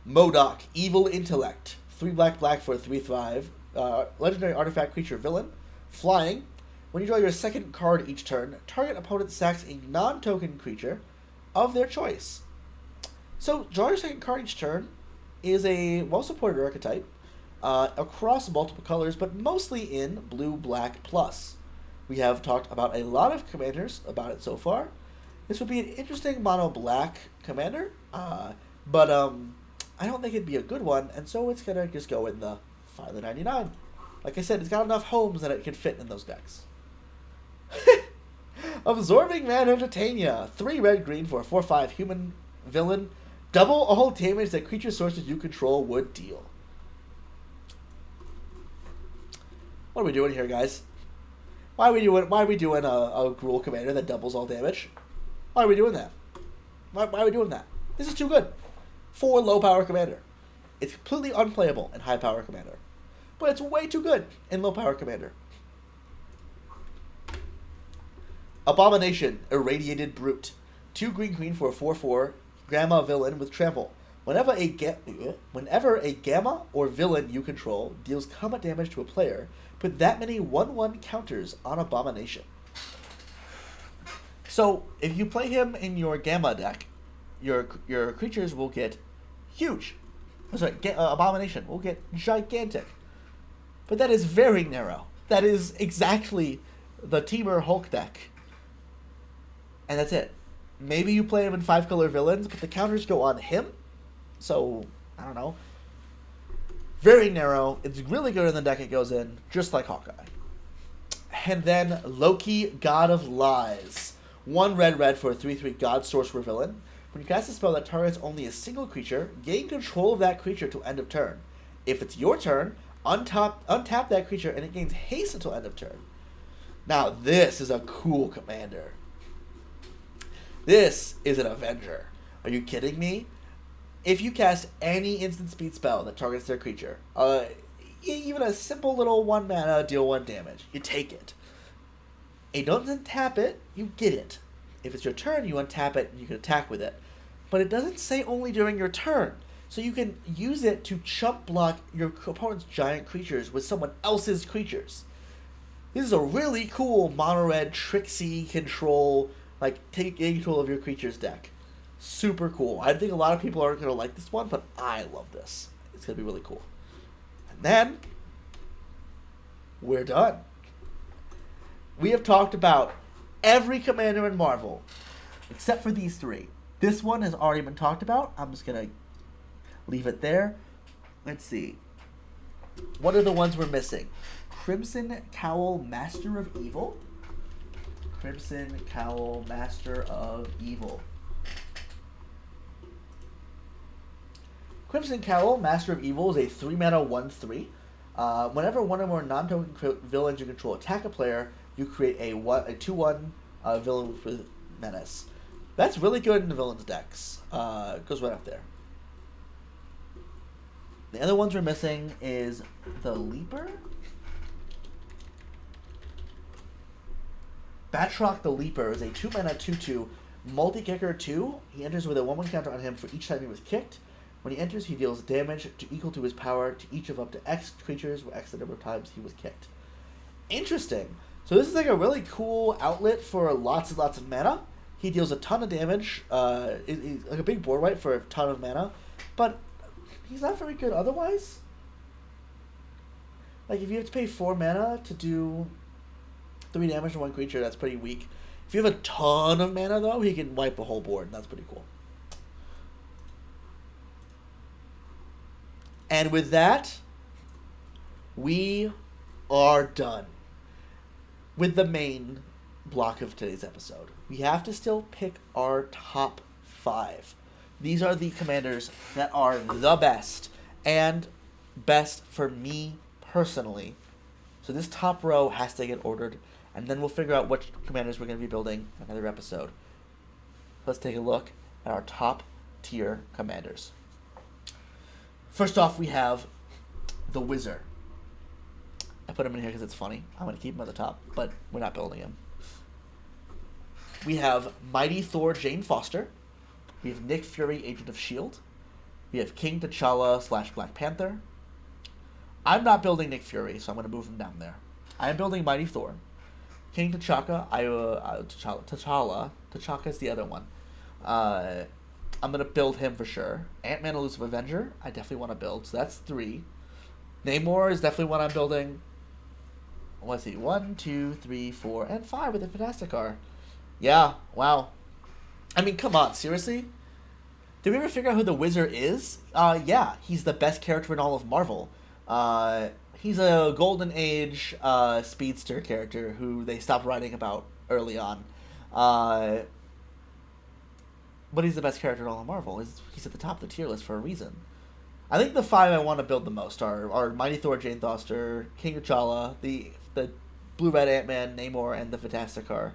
MODOK, Evil Intellect. 3 black for a 3/5 legendary artifact creature villain. Flying. When you draw your second card each turn, target opponent sacks a non-token creature of their choice. So, draw your second card each turn is a well-supported archetype across multiple colors, but mostly in blue-black plus. We have talked about a lot of commanders about it so far. This would be an interesting mono-black commander, but I don't think it'd be a good one, and so it's going to just go in the 5/99. Like I said, it's got enough homes that it can fit in those decks. Absorbing Man of Titania. 3 red-green for a 4/5 human villain. Double all damage that creature sources you control would deal. What are we doing here, guys? Why are we doing a Gruul commander that doubles all damage? Why are we doing that? Why are we doing that? This is too good for low power commander. It's completely unplayable in high power commander, but it's way too good in low power commander. Abomination, Irradiated Brute. 2 green for a 4/4 Gamma villain with trample. Whenever a Gamma or villain you control deals combat damage to a player, put that many 1/1 counters on Abomination. So, if you play him in your Gamma deck, your creatures will get huge. Abomination will get gigantic. But that is very narrow. That is exactly the Temur Hulk deck. And that's it. Maybe you play him in 5-color villains, but the counters go on him. So, I don't know. Very narrow. It's really good in the deck it goes in, just like Hawkeye. And then Loki, God of Lies. 1 red for a 3/3 God Sorcerer villain. When you cast a spell that targets only a single creature, gain control of that creature till end of turn. If it's your turn, untap that creature and it gains haste until end of turn. Now, this is a cool commander. This is an Avenger. Are you kidding me? If you cast any instant speed spell that targets their creature, even a simple little 1 mana, deal 1 damage, you take it. And you don't tap it, you get it. if it's your turn, you untap it and you can attack with it. But it doesn't say only during your turn. So you can use it to chump block your opponent's giant creatures with someone else's creatures. This is a really cool mono red Trixie control, like taking control of your creatures deck. Super cool. I think a lot of people aren't going to like this one, but I love this. It's going to be really cool. And then, we're done. We have talked about every commander in Marvel, except for these three. This one has already been talked about. I'm just going to leave it there. Let's see. What are the ones we're missing? Crimson Cowl, Master of Evil. Crimson Cowl, Master of Evil. Crimson Cowl, Master of Evil is a 3-mana 1/3. Whenever one or more non-token villains you control attack a player, you create a 2/1 villain with menace. That's really good in the villains decks. Goes right up there. The other ones we're missing is the Leaper. Batroc the Leaper is a 2-mana 2/2 multi-kicker 2. He enters with a 1/1 counter on him for each time he was kicked. When he enters, he deals damage equal to his power to each of up to X creatures for X the number of times he was kicked. Interesting. So this is like a really cool outlet for lots and lots of mana. He deals a ton of damage. He's like a big board wipe for a ton of mana, but he's not very good otherwise. Like if you have to pay 4 mana to do 3 damage to one creature, that's pretty weak. If you have a ton of mana though, he can wipe a whole board, and that's pretty cool. And with that, we are done with the main block of today's episode. We have to still pick our top 5. These are the commanders that are the best, and best for me personally. So this top row has to get ordered, and then we'll figure out which commanders we're going to be building in another episode. Let's take a look at our top tier commanders. First off, we have the Wizard. I put him in here because it's funny. I'm going to keep him at the top, but we're not building him. We have Mighty Thor Jane Foster. We have Nick Fury, Agent of S.H.I.E.L.D. We have King T'Challa / Black Panther. I'm not building Nick Fury, so I'm going to move him down there. I am building Mighty Thor. King T'Chaka, T'Chaka is the other one. I'm going to build him for sure. Ant-Man Elusive Avenger, I definitely want to build, so that's 3. Namor is definitely one I'm building. Let's see, 1, 2, 3, 4, and 5 with the Fantastic Car. Yeah, wow. I mean, come on, seriously? Did we ever figure out who the Wizard is? Yeah, he's the best character in all of Marvel. He's a Golden Age speedster character who they stopped writing about early on. But he's the best character in all of Marvel. He's at the top of the tier list for a reason. I think the 5 I want to build the most are Mighty Thor, Jane Foster, King T'Challa, the Blue-Red Ant-Man, Namor, and the Fantastic Car.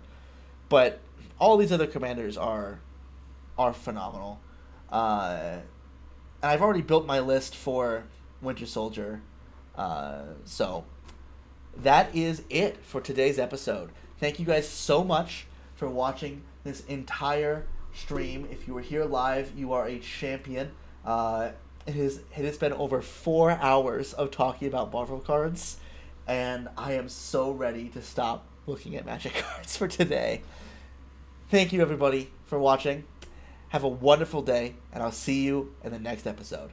But all these other commanders are phenomenal. And I've already built my list for Winter Soldier. So that is it for today's episode. Thank you guys so much for watching this entire stream. If you were here live, you are a champion. It has been over 4 hours of talking about Marvel cards, and I am so ready to stop looking at Magic cards for today. Thank you everybody for watching. Have a wonderful day, and I'll see you in the next episode.